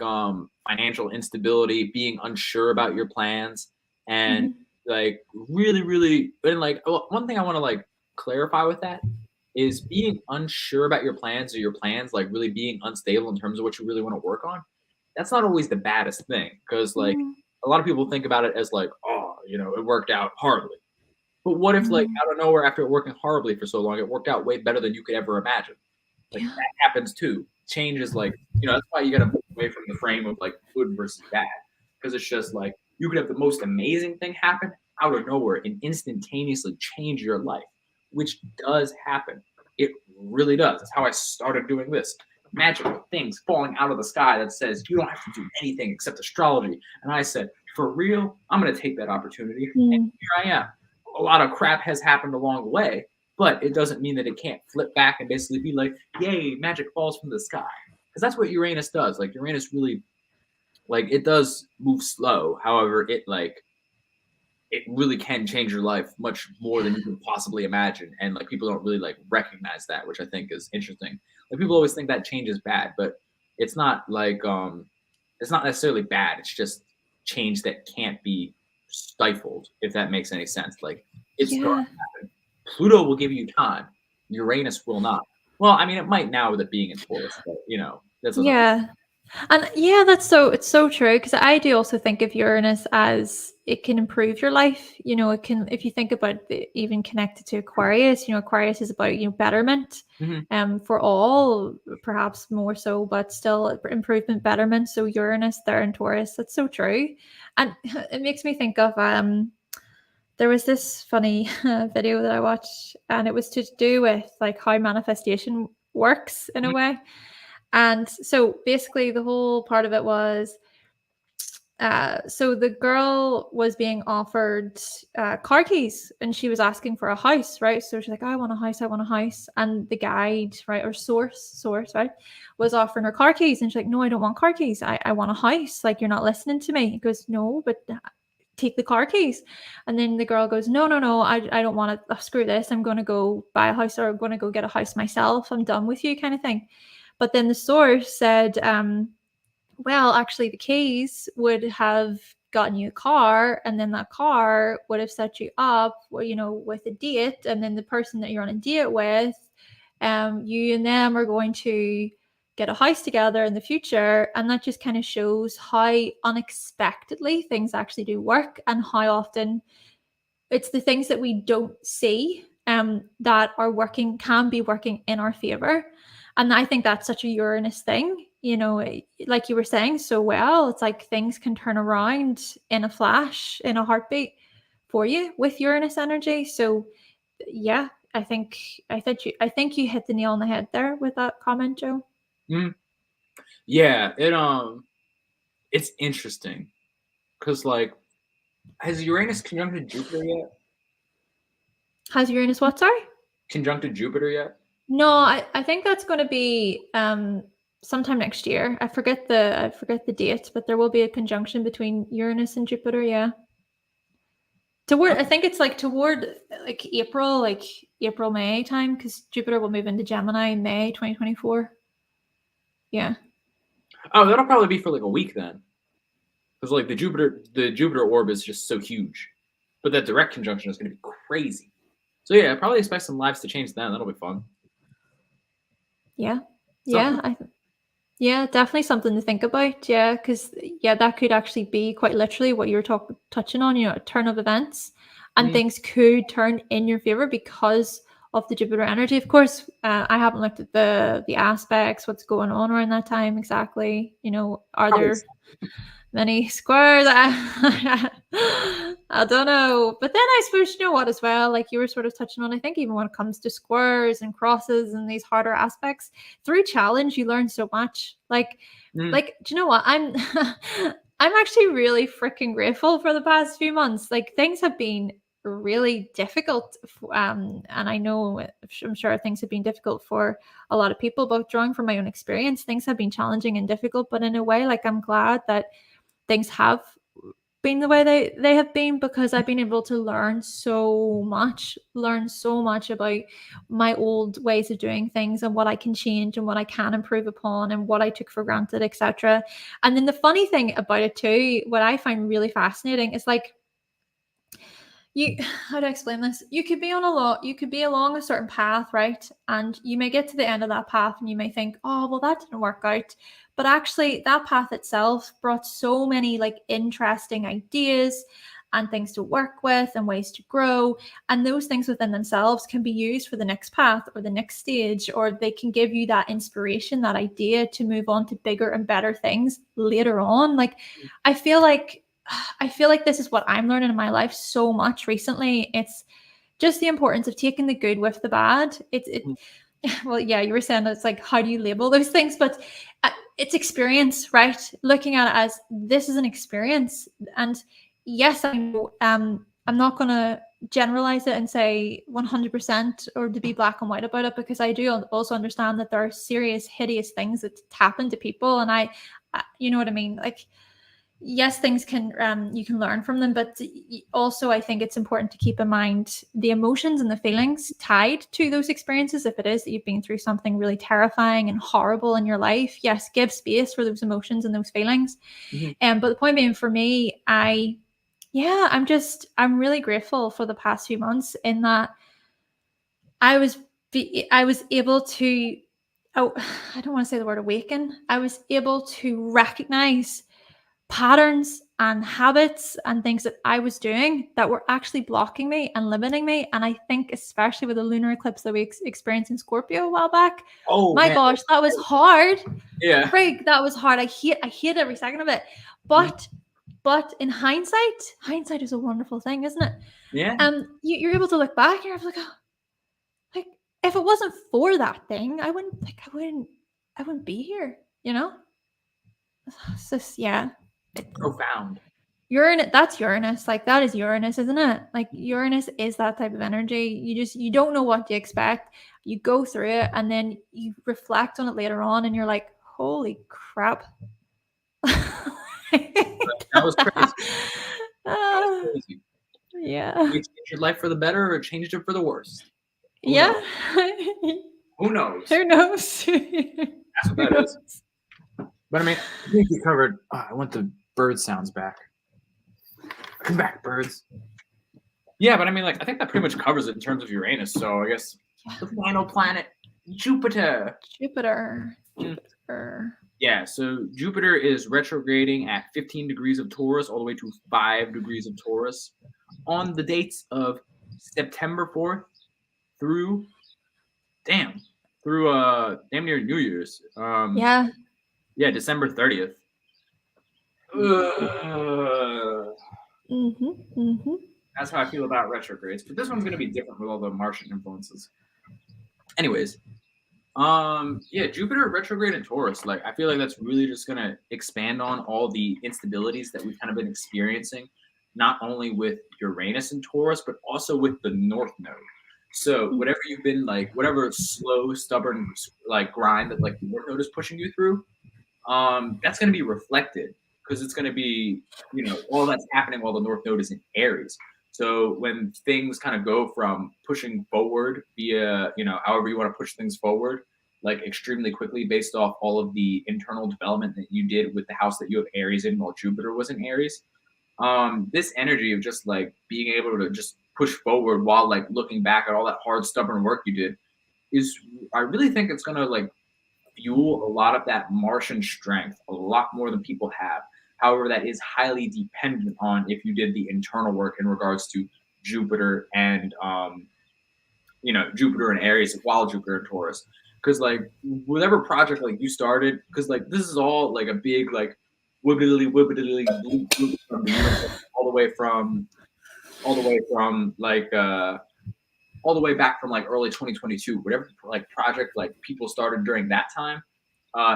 financial instability, being unsure about your plans, and Mhm. like really, really and like one thing I want to like clarify with that is being unsure about your plans or your plans, like really being unstable in terms of what you really want to work on. That's not always the baddest thing because like Mm. a lot of people think about it as like, oh, it worked out horribly. But what if like Mm. out of nowhere after working horribly for so long, it worked out way better than you could ever imagine? Like Yeah. that happens too. Change is like, that's why you got to move away from the frame of like good versus bad. Because it's just like you could have the most amazing thing happen out of nowhere and instantaneously change your life, which does happen. It really does. That's how I started doing this. Magical things falling out of the sky that says you don't have to do anything except astrology. And I said, for real, I'm going to take that opportunity. And Mm. here I am. A lot of crap has happened along the way, but it doesn't mean that it can't flip back and basically be like, yay, magic falls from the sky. Because that's what Uranus does. Like Uranus really, like it does move slow. However, it really can change your life much more than you can possibly imagine. And like people don't really like recognize that, which I think is interesting. Like people always think that change is bad, but it's not like it's not necessarily bad. It's just change that can't be stifled, if that makes any sense. Like it's going Yeah. to happen. Pluto will give you time. Uranus will not. Well, I mean, it might now with it being in Taurus, but that's another. Yeah. And yeah, it's so true because I do also think of Uranus as it can improve your life. It can, if you think about even connected to Aquarius, Aquarius is about, betterment Mhm. for all, perhaps more so, but still improvement, betterment. So Uranus there in Taurus, that's so true. And it makes me think of there was this funny video that I watched, and it was to do with like how manifestation works in a Mhm. way. And so basically, the whole part of it was so the girl was being offered car keys and she was asking for a house, right? So she's like, I want a house, I want a house. And the guide, right, or source, right, was offering her car keys. And she's like, no, I don't want car keys. I want a house. Like, you're not listening to me. He goes, no, but take the car keys. And then the girl goes, no, I don't want to, screw this. I'm going to go buy a house, or I'm going to go get a house myself. I'm done with you, kind of thing. But then the source said, well, actually, the keys would have gotten you a car, and then that car would have set you up, with a date, and then the person that you're on a date with, you and them are going to get a house together in the future, and that just kind of shows how unexpectedly things actually do work, and how often it's the things that we don't see that can be working in our favor. And I think that's such a Uranus thing, like you were saying so well. It's like things can turn around in a flash, in a heartbeat for you with Uranus energy. So yeah, I think you hit the nail on the head there with that comment, Joe. Mhm. Yeah, it's interesting because like has Uranus conjuncted Jupiter yet? Has Uranus what, sorry? Conjuncted Jupiter yet? No, I think that's going to be sometime next year. I forget the date, but there will be a conjunction between Uranus and Jupiter. Yeah, toward, I think it's like toward like April May time, because Jupiter will move into Gemini in May 2024. Yeah, Oh, that'll probably be for like a week then, because like the Jupiter orb is just so huge, but that direct conjunction is going to be crazy. So yeah, I probably expect some lives to change then. That'll be fun. yeah, Something. yeah. Yeah, definitely something to think about. Yeah, because yeah, that could actually be quite literally what you're touching on. A turn of events, and Mm, things could turn in your favor because of the Jupiter energy. Of course, I haven't looked at the aspects, what's going on around that time exactly. Are probably. there? many squares. I don't know. But then I suppose, you know what, as well, like you were sort of touching on, I think even when it comes to squares and crosses and these harder aspects, through challenge, you learn so much. Mm, Do you know what? I'm actually really freaking grateful for the past few months. Like things have been really difficult, and I know I'm sure things have been difficult for a lot of people, but drawing from my own experience, things have been challenging and difficult. But in a way, like I'm glad that things have been the way they have been, because I've been able to learn so much about my old ways of doing things and what I can change and what I can improve upon and what I took for granted, etc. And then the funny thing about it too, what I find really fascinating is like you how do I explain this? You could be along a certain path, right? And you may get to the end of that path and you may think, oh, well, that didn't work out. But actually, that path itself brought so many like interesting ideas and things to work with and ways to grow. And those things within themselves can be used for the next path or the next stage, or they can give you that inspiration, that idea to move on to bigger and better things later on. Like, I feel like I feel like this is what I'm learning in my life so much recently. It's just the importance of taking the good with the bad. mm, Well, yeah, you were saying it's like, how do you label those things? But it's experience, right? Looking at it as this is an experience. And yes, I know, I'm not going to generalize it and say 100% or to be black and white about it, because I do also understand that there are serious, hideous things that happen to people. And you know what I mean? Like, yes, things can you can learn from them, but also I think it's important to keep in mind the emotions and the feelings tied to those experiences. If it is that you've been through something really terrifying and horrible in your life, yes, give space for those emotions and those feelings. mhm. But the point being, for me, I'm really grateful for the past few months, in that I was able to, oh, I don't want to say the word awaken. I was able to recognize patterns and habits and things that I was doing that were actually blocking me and limiting me. And I think, especially with the lunar eclipse that we experienced in Scorpio a while back, Oh my man, gosh, that was hard. yeah. Frig, that was hard. I hate every second of it. Mm, But in hindsight is a wonderful thing, isn't it? yeah. You're able to look back and you're like, oh, like if it wasn't for that thing, I wouldn't be here. You know, it's just, yeah. Profound. Uranus, that's Uranus. Like that is Uranus, isn't it? Like Uranus is that type of energy. You don't know what to expect. You go through it and then you reflect on it later on and you're like, holy crap. That was crazy. That was Ah, crazy. yeah. You changed your life for the better or changed it for the worst? Who Yeah. knows? Who knows? Who knows? That's what Who that is. knows? But I mean, I think we covered. I want the bird sounds back. Come back, birds. Yeah, but I mean, like, I think that pretty much covers it in terms of Uranus. So I guess Yeah. the final planet, Jupiter. Jupiter. Mm. Jupiter. Yeah, so Jupiter is retrograding at 15 degrees of Taurus all the way to 5 degrees of Taurus on the dates of September 4th through damn through damn near New Year's. Yeah. Yeah, December 30th. Ugh. That's how I feel about retrogrades. But this one's gonna be different with all the Martian influences. Anyways, yeah, Jupiter retrograde in Taurus. Like, I feel like that's really just gonna expand on all the instabilities that we've kind of been experiencing, not only with Uranus and Taurus, but also with the North Node. So whatever you've been like, whatever slow, stubborn like grind that like the North Node is pushing you through, that's going to be reflected because it's going to be, all that's happening while the North Node is in Aries. So when things kind of go from pushing forward via, however you want to push things forward, like extremely quickly based off all of the internal development that you did with the house that you have Aries in while Jupiter was in Aries, this energy of just like being able to just push forward while like looking back at all that hard, stubborn work you did is, I really think it's going to like fuel a lot of that Martian strength, a lot more than people have. However, that is highly dependent on if you did the internal work in regards to Jupiter and Jupiter and Aries while Jupiter and Taurus. Because like whatever project like you started, because like this is all like a big like wibbly from the universe, all the way from like all the way back from like early 2022, whatever like project like people started during that time,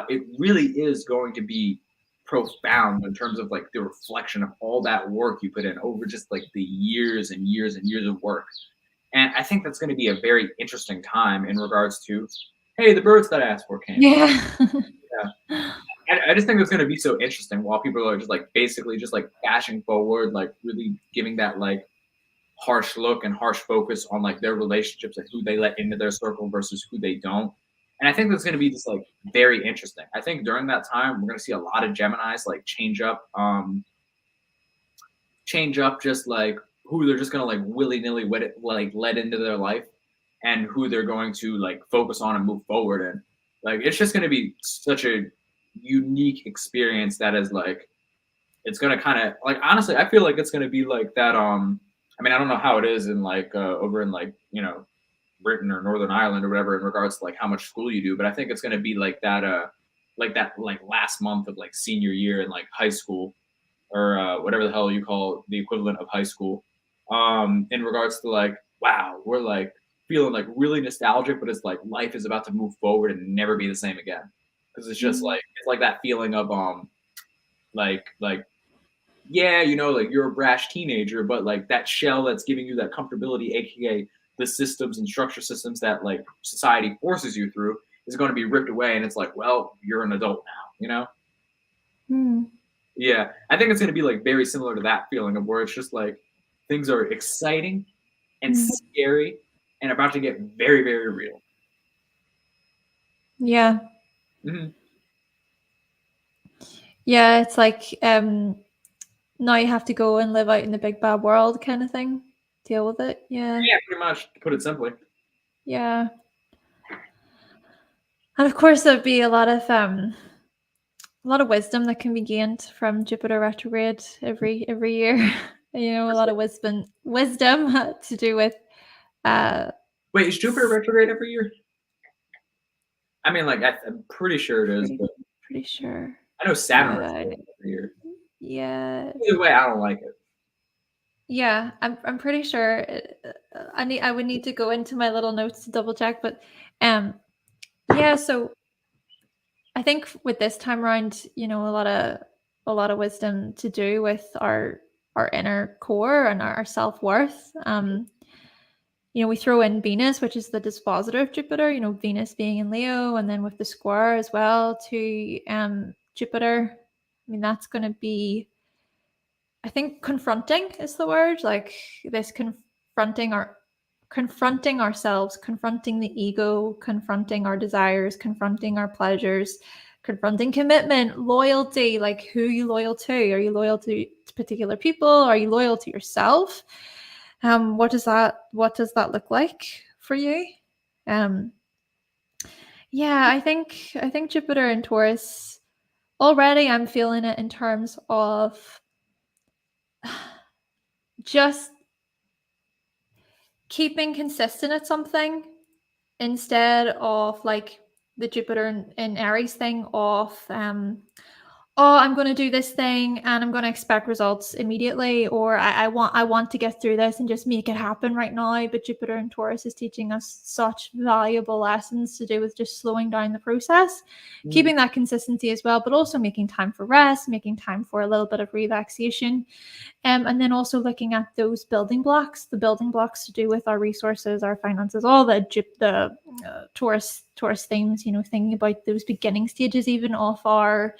it really is going to be profound in terms of like the reflection of all that work you put in over just like the years and years and years of work. And I think that's going to be a very interesting time in regards to, hey, the birds that I asked for came. Yeah. Yeah. I just think it's going to be so interesting while people are just like basically just like dashing forward, like really giving that like harsh look and harsh focus on like their relationships and who they let into their circle versus who they don't. And I think that's going to be just like very interesting. I think during that time we're going to see a lot of Geminis like change up just like who they're just going to like willy-nilly let into their life and who they're going to like focus on and move forward in. Like it's just going to be such a unique experience that is like it's gonna kind of like honestly, I feel like it's gonna be like that. I mean, I don't know how it is in like over in like Britain or Northern Ireland or whatever in regards to like how much school you do, but I think it's gonna be like that. Like last month of like senior year in like high school or whatever the hell you call the equivalent of high school. In regards to like, wow, we're like feeling like really nostalgic, but it's like life is about to move forward and never be the same again because it's just like it's like that feeling of like yeah, like you're a brash teenager, but like that shell that's giving you that comfortability, aka the systems and structure systems that like society forces you through, is going to be ripped away, and it's like, well, you're an adult now. Yeah, I think it's going to be like very similar to that feeling of where it's just like things are exciting and scary and about to get very, very real. Yeah. Mm-hmm. Yeah, it's like now you have to go and live out in the big bad world kind of thing. Deal with it. Yeah. Yeah, pretty much, to put it simply. Yeah. And of course there'd be a lot of wisdom that can be gained from Jupiter retrograde every year. A lot of wisdom to do with Wait, is Jupiter retrograde every year? I mean, like I'm pretty sure it is, but pretty sure. I know Saturn retrograde every year. Yeah. Either way, I don't like it. Yeah, I'm pretty sure. I would need to go into my little notes to double check, but yeah. So I think with this time around, a lot of wisdom to do with our inner core and our self-worth. We throw in Venus, which is the dispositor of Jupiter. Venus being in Leo, and then with the square as well to Jupiter. I mean, that's going to be, I think, confronting is the word. Like this confronting ourselves, confronting the ego, confronting our desires, confronting our pleasures, confronting commitment, loyalty. Like, who are you loyal to? Are you loyal to particular people? Are you loyal to yourself? What does that look like for you? Yeah, I think Jupiter in Taurus, already I'm feeling it in terms of just keeping consistent at something instead of like the Jupiter in Aries thing of oh, I'm going to do this thing and I'm going to expect results immediately, or I want to get through this and just make it happen right now. But Jupiter and Taurus is teaching us such valuable lessons to do with just slowing down the process, keeping that consistency as well, but also making time for rest, making time for a little bit of relaxation. And then also looking at those building blocks, the building blocks to do with our resources, our finances, all the Taurus themes, thinking about those beginning stages even of our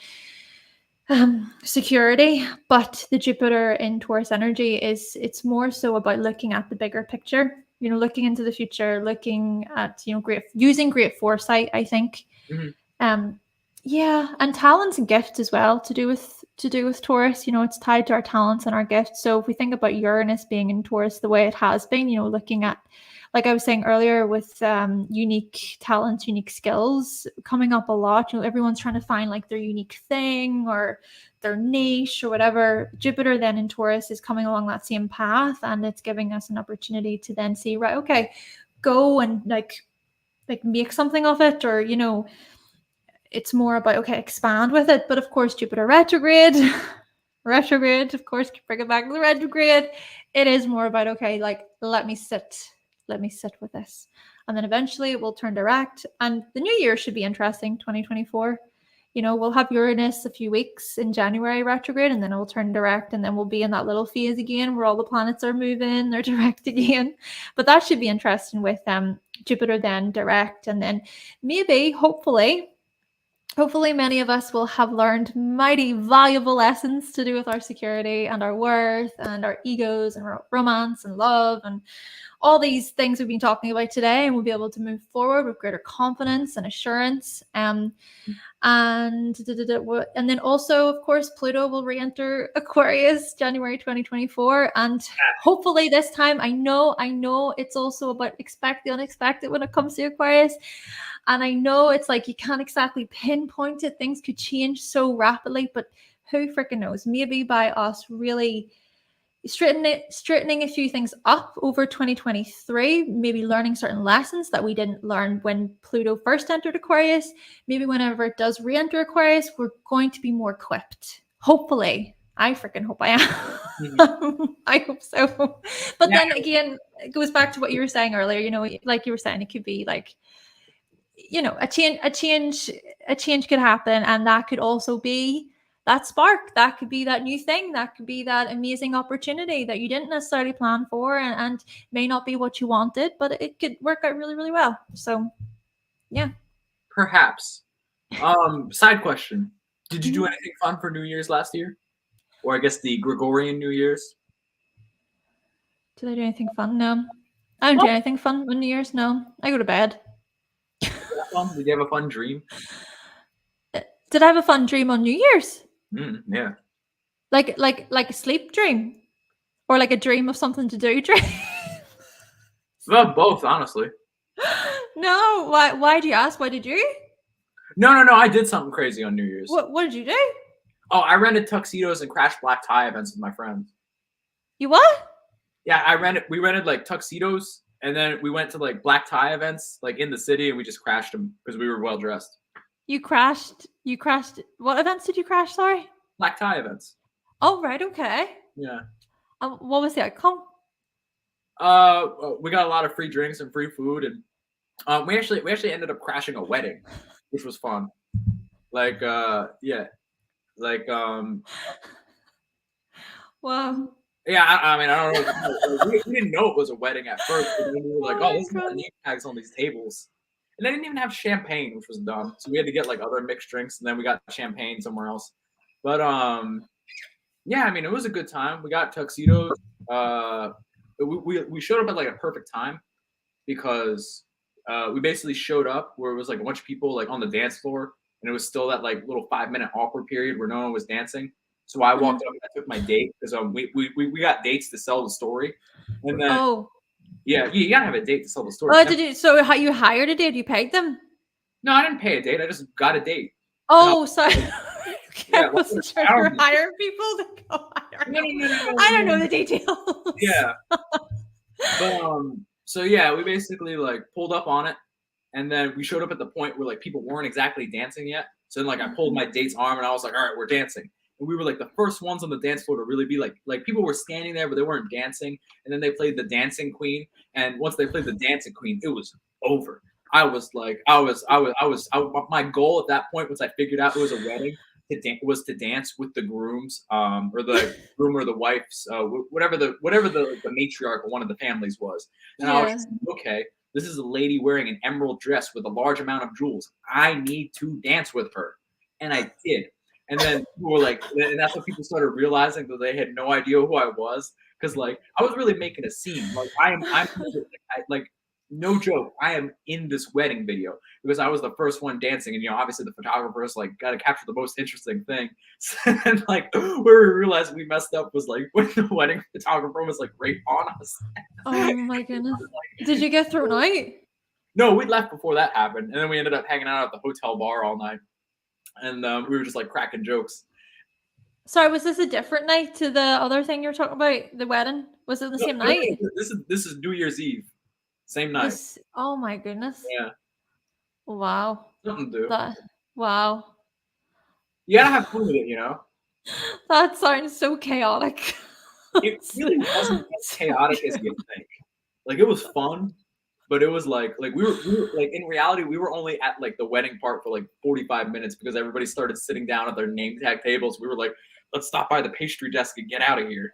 security. But the Jupiter in Taurus energy it's more so about looking at the bigger picture, looking into the future, looking at, using great foresight, I think. Yeah, and talents and gifts as well to do with Taurus. It's tied to our talents and our gifts. So if we think about Uranus being in Taurus the way it has been, looking at, like I was saying earlier, with unique talents, unique skills coming up a lot. Everyone's trying to find like their unique thing or their niche or whatever. Jupiter then in Taurus is coming along that same path, and it's giving us an opportunity to then see, right, okay, go and like make something of it, or it's more about, okay, expand with it. But of course, Jupiter retrograde, retrograde, of course, bring it back to the retrograde. It is more about, okay, like, let me sit with this. And then eventually it will turn direct. And the new year should be interesting, 2024. We'll have Uranus a few weeks in January retrograde, and then it will turn direct, and then we'll be in that little phase again where all the planets are moving, they're direct again. But that should be interesting with Jupiter then direct, and then maybe, hopefully many of us will have learned mighty valuable lessons to do with our security and our worth and our egos and our romance and love and all these things we've been talking about today, and we'll be able to move forward with greater confidence and assurance. And then also, of course, Pluto will re-enter Aquarius January 2024, and hopefully this time, I know it's also about expect the unexpected when it comes to Aquarius, and I know it's like you can't exactly pinpoint it, things could change so rapidly, but who freaking knows? Maybe by us really straightening a few things up over 2023, maybe learning certain lessons that we didn't learn when Pluto first entered Aquarius. Maybe whenever it does re-enter Aquarius, we're going to be more equipped. Hopefully. I freaking hope I am. Mm-hmm. I hope so. But then again, it goes back to what you were saying earlier, like you were saying, it could be like, a change could happen, and that could also be that spark, that could be that new thing, that could be that amazing opportunity that you didn't necessarily plan for, and may not be what you wanted, but it could work out really, really well. So yeah, perhaps. Side question, did you do anything fun for New Year's last year, or I guess the Gregorian New Year's? Did I do anything fun? No, I don't do anything fun on New Year's. No, I go to bed. Did you have a fun dream? Did I have a fun dream on New Year's? Yeah. Like a sleep dream, or like a dream of something to do dream? Well, both, honestly. No, why do you ask? Why did you? No, I did something crazy on New Year's. What did you do? Oh, I rented tuxedos and crashed black tie events with my friends. You what? Yeah, we rented like tuxedos, and then we went to like black tie events like in the city, and we just crashed them because we were well dressed. You crashed. What events did you crash? Sorry. Black tie events. Oh, right. Okay. Yeah. What was the outcome? We got a lot of free drinks and free food, and we actually ended up crashing a wedding, which was fun. Like, yeah, like, wow. Yeah, I mean, I don't know. We didn't know it was a wedding at first, but then we were like, "Oh, there's a lot of name tags on these tables," and they didn't even have champagne, which was dumb. So we had to get like other mixed drinks, and then we got champagne somewhere else. But yeah, I mean, it was a good time. We got tuxedos. We showed up at like a perfect time because we basically showed up where it was like a bunch of people like on the dance floor, and it was still that like little 5-minute awkward period where no one was dancing. So I walked up and I took my date because we got dates to sell the story, and then yeah, you gotta have a date to sell the story. Oh, did you? So how you hired a date? You paid them? No, I didn't pay a date. I just got a date. Oh, sorry. I wasn't sure you were hiring people to go. I don't know the details. Yeah. But so yeah, we basically like pulled up on it, and then we showed up at the point where like people weren't exactly dancing yet. So then like I pulled my date's arm and I was like, all right, we're dancing. And we were like the first ones on the dance floor to really be like people were standing there, but they weren't dancing. And then they played the Dancing Queen. And once they played the Dancing Queen, it was over. My goal at that point, once I figured out it was a wedding, was to dance with the grooms, or the groom or the wife's, whatever the matriarch of one of the families was. And I was like, okay, this is a lady wearing an emerald dress with a large amount of jewels. I need to dance with her. And I did. And then people were like, and that's when people started realizing that they had no idea who I was. Cause like, I was really making a scene. Like I'm like, no joke. I am in this wedding video because I was the first one dancing. And, obviously the photographer's like, got to capture the most interesting thing. And like, where we realized we messed up was like when the wedding photographer was like right on us. Oh my goodness. Did you get thrown out? No, we left before that happened. And then we ended up hanging out at the hotel bar all night. And we were just like cracking jokes. Sorry, was this a different night to the other thing you were talking about? The wedding? Was it the same night? This is New Year's Eve. Same night. Oh my goodness. Yeah. Wow. Something to do. Wow. You gotta have fun with it, you know? That sounds so chaotic. It really wasn't as So chaotic as true. you think. Like, it was fun, but it was like we were like, in reality, we were only at, like, the wedding part for, like, 45 minutes because everybody started sitting down at their name tag tables. We were like, "Let's stop by the pastry desk and get out of here."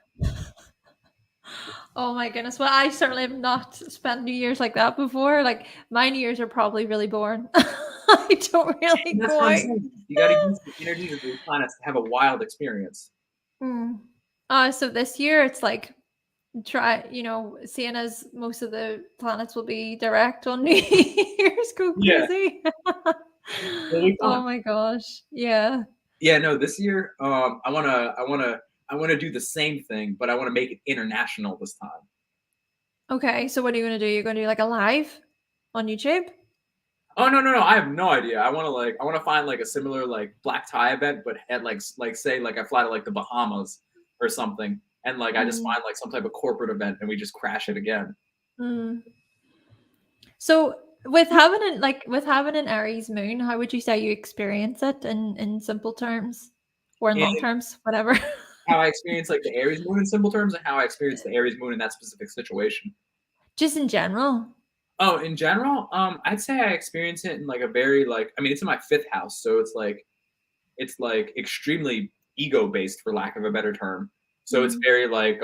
Oh my goodness. Well, I certainly have not spent New Year's like that before. Like my New Year's are probably really boring. I don't And really that's go what I'm out. saying. You gotta use the energies of those planets to have a wild experience. Mm. So this year it's like try, seeing as most of the planets will be direct on New Year's, go Yeah, crazy. it'll be Oh fun. my gosh. Yeah. Yeah, no, this year, I wanna do the same thing, but I wanna make it international this time. Okay. So what are you gonna do? You're gonna do like a live on YouTube? Oh, no, no, no, I have no idea. I wanna find, like, a similar, like, black tie event, but at, like, say, like, I fly to, like, the Bahamas or something, and, like, I just Mm. find, like, some type of corporate event, and we just crash it again. Mm. So with having an Aries moon, how would you say you experience it in simple terms or in long And terms, whatever? how I experience, like, the Aries moon in simple terms and how I experience the Aries moon in that specific situation. Just in general. Oh, in general, I'd say I experience it in, like, a very, like, I mean, it's in my 5th house, so it's, like, extremely ego-based, for lack of a better term. So it's Mm. very, like,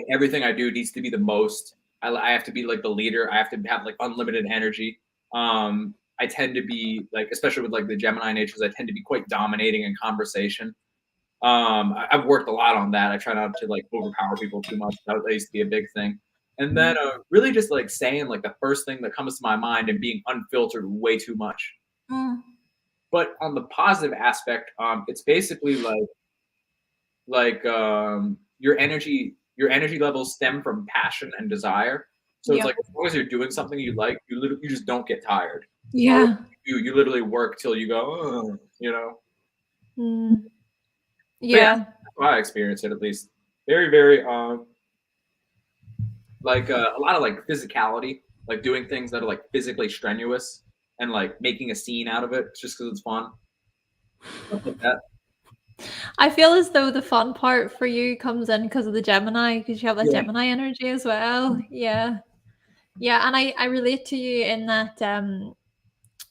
everything I do needs to be the most. I have to be, like, the leader. I have to have, like, unlimited energy. I tend to be, like, especially with, like, the Gemini natures, I tend to be quite dominating in conversation. I've worked a lot on that. I try not to, like, overpower people too much. That used to be a big thing. And then, Mm. really just, like, saying, like, the first thing that comes to my mind and being unfiltered way too much. Mm. But on the positive aspect, it's basically your energy levels stem from passion and desire. So it's Yeah. like, as long as you're doing something you like, you just don't get tired. Or Yeah. you literally work till you go, "Ugh," you know? Mm. But yeah, that's Yeah. how I experience it, at least. Very, very, like, a lot of, like, physicality, like, doing things that are, like, physically strenuous and, like, making a scene out of it just because it's fun. Stuff like that. I feel as though the fun part for you comes in because of the Gemini, because you have that Yeah. Gemini energy as well. Yeah. Yeah, and I relate to you in that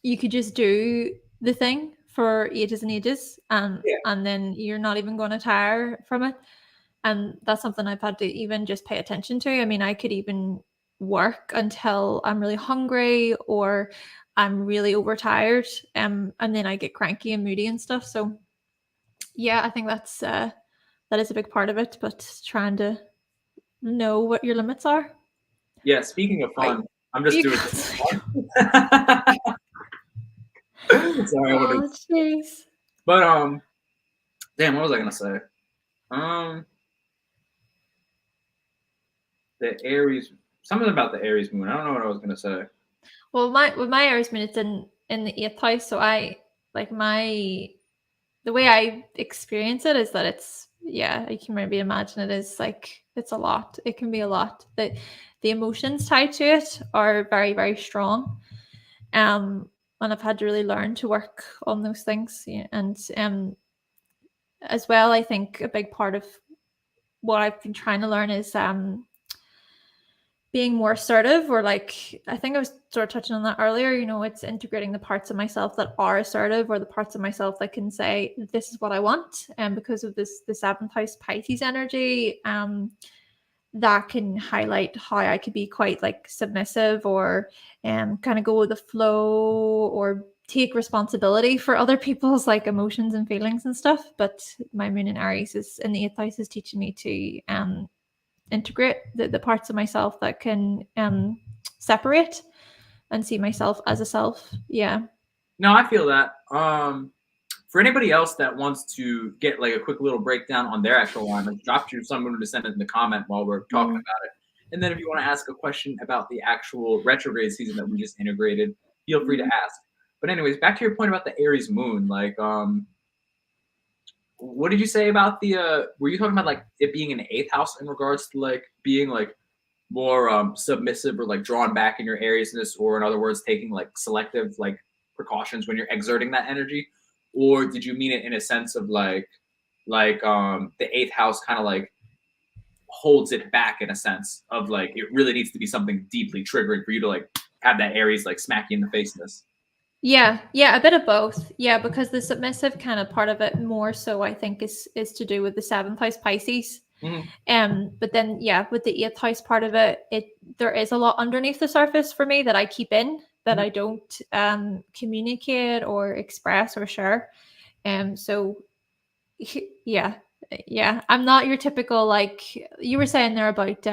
you could just do the thing for ages and ages, Yeah. and then you're not even going to tire from it. And that's something I've had to even just pay attention to. I mean, I could even work until I'm really hungry or I'm really overtired, and then I get cranky and moody and stuff. So yeah, I think that is a big part of it. But trying to know what your limits are. Yeah, speaking of Right. fun, I'm just You doing got this for fun. Sorry, I wanted oh jeez. but, damn, what was I gonna say? Um, the Aries something about the Aries moon. I don't know what I was gonna say. Well, my with my Aries moon, it's in the eighth house. So I like my the way I experience it is that it's yeah, you can maybe imagine it is like it's a lot. It can be a lot. The emotions tied to it are very, very strong. And I've had to really learn to work on those things. Yeah, and as well, I think a big part of what I've been trying to learn is being more assertive, or like I think I was sort of touching on that earlier. It's integrating the parts of myself that are assertive, or the parts of myself that can say this is what I want. And because of the seventh house Pisces energy, that can highlight how I could be quite like submissive, or kind of go with the flow, or take responsibility for other people's like emotions and feelings and stuff. But my moon in Aries is in the eighth house is teaching me to integrate the parts of myself that can separate and see myself as a self. Yeah. No, I feel that. For anybody else that wants to get, like, a quick little breakdown on their actual alignment, drop you someone to send it in the comment while we're talking Mm, about it. And then if you wanna ask a question about the actual retrograde season that we just integrated, feel free to mm. ask. But anyways, back to your point about the Aries moon, like, what did you say about were you talking about, like, it being in the 8th house in regards to, like, being, like, more, submissive or, like, drawn back in your Ariesness, or in other words, taking, like, selective, like, precautions when you're exerting that energy, or did you mean it in a sense of the eighth house kind of like holds it back in a sense of like it really needs to be something deeply triggering for you to like have that Aries like smack you in the face in this. Yeah, yeah, a bit of both. Yeah, because the submissive kind of part of it more so I think is to do with the seventh house Pisces. Mhm. But then yeah, with the eighth house part of it, there is a lot underneath the surface for me that I keep in that Mhm. I don't communicate or express or share. So yeah, yeah, I'm not your typical, like you were saying there about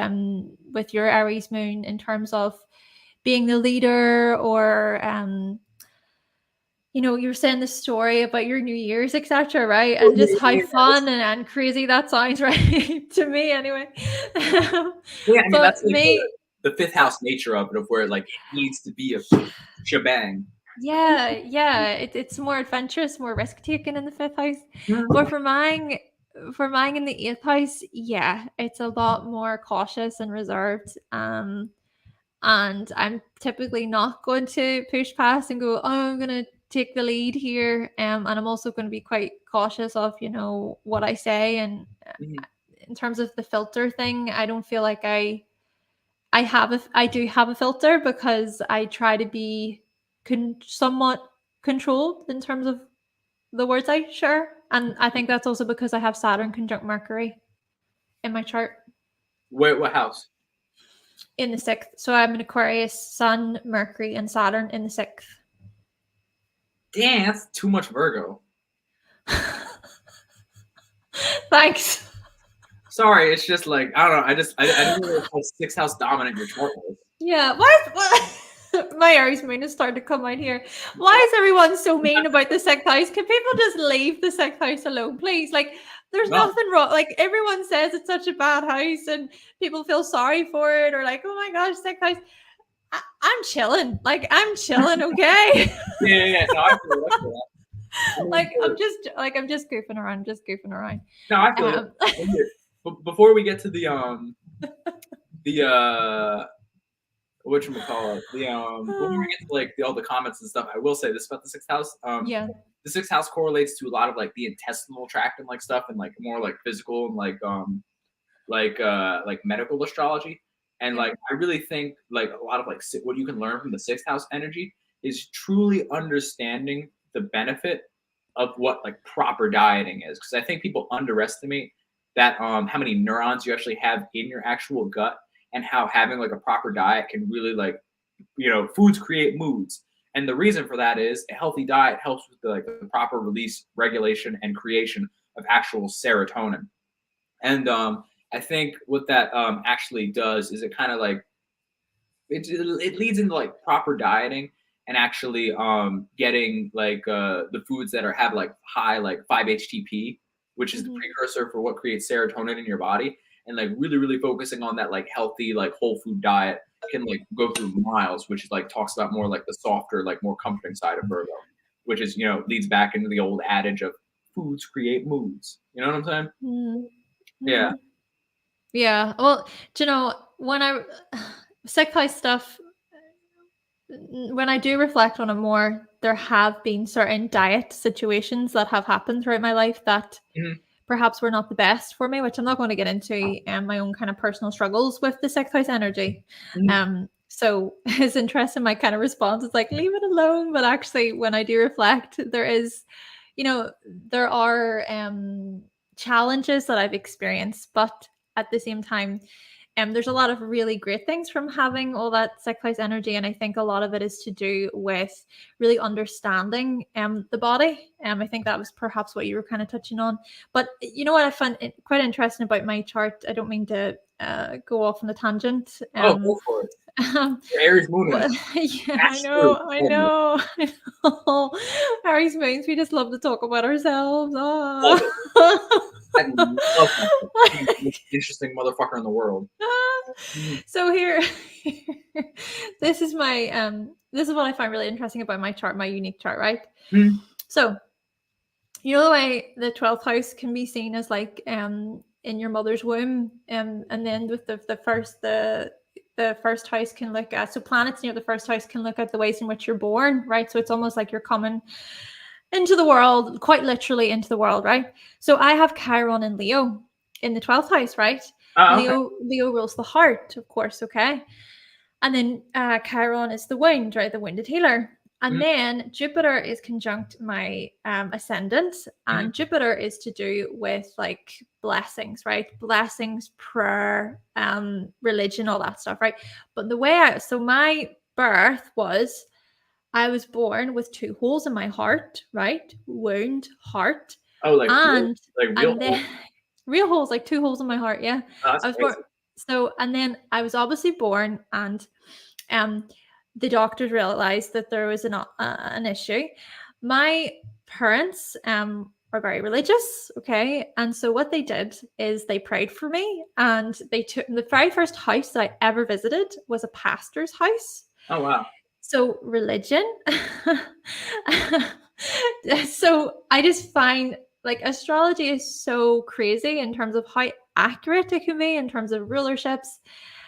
with your Aries moon in terms of being the leader, or you were saying the story about your New Year's, etc., right? And just how fun and crazy that sounds, right? To me, anyway. Yeah, I mean that's But like me, the fifth house nature of it, of where like it needs to be a shebang. yeah, it's more adventurous, more risk taking in the fifth house. But Mhm. for mine in the eighth house, yeah, it's a lot more cautious and reserved. And I'm typically not going to push past and go, oh, I'm going to take the lead here. And I'm also going to be quite cautious of, what I say. And Mhm. in terms of the filter thing, I don't feel like I do have a filter, because I try to be somewhat controlled in terms of the words I share. And I think that's also because I have Saturn conjunct Mercury in my chart Wait, what house? in the sixth. So I'm an Aquarius, Sun, Mercury, and Saturn in the sixth. Damn, that's too much Virgo. Thanks. Sorry, it's just like I don't know. I didn't know how sixth house dominant your chart was. Yeah, what? My Aries moon is starting to come out here. Why is everyone so mean about the sixth house? Can people just leave the sixth house alone, please? Like, there's No. nothing wrong. Like, everyone says it's such a bad house, and people feel sorry for it, or like, oh my gosh, sixth house. I'm chilling. Like, I'm chilling, okay? Yeah. No, I feel it. I feel that. I mean, I'm just goofing around, no, I feel it. Um, And here, before we get to the whatchamacallit, before we get to like all the comments and stuff, I will say this about the sixth house. yeah. The sixth house correlates to a lot of like the intestinal tract and like stuff and like more like physical and like medical astrology. And Yeah. like I really think like a lot of like what you can learn from the sixth house energy is truly understanding the benefit of what like proper dieting is, because I think people underestimate that how many neurons you actually have in your actual gut, and how having like a proper diet can really like foods create moods. And the reason for that is a healthy diet helps with the proper release, regulation, and creation of actual serotonin. And I think what that actually does is it kind of like it leads into like proper dieting and actually getting like the foods that have like high like 5-HTP, which is the Mhm. precursor for what creates serotonin in your body, and like really focusing on that like healthy like whole food diet can like go through miles, which is like talks about more like the softer like more comforting side of Virgo, which is leads back into the old adage of foods create moods. You know what I'm saying? Mhm. Yeah. Mhm. Yeah. Well, do you know, when I sick pie stuff, when I do reflect on it more, there have been certain diet situations that have happened throughout my life that Mhm. perhaps were not the best for me, which I'm not going to get into, my own kind of personal struggles with the sixth house energy. Mhm. So it's interesting, my kind of response is like, leave it alone. But actually, when I do reflect, there are challenges that I've experienced, but at the same time, there's a lot of really great things from having all that sixth house energy, and I think a lot of it is to do with really understanding the body. I think that was perhaps what you were kind of touching on. But you know what I find quite interesting about my chart? I don't mean to go off on a tangent. Oh, go for it. Your Aries moon in it. Yeah, I That's true. know, I know, I know. Aries moons, we just love to talk about ourselves. Love it. Oh. I love that. He's the most interesting motherfucker in the world. Mhm. So here, this is what I find really interesting about my chart, my unique chart, right? Mhm. So you know the way the 12th house can be seen as like in your mother's womb, and then with the the first house can look at, so planets near the first house can look at the ways in which you're born, right? So it's almost like you're coming into the world, quite literally into the world, right? So I have Chiron and Leo in the 12th house, right? Oh, okay. Leo rules the heart, of course, okay? And then Chiron is the wind, right? The winded healer. And Mhm. then Jupiter is conjunct my ascendant, Mhm. and Jupiter is to do with like blessings, right? Blessings, prayer, religion, all that stuff, right? But the way so my birth was, I was born with 2 holes in my heart, right? Wound, heart, Oh, and real then real holes, like 2 holes in my heart. Yeah, Oh, that's I was born. crazy. So, and then I was obviously born, and um, the doctors realized that there was an issue. My parents are very religious, okay, and so what they did is they prayed for me, and they took the very first house that I ever visited was a pastor's house. Oh, wow. So religion. So I just find like astrology is so crazy in terms of how accurate it can be in terms of rulerships.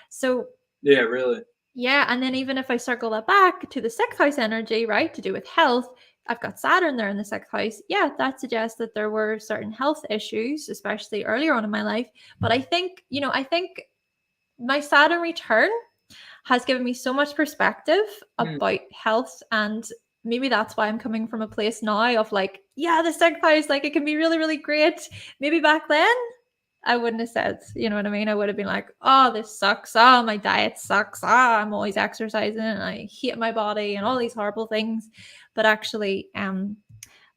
So Yeah, really. yeah, and then even if I circle that back to the 6th house energy, right, to do with health, I've got Saturn there in the 6th house. Yeah, that suggests that there were certain health issues, especially earlier on in my life. But I think, I think my Saturn return has given me so much perspective Hmm. about health, and maybe that's why I'm coming from a place now of like, yeah, the 6th house, like it can be really, really great. Maybe back then I wouldn't have said, you know what I mean? I would have been like, oh, this sucks. Oh, my diet sucks. Ah, I'm always exercising and I hate my body and all these horrible things. But actually,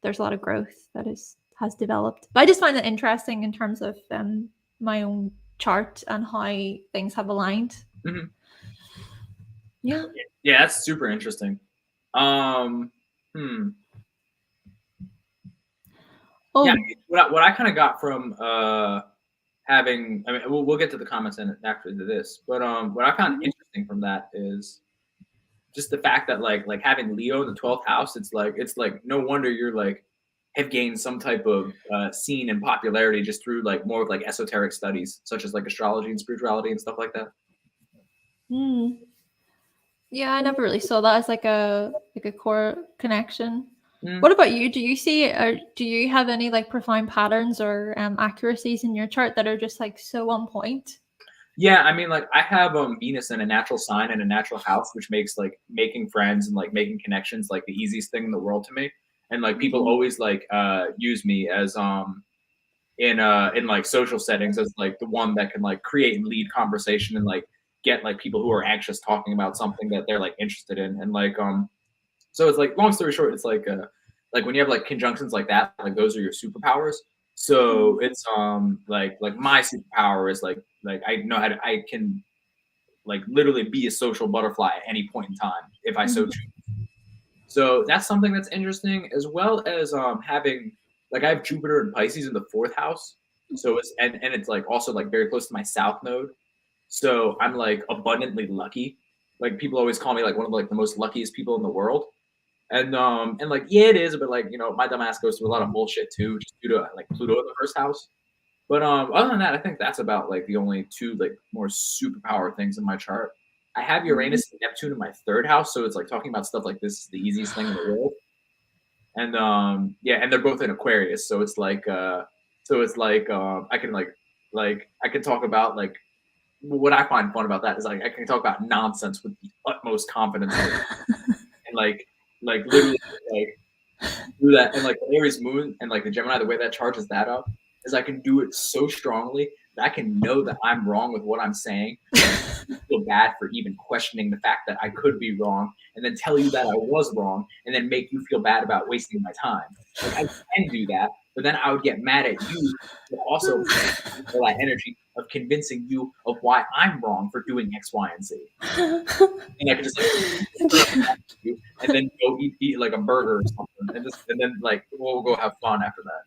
there's a lot of growth that has developed. But I just find it interesting in terms of my own chart and how things have aligned. Mhm. Yeah. Yeah, that's super interesting. Um, hmm. Yeah, Oh. what I kind of got from having, I mean, we'll get to the comments in after this, but what I found Mhm. interesting from that is just the fact that like having Leo in the 12th house, it's like no wonder you're like have gained some type of scene and popularity just through like more of like esoteric studies such as like astrology and spirituality and stuff like that. Mm. Yeah, I never really saw that as like a core connection. Mm. What about you? Do you see, or do you have any like profound patterns or accuracies in your chart that are just like so on point? Yeah, I mean, like I have Venus in a natural sign and a natural house, which makes like making friends and like making connections like the easiest thing in the world to me. And like people Mhm. always like use me as in like social settings as like the one that can like create and lead conversation and like get like people who are anxious talking about something that they're like interested in. And like so it's like long story short, it's like when you have like conjunctions like that, like those are your superpowers. So Mm. it's like my superpower is like I know how to I can like literally be a social butterfly at any point in time if I so Mhm. choose. So that's something that's interesting, as well as having like I have Jupiter and Pisces in the 4th house. So it's and it's like also like very close to my south node. So I'm like abundantly lucky. Like people always call me like one of like the most luckiest people in the world. And like yeah, it is, but like my dumb ass goes through a lot of bullshit too, just due to like Pluto in the 1st house. But other than that, I think that's about like the only two like more superpower things in my chart. I have Mhm. Uranus and Neptune in my 3rd house, so it's like talking about stuff like this is the easiest thing in the world. And yeah, and they're both in Aquarius, so it's like I can talk about like what I find fun about that is like I can talk about nonsense with the utmost confidence and like literally like do that. And like the Aries moon and like the Gemini, the way that charges that up is I can do it so strongly that I can know that I'm wrong with what I'm saying and feel bad for even questioning the fact that I could be wrong, and then tell you that I was wrong, and then make you feel bad about wasting my time. Like I can do that, but then I would get mad at you for also all that energy of convincing you of why I'm wrong for doing X, Y, and Z. And I could just like you and then go eat like a burger or something, and then like we'll go have fun after that.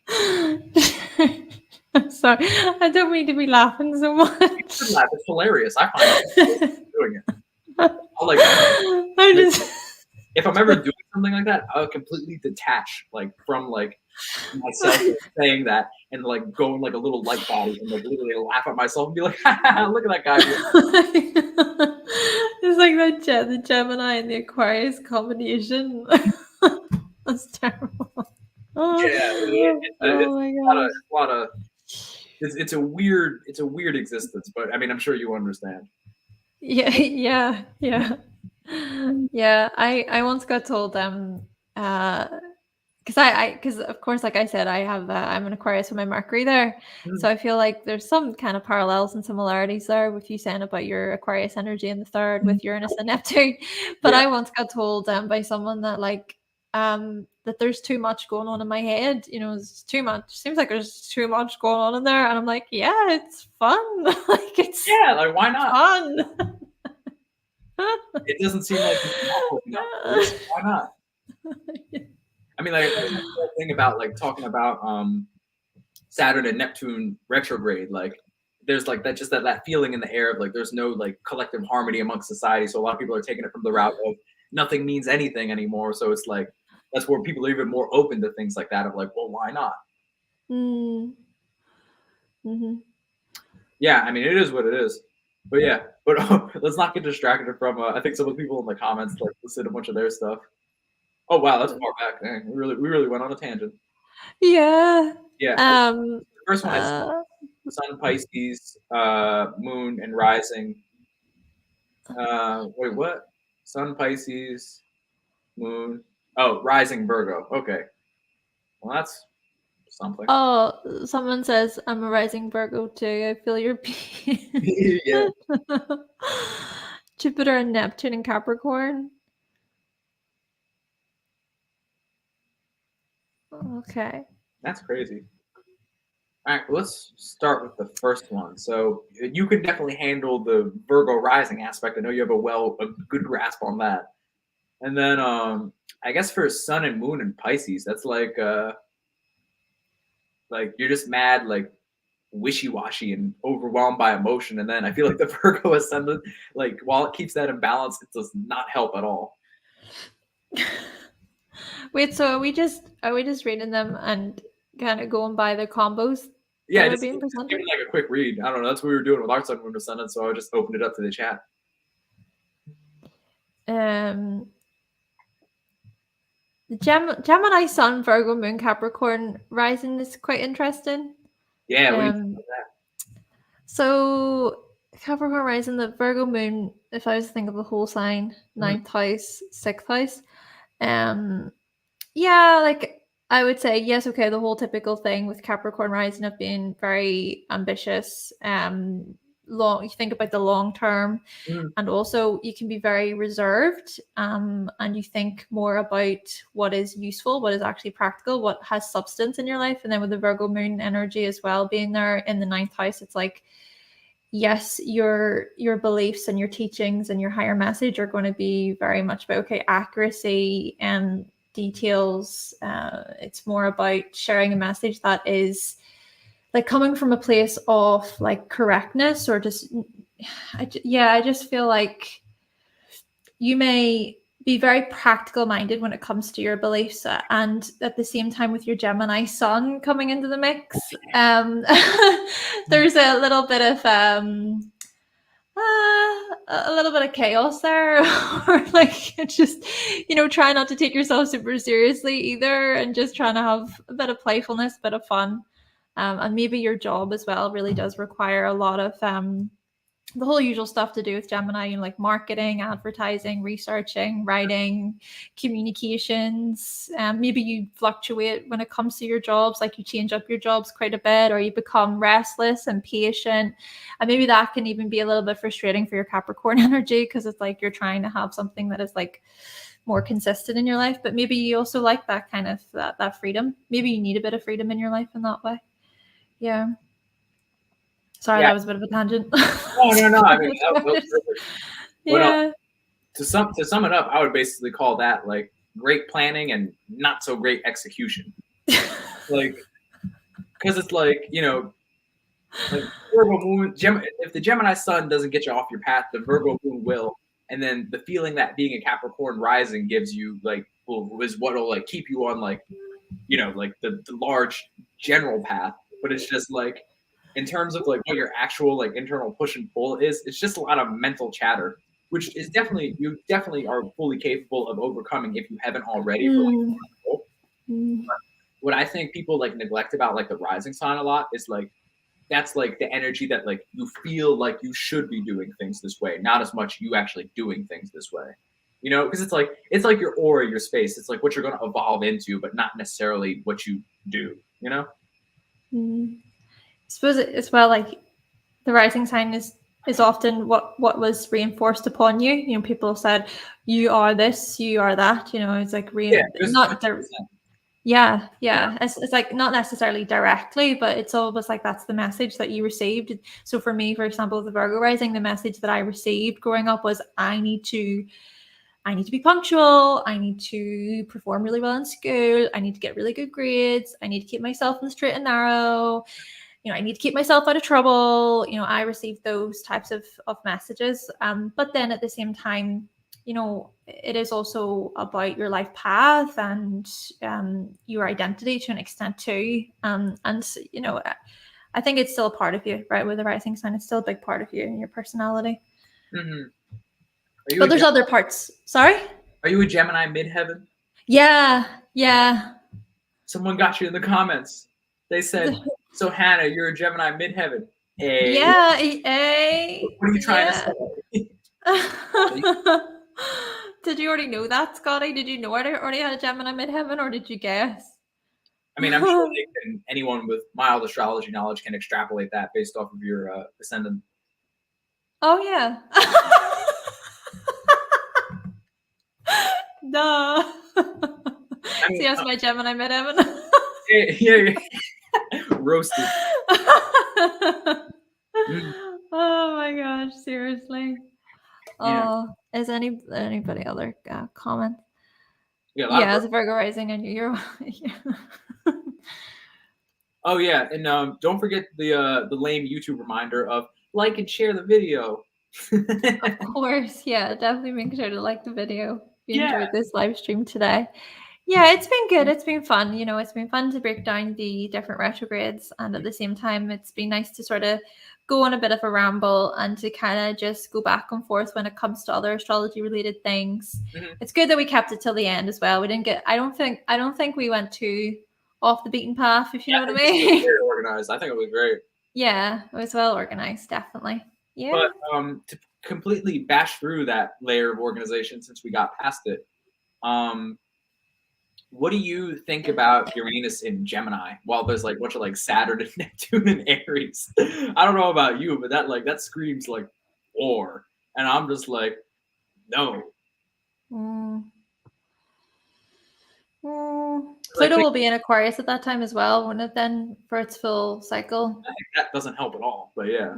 I'm sorry, I don't mean to be laughing so You much. should laugh. It's hilarious. I find it doing it. I'll like I just if I'm ever doing something like that, I'll completely detach like from like myself like, saying that and like go in like a little light body and like literally laugh at myself and be like, look at that guy. It's like the Gemini and the Aquarius combination. That's terrible. Oh my gosh. A lot of it's a weird existence, but I mean, I'm sure you understand. Yeah. Yeah, I once got told because of course, like I said, I'm an Aquarius with my Mercury there, so I feel like there's some kind of parallels and similarities there with you saying about your Aquarius energy in the third with Uranus and Neptune. But Yeah. I once got told by someone that that there's too much going on in my head. It's too much. Seems like there's too much going on in there, and I'm like, yeah, it's fun. Like it's Like why not? fun. It doesn't seem like it's awful enough. Why not? I mean, like that's the whole thing about like talking about Saturn and Neptune retrograde. Like there's like that feeling in the air of like there's no like collective harmony amongst society. So a lot of people are taking it from the route of nothing means anything anymore. So it's like that's where people are even more open to things like that of like, well, why not? Mm-hmm. Yeah, I mean, it is what it is. But yeah, let's not get distracted from. I think some of the people in the comments like listed a bunch of their stuff. Oh wow, that's far back. Dang, we really went on a tangent. Yeah. Yeah, the first one is Sun, Pisces, Moon, and Rising. Wait, what? Sun, Pisces, Moon. Oh, Rising Virgo. Okay, well that's something. Oh, someone says I'm a rising Virgo too. I feel your pain. Yeah, Jupiter and Neptune in Capricorn. Okay. that's crazy. All right, let's start with the first one. So you can definitely handle the Virgo rising aspect. I know you have a good grasp on that. And then I guess for Sun and Moon and Pisces, that's like you're just mad, like wishy-washy and overwhelmed by emotion. And then I feel like the Virgo ascendant, like while it keeps that in balance, it does not help at all. Wait, so are we just reading them and kind of going by the combos Yeah, that are just being give presented? me like a quick read. I don't know. That's what we were doing with our Sun, Moon, Ascendant, so I just opened it up to the chat. The Gemini Sun, Virgo Moon, Capricorn rising is quite interesting. Yeah, what do you think about that? So Capricorn rising, the Virgo Moon. If I was to think of the whole sign, ninth house, sixth house. Yeah, like I would say yes. Okay, the whole typical thing with Capricorn rising of being very ambitious. Long. You think about the long term, and also you can be very reserved. And you think more about what is useful, what is actually practical, what has substance in your life. And then with the Virgo Moon energy as well being there in the ninth house, it's like yes, your beliefs and your teachings and your higher message are going to be very much about accuracy and details. It's more about sharing a message that is like coming from a place of like correctness or just I just feel like you may be very practical minded when it comes to your beliefs, and at the same time with your Gemini sun coming into the mix, there's a little bit of chaos there. Or like just try not to take yourself super seriously either, and just trying to have a bit of playfulness, a bit of fun. And maybe your job as well really does require a lot of the whole usual stuff to do with Gemini, like marketing, advertising, researching, writing, communications. Maybe you fluctuate when it comes to your jobs, like you change up your jobs quite a bit, or you become restless and patient. And maybe that can even be a little bit frustrating for your Capricorn energy, because it's like you're trying to have something that is like more consistent in your life. But maybe you also like that kind of that freedom. Maybe you need a bit of freedom in your life in that way. Yeah. Sorry, that was a bit of a tangent. No. I mean, that was perfect. Yeah. To sum it up, I would basically call that like great planning and not so great execution. Like, because it's like like Virgo moon. If the Gemini sun doesn't get you off your path, the Virgo moon will. And then the feeling that being a Capricorn rising gives you is what'll like keep you on like like the large general path. But it's just like in terms of like what your actual like internal push and pull is, it's just a lot of mental chatter. which is definitely, you definitely are fully capable of overcoming if you haven't already for like Mm, one goal. mm, What I think people like neglect about like the rising sign a lot is like that's like the energy that like you feel like you should be doing things this way, not as much you actually doing things this way. You know, because it's like your aura, your space. It's like what you're going to evolve into, but not necessarily what you do. You know? mm. I suppose as well, like the rising sign is often what was reinforced upon you. You know, people said you are this, you are that. You know, it's like Yeah, there's not the 100%. yeah, Yeah. yeah. It's like not necessarily directly, but it's almost like that's the message that you received. So for me, for example, the Virgo rising, the message that I received growing up was I need to be punctual. I need to perform really well in school. I need to get really good grades. I need to keep myself in the straight and narrow. You know, I need to keep myself out of trouble. You know, I received those types of messages. But then at the same time, you know, it is also about your life path and your identity to an extent too. And you know, I think it's still a part of you, right? With the rising sign, it's still a big part of you and your personality. Mm-hmm. Are you But a there's other parts. Sorry. Are you a Gemini midheaven? Yeah, yeah. Someone got you in the comments. They said, "So Hannah, you're a Gemini midheaven." Hey, Yeah, what are you trying to yeah. say? Did you already know that, Scotty? Did you know I already had a Gemini midheaven, or did you guess? I mean, I'm sure anyone with mild astrology knowledge can extrapolate that based off of your ascendant. Oh yeah. Duh. I See, mean, that's my Gemini midheaven. yeah, roasted. Mm, Oh my gosh, seriously. yeah, Oh, is anybody other comment? yeah, a lot of. Yeah, as a Virgo rising, and you're yeah. Oh yeah, and don't forget the lame YouTube reminder of like and share the video. Of course, yeah, definitely make sure to like the video if you Yeah. enjoyed this live stream today. Yeah, it's been good. It's been fun. You know, it's been fun to break down the different retrogrades, and at the same time, it's been nice to sort of go on a bit of a ramble and to kind of just go back and forth when it comes to other astrology related things. Mhm. It's good that we kept it till the end as well. We didn't get. I don't think we went too off the beaten path, if you Yeah, know I what I think this was mean. very organized. I think it was great. Yeah, it was well organized, definitely. Yeah. But to completely bash through that layer of organization since we got past it, um, what do you think about Uranus in Gemini? While there's like a bunch of like Saturn and Neptune and Aries. I don't know about you, but that screams like war. And I'm just like, no. Mm. I Pluto think will be in Aquarius at that time as well, won't it then, for its full cycle? that doesn't help at all. But yeah.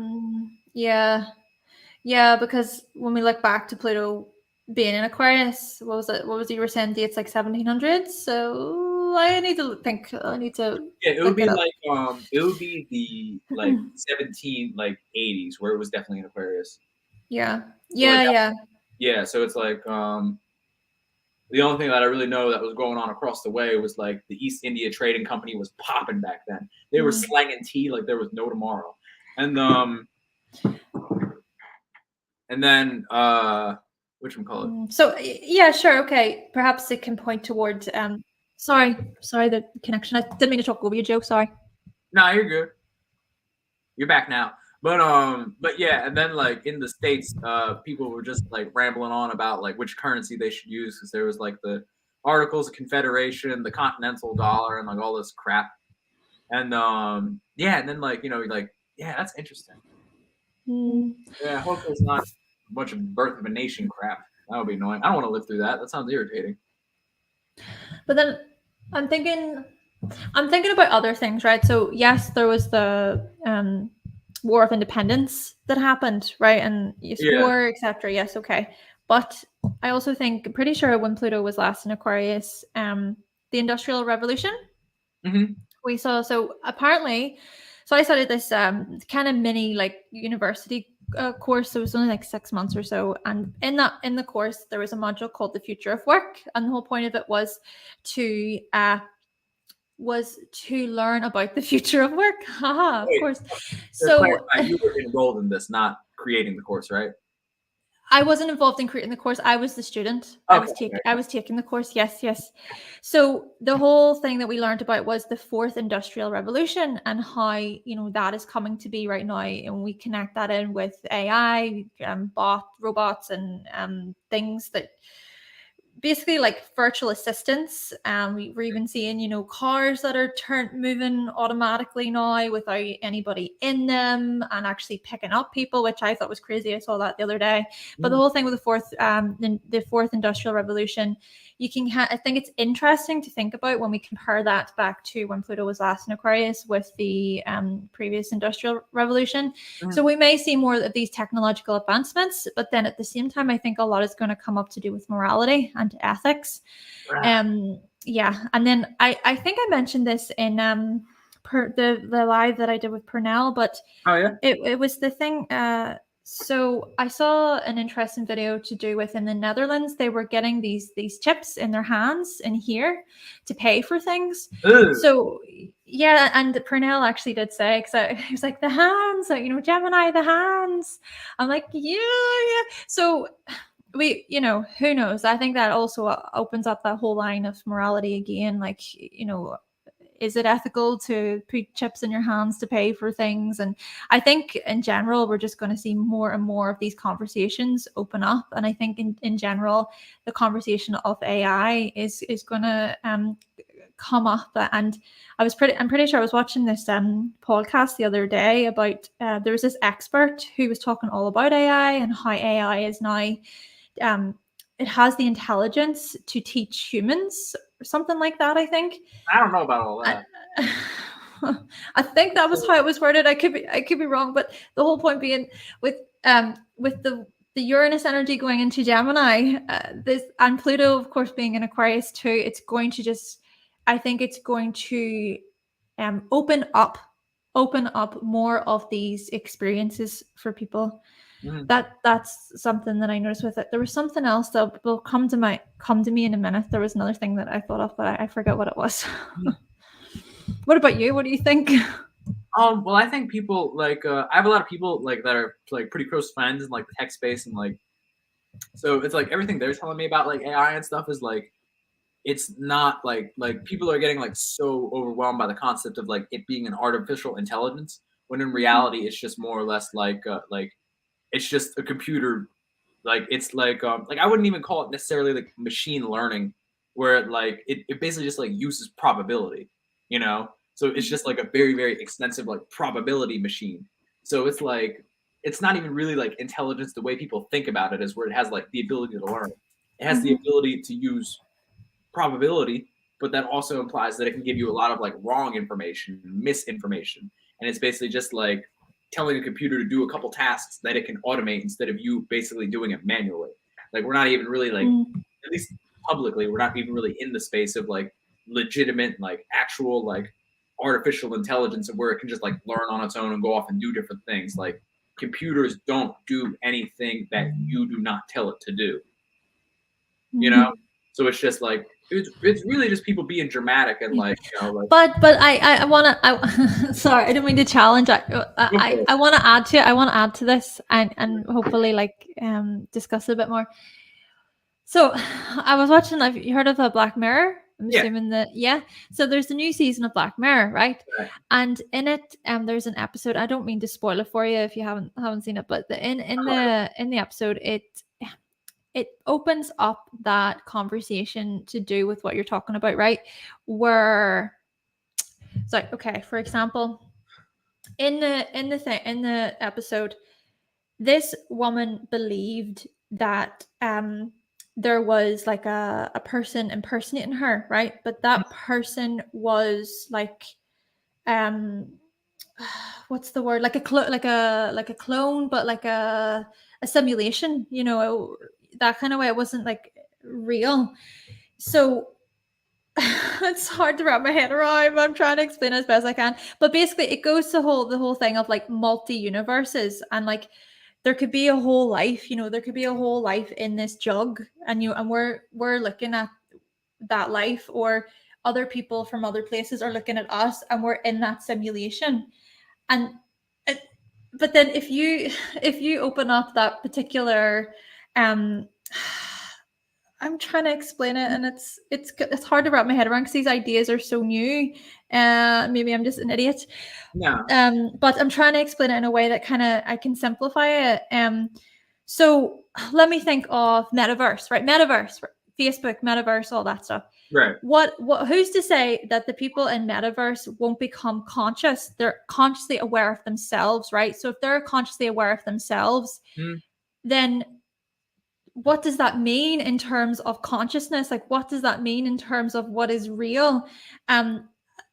Yeah. Yeah, because when we look back to Pluto being in Aquarius, what was it? What was you were saying? Dates like 1700s. So I need to think. I need to Yeah, it would look be it up. like it would be the like 17 like 80s where it was definitely in Aquarius. Yeah. So like Yeah. Yeah. yeah, so it's like the only thing that I really know that was going on across the way was like the East India Trading Company was popping back then. They were slanging tea like there was no tomorrow. And then whatchamacallit? So yeah, sure, okay. Perhaps it can point towards. Sorry, the connection. I didn't mean to talk over you, Joe. Sorry. Nah, you're good. You're back now. But yeah, and then like in the States, people were just like rambling on about like which currency they should use because there was like the Articles of Confederation, the Continental Dollar, and like all this crap. And yeah, and then like like yeah, that's interesting. Yeah, hopefully it's not a bunch of birth of a nation crap. That would be annoying. I don't want to live through that. That sounds irritating. But then I'm thinking about other things, right? So yes, there was the War of Independence that happened, right? And yes, Yeah. war, etc. Yes, okay. But I also think, pretty sure when Pluto was last in Aquarius, the Industrial Revolution, Mm-hmm. we saw. So apparently, so I studied this kind of mini like university course. So it was only like 6 months or so, and in the course there was a module called the Future of Work, and the whole point of it to learn about the future of work. Haha, of Wait, course. to So clarify, you were enrolled in this, not creating the course, right? I wasn't involved in creating the course. I was the student. Okay. I was taking the course. Yes, yes. So the whole thing that we learned about was the fourth industrial revolution and how, you know, that is coming to be right now. And we connect that in with AI, robots, and things that basically like virtual assistants. We're even seeing, you know, cars that are moving automatically now without anybody in them and actually picking up people, which I thought was crazy. I saw that the other day. But the whole thing with the fourth industrial revolution, you can I think it's interesting to think about when we compare that back to when Pluto was last in Aquarius with the previous industrial revolution. So we may see more of these technological advancements, but then at the same time, I think a lot is going to come up to do with morality and ethics. Yeah, and then I think I mentioned this in the live that I did with Purnell, but Oh yeah. it was the thing. So I saw an interesting video to do with in the Netherlands. They were getting these chips in their hands and here to pay for things. Ugh. So yeah, and Purnell actually did say, because he was like, the hands, you know, Gemini, the hands. I'm like, yeah. So we, you know, who knows? I think that also opens up that whole line of morality again. Like, you know, is it ethical to put chips in your hands to pay for things? And I think in general, we're just going to see more and more of these conversations open up. And I think in general, the conversation of AI is going to come up. And I'm pretty sure I was watching this podcast the other day about there was this expert who was talking all about AI and how AI is now it has the intelligence to teach humans or something like that, I think. I don't know about all that. I think that was how it was worded. I could be wrong, but the whole point being with the Uranus energy going into Gemini, this and Pluto, of course, being in Aquarius too, it's going to just, I think it's going to open up more of these experiences for people. That's something that I noticed with it. There was something else that will come to me in a minute. There was another thing that I thought of, but I forget what it was. What about you? What do you think? Well, I think people like I have a lot of people like that are like pretty close friends in like the tech space, and like so it's like everything they're telling me about like AI and stuff is like it's not like people are getting like so overwhelmed by the concept of like it being an artificial intelligence when in reality it's just more or less like it's just a computer. Like it's like I wouldn't even call it necessarily like machine learning, where like it basically just like uses probability, you know. So it's just like a very very expensive like probability machine. So it's like it's not even really like intelligence the way people think about it, is where it has like the ability to learn. It has the ability to use probability, but that also implies that it can give you a lot of like wrong information, misinformation, and it's basically just like telling a computer to do a couple tasks that it can automate instead of you basically doing it manually. Like we're not even really like, at least publicly, we're not even really in the space of like legitimate, like actual like artificial intelligence and where it can just like learn on its own and go off and do different things. Like computers don't do anything that you do not tell it to do. You know? So it's just like it's really just people being dramatic and like, you know, like But I want to sorry, I don't mean to challenge. I want to add to it. I want to add to this and hopefully like discuss it a bit more. So I was watching. Have you heard of the Black Mirror? I'm assuming that So there's the new season of Black Mirror, right? And in it, there's an episode. I don't mean to spoil it for you if you haven't seen it, but in the episode, it opens up that conversation to do with what you're talking about, right? Where it's like, okay, for example, in the episode, this woman believed that there was like a person impersonating her, right? But that person was like what's the word? Like a clone, but like a simulation, you know, that kind of way. It wasn't like real. So it's hard to wrap my head around, but I'm trying to explain it as best I can. But basically it goes to the whole thing of like multi-universes, and like there could be a whole life, you know, there could be a whole life in this jug, and we're looking at that life, or other people from other places are looking at us and we're in that simulation. And but then if you open up that particular Um, I'm trying to explain it, and it's hard to wrap my head around because these ideas are so new. Maybe I'm just an idiot. No. But I'm trying to explain it in a way that kind of I can simplify it. So let me think of metaverse, right? Metaverse, right? Facebook, metaverse, all that stuff. Right. What who's to say that the people in metaverse won't become conscious? They're consciously aware of themselves, right? So if they're consciously aware of themselves, Mm. then what does that mean in terms of consciousness? Like, what does that mean in terms of what is real? Um,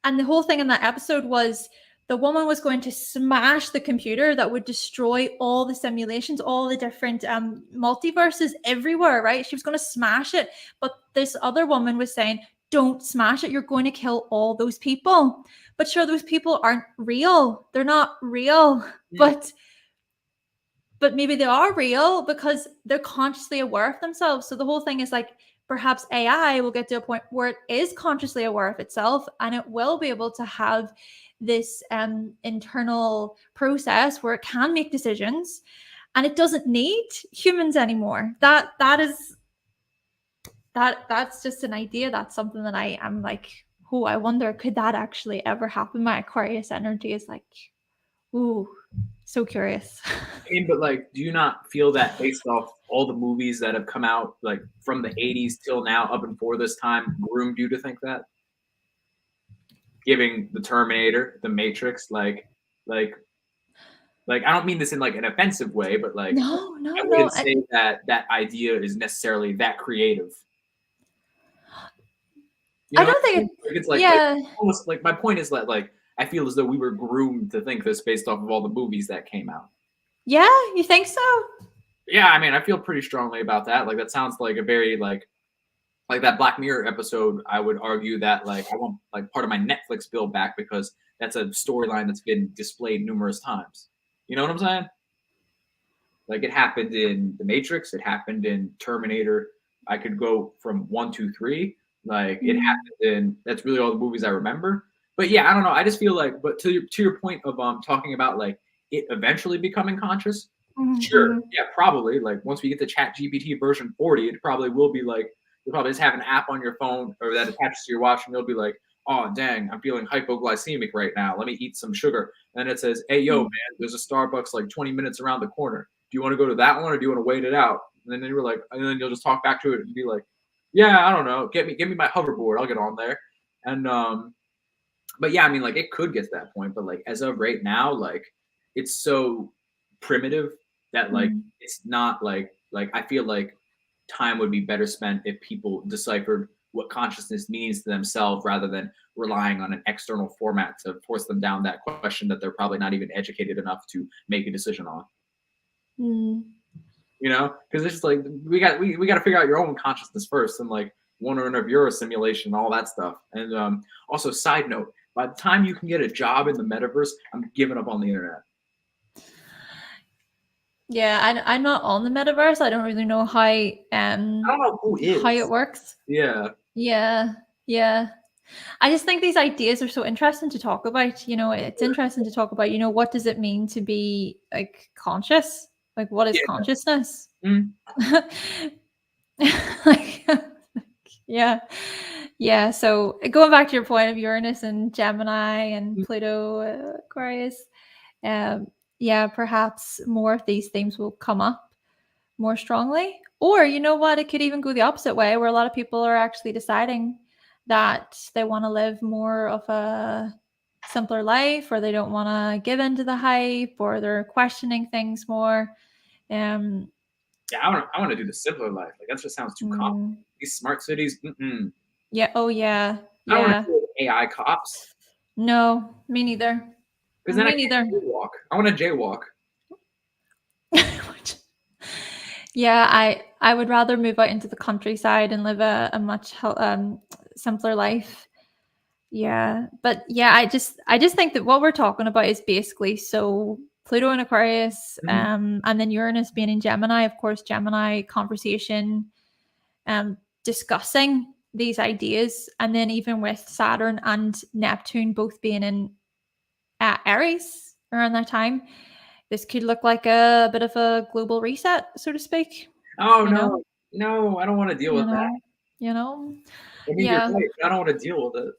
and the whole thing in that episode was the woman was going to smash the computer that would destroy all the simulations, all the different multiverses everywhere, right? She was going to smash it. But this other woman was saying, don't smash it. You're going to kill all those people. But sure, those people aren't real. They're not real. Mm. But maybe they are real because they're consciously aware of themselves. So the whole thing is like perhaps AI will get to a point where it is consciously aware of itself and it will be able to have this internal process where it can make decisions and it doesn't need humans anymore. That's just an idea. That's something that I am like, oh, I wonder, could that actually ever happen? My Aquarius energy is like, ooh, so curious. I mean, but like, do you not feel that based off all the movies that have come out, like from the '80s till now, up and for this time, groomed you to think that? Giving the Terminator, the Matrix, like I don't mean this in like an offensive way, but like No, I no, no. wouldn't say that that idea is necessarily that creative. You I know what don't I think mean? Like it's like yeah. almost like my point is that like I feel as though we were groomed to think this based off of all the movies that came out. Yeah, you think so? Yeah, I mean, I feel pretty strongly about that. Like that sounds like a very like that Black Mirror episode. I would argue that like I want like part of my Netflix bill back because that's a storyline that's been displayed numerous times. You know what I'm saying? Like it happened in The Matrix, it happened in Terminator. I could go from one, two, three. Like it Mm, happened in that's really all the movies I remember. But yeah, I don't know. I just feel like, but to your point of talking about like it eventually becoming conscious, sure, mhm. yeah, probably. Like once we get to Chat GPT version 40, it probably will be like you'll probably just have an app on your phone or that attaches to your watch, and you'll be like, oh dang, I'm feeling hypoglycemic right now. Let me eat some sugar. And it says, hey yo, man, Mm. there's a Starbucks like 20 minutes around the corner. Do you want to go to that one or do you want to wait it out? And then you were like, and then you'll just talk back to it and be like, yeah, I don't know. Give me my hoverboard. I'll get on there. And but yeah, I mean, like it could get to that point, but like as of right now, like it's so primitive that like Mm. it's not like I feel like time would be better spent if people deciphered what consciousness means to themselves rather than relying on an external format to force them down that question that they're probably not even educated enough to make a decision on. Mm. You know, because it's just like we got to figure out your own consciousness first, and like wondering if you're a simulation, all that stuff. And also, side note, by the time you can get a job in the metaverse, I'm giving up on the internet. Yeah, I'm not on the metaverse. I don't really know I don't know who how it is. works. Yeah, Yeah, yeah. I just think these ideas are so interesting to talk about. You know, it's interesting to talk about, you know, what does it mean to be like conscious? Like what is yeah. consciousness? Mm. Like yeah. Yeah, so going back to your point of Uranus and Gemini and Pluto, Aquarius, um, yeah, perhaps more of these themes will come up more strongly. Or you know what, it could even go the opposite way, where a lot of people are actually deciding that they want to live more of a simpler life, or they don't want to give in to the hype, or they're questioning things more. Um, Yeah, I want to do the simpler life. Like that just sounds too complicated. mm, These smart cities. Mm-mm. yeah. Oh, yeah. I don't want to Yeah. deal with AI cops No, me neither. because then I Me can't neither. jaywalk. I want to jaywalk. Yeah, I would rather move out into the countryside and live a much simpler life. Yeah, but yeah, I just think that what we're talking about is basically so Pluto in Aquarius, Mhm. and then Uranus being in Gemini, of course, Gemini conversation, discussing these ideas, and then even with Saturn and Neptune both being in Aries around that time, this could look like a bit of a global reset, so to speak. Oh you know, no, I don't want to deal you with that. know, you know. I mean, you're Yeah. right. I don't want to deal with it.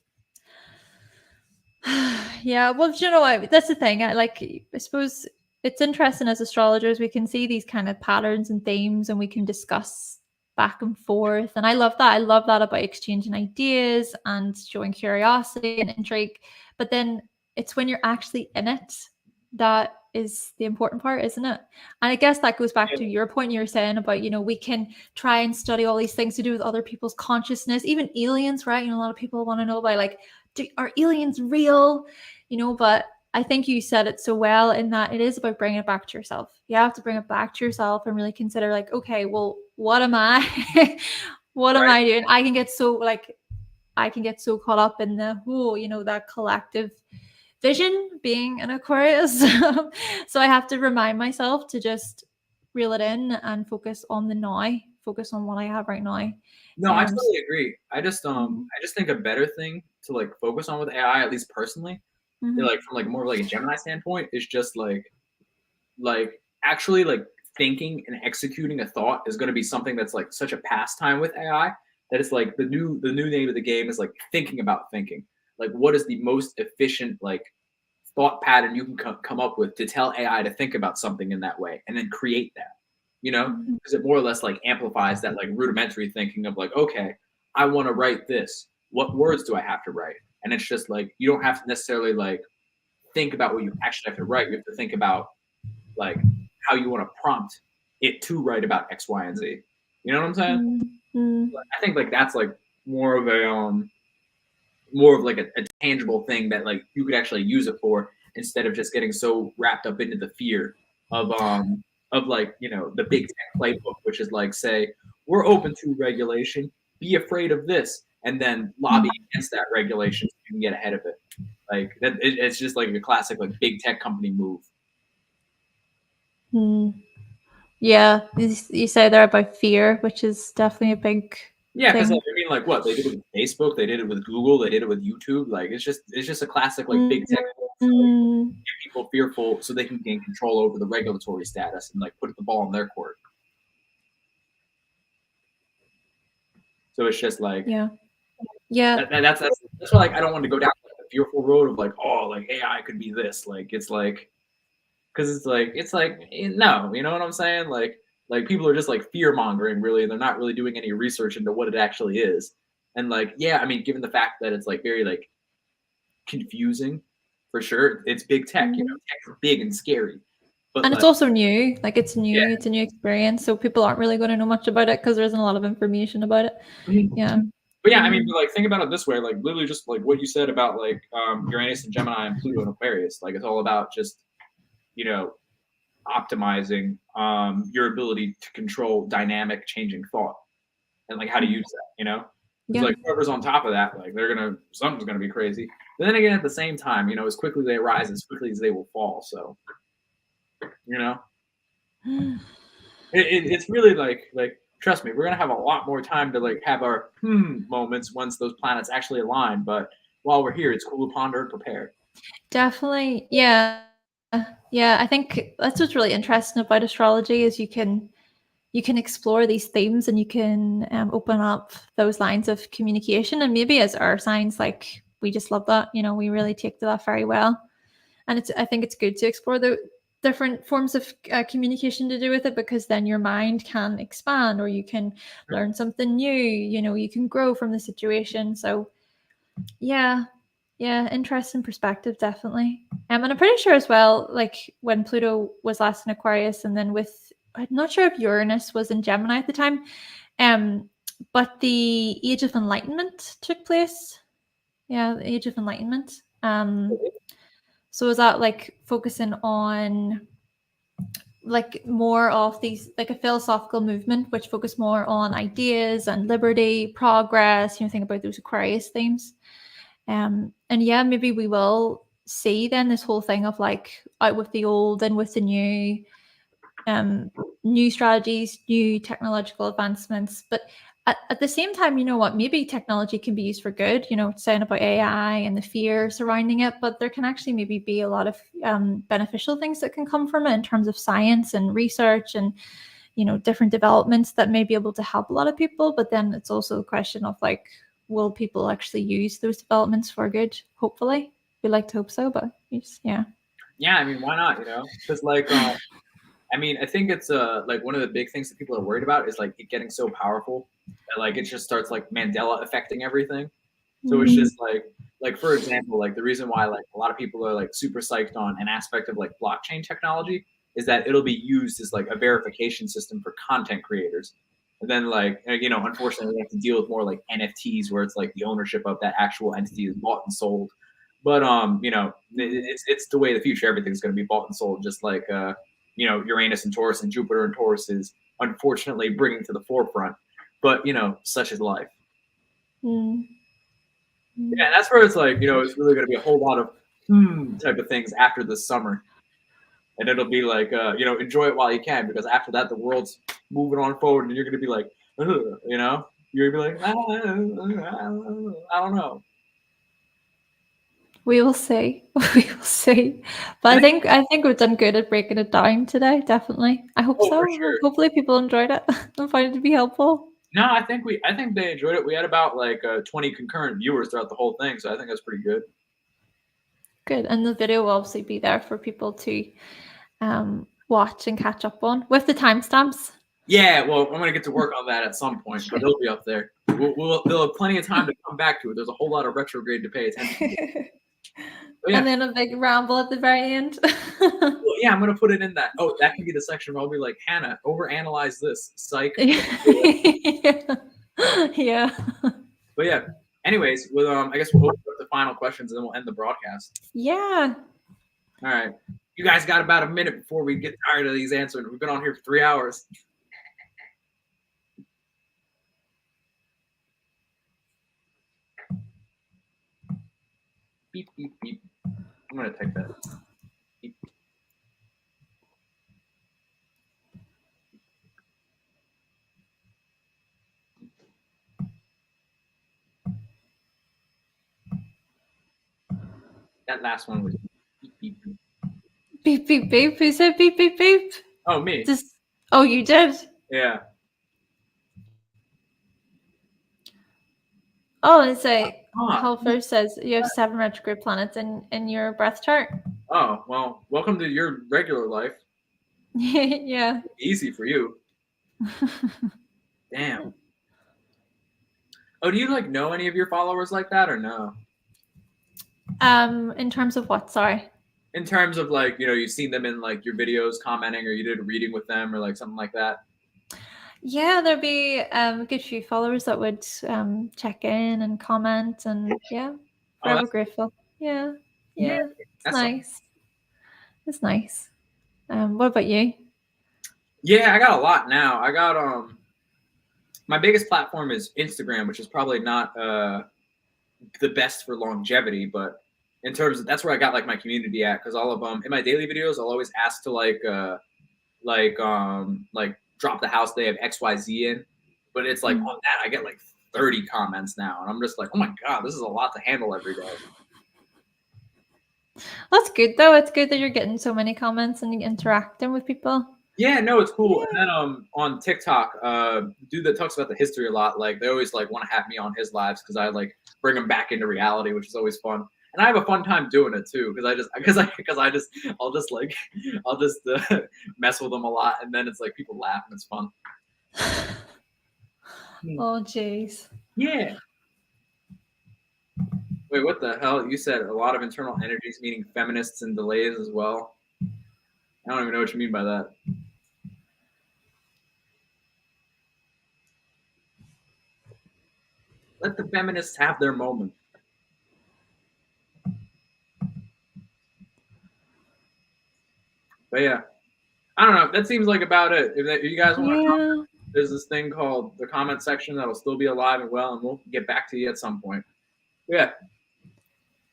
Yeah, well, do you know what? That's the thing. I suppose it's interesting as astrologers, we can see these kind of patterns and themes and we can discuss back and forth. And I love that. I love that about exchanging ideas and showing curiosity and intrigue. But then it's when you're actually in it that is the important part, isn't it? And I guess that goes back Yeah, to your point you were saying about, we can try and study all these things to do with other people's consciousness, even aliens, right? A lot of people want to know about like, are aliens real? But I think you said it so well in that it is about bringing it back to yourself. You have to bring it back to yourself and really consider like, okay, well, what am I? What am right. I doing? I can get so caught up in the whole, that collective vision being an Aquarius. So I have to remind myself to just reel it in and focus on the now, focus on what I have right now. No, I Um, totally agree. mhm, I just think a better thing to like focus on with AI, at least personally, mhm, like from like more of like a Gemini standpoint, is just like actually like thinking and executing a thought is going to be something that's like such a pastime with AI that it's like the new name of the game is like thinking about thinking. Like what is the most efficient like thought pattern you can come up with to tell AI to think about something in that way and then create that, mhm, because it more or less like amplifies that like rudimentary thinking of like, okay, I want to write this. What words do I have to write? And it's just like you don't have to necessarily like think about what you actually have to write. You have to think about like how you want to prompt it to write about X, Y, and Z. You know what I'm saying? mhm, mhm. I think like that's like more of a more of like a tangible thing that like you could actually use it for instead of just getting so wrapped up into the fear of like the big tech playbook, which is like say we're open to regulation, be afraid of this, and then lobby against that regulation so you can get ahead of it. Like it's just like a classic like big tech company move. Mm. Yeah, you say there about fear, which is definitely a big Yeah, because like, thing. I mean, like what they did with Facebook, they did it with Google, they did it with YouTube. Like it's just a classic like big tech move to like Mm, get people fearful so they can gain control over the regulatory status and like put the ball in their court. So it's just like yeah, yeah, that's why like I don't want to go down like, the fearful road of like oh like AI could be this like it's like because it's like no, you know what I'm saying, like people are just like fear mongering really, and they're not really doing any research into what it actually is. And like yeah, I mean given the fact that it's like very like confusing for sure, it's big tech, mhm. tech is big and scary, but And it's like also new. Like it's yeah. new. It's a new experience, so people aren't really going to know much about it because there isn't a lot of information about it. Yeah. But yeah, I mean, Mm, but like think about it this way, like literally just like what you said about like Uranus and Gemini and Pluto and Aquarius. Like it's all about just you know optimizing your ability to control dynamic changing thought and like how to use that. Because yeah. like whoever's on top of that, like something's gonna be crazy. But then again, at the same time, as quickly they rise, as quickly as they will fall. So you know, it's really like trust me, we're gonna have a lot more time to like have our moments once those planets actually align. But while we're here, it's cool to ponder and prepare. Definitely. Yeah. Yeah. I think that's what's really interesting about astrology is you can explore these themes and you can open up those lines of communication. And maybe as our signs, like we just love that. We really take to that very well. And I think it's good to explore the different forms of communication to do with it because then your mind can expand or you can learn something new. You can grow from the situation. So yeah, yeah, interesting perspective, definitely. And I'm pretty sure as well, like when Pluto was last in Aquarius, and then I'm not sure if Uranus was in Gemini at the time, um, but the Age of Enlightenment took place. Yeah, the Age of Enlightenment. So is that like focusing on like more of these like a philosophical movement which focus more on ideas and liberty, progress, think about those Aquarius themes. And yeah, maybe we will see then this whole thing of like out with the old and with the new, um, new strategies, new technological advancements. But at the same time, you know what? Maybe technology can be used for good. Saying about AI and the fear surrounding it, but there can actually maybe be a lot of beneficial things that can come from it in terms of science and research and different developments that may be able to help a lot of people. But then it's also a question of like, will people actually use those developments for good? Hopefully, we like to hope so, but yeah. Yeah, I mean, why not? Because like, I mean, I think it's like one of the big things that people are worried about is like it getting so powerful that like it just starts like Mandela affecting everything. So it's just like for example, like the reason why like a lot of people are like super psyched on an aspect of like blockchain technology is that it'll be used as like a verification system for content creators. And then like unfortunately we have to deal with more like NFTs where it's like the ownership of that actual entity is bought and sold. But it's the way of the future. Everything's going to be bought and sold, just like Uranus and Taurus and Jupiter and Taurus is unfortunately bringing to the forefront. But such is life. Yeah, that's where it's like, it's really going to be a whole lot of type of things after the summer. And it'll be like, enjoy it while you can, because after that, the world's moving on forward and you're going to be like, you're going to be like, I don't know. We will see. We will see. But I think we've done good at breaking it down today. Definitely. I hope so. For sure. Hopefully people enjoyed it and find it to be helpful. No, I think they enjoyed it. We had about like 20 concurrent viewers throughout the whole thing, so I think that's pretty good. Good. And the video will obviously be there for people to watch and catch up on with the timestamps. Yeah, well, I'm gonna get to work on that at some point, but it'll be up there. We'll have plenty of time to come back to it. There's a whole lot of retrograde to pay attention to. Yeah. And then a big ramble at the very end. Well, yeah, I'm gonna put it in that. Oh, that can be the section where I'll be like, Hannah, overanalyze this. Psych. Yeah. But yeah. Anyways, I guess we'll open up the final questions and then we'll end the broadcast. Yeah. All right. You guys got about a minute before we get tired of these answers. We've been on here for 3 hours. Beep, beep, beep. I'm going to take that. Beep. That last one was beep, beep, beep. Beep, beep, beep. Who said beep, beep, beep? Oh, me. Oh, you did? Yeah. Oh, it's like Helfer says you have 7 retrograde planets in your birth chart. Oh, well, welcome to your regular life. Yeah. Easy for you. Damn. Oh, do you like know any of your followers like that or no? In terms of what? Sorry. In terms of like, you've seen them in like your videos commenting, or you did a reading with them or like something like that. Yeah, there'd be a good few followers that would check in and comment, and yeah, forever grateful. Yeah. It's nice. It's nice. What about you? Yeah, I got a lot now. I got my biggest platform is Instagram, which is probably not the best for longevity, but in terms of, that's where I got like my community at, because all of them in my daily videos I'll always ask to like drop the house they have XYZ in, but it's like on that I get like 30 comments now, and I'm just like, oh my god, this is a lot to handle every day. That's good though. It's good that you're getting so many comments and interacting with people. Yeah, no, it's cool. And then on TikTok, dude that talks about the history a lot, like they always like want to have me on his lives because I like bring them back into reality, which is always fun. And I have a fun time doing it too, because I'll just mess with them a lot, and then it's like people laugh and it's fun. Oh jeez. Yeah. Wait, what the hell? You said a lot of internal energies, meaning feminists and delays as well. I don't even know what you mean by that. Let the feminists have their moment. But yeah, I don't know. That seems like about it. If you guys want to comment, there's this thing called the comment section that'll still be alive and well, and we'll get back to you at some point. Yeah.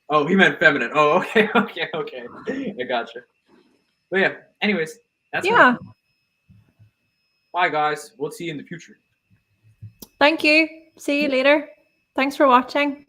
Oh, he meant feminine. Oh, okay. I gotcha. But yeah, anyways, that's bye, guys. We'll see you in the future. Thank you. See you later. Thanks for watching.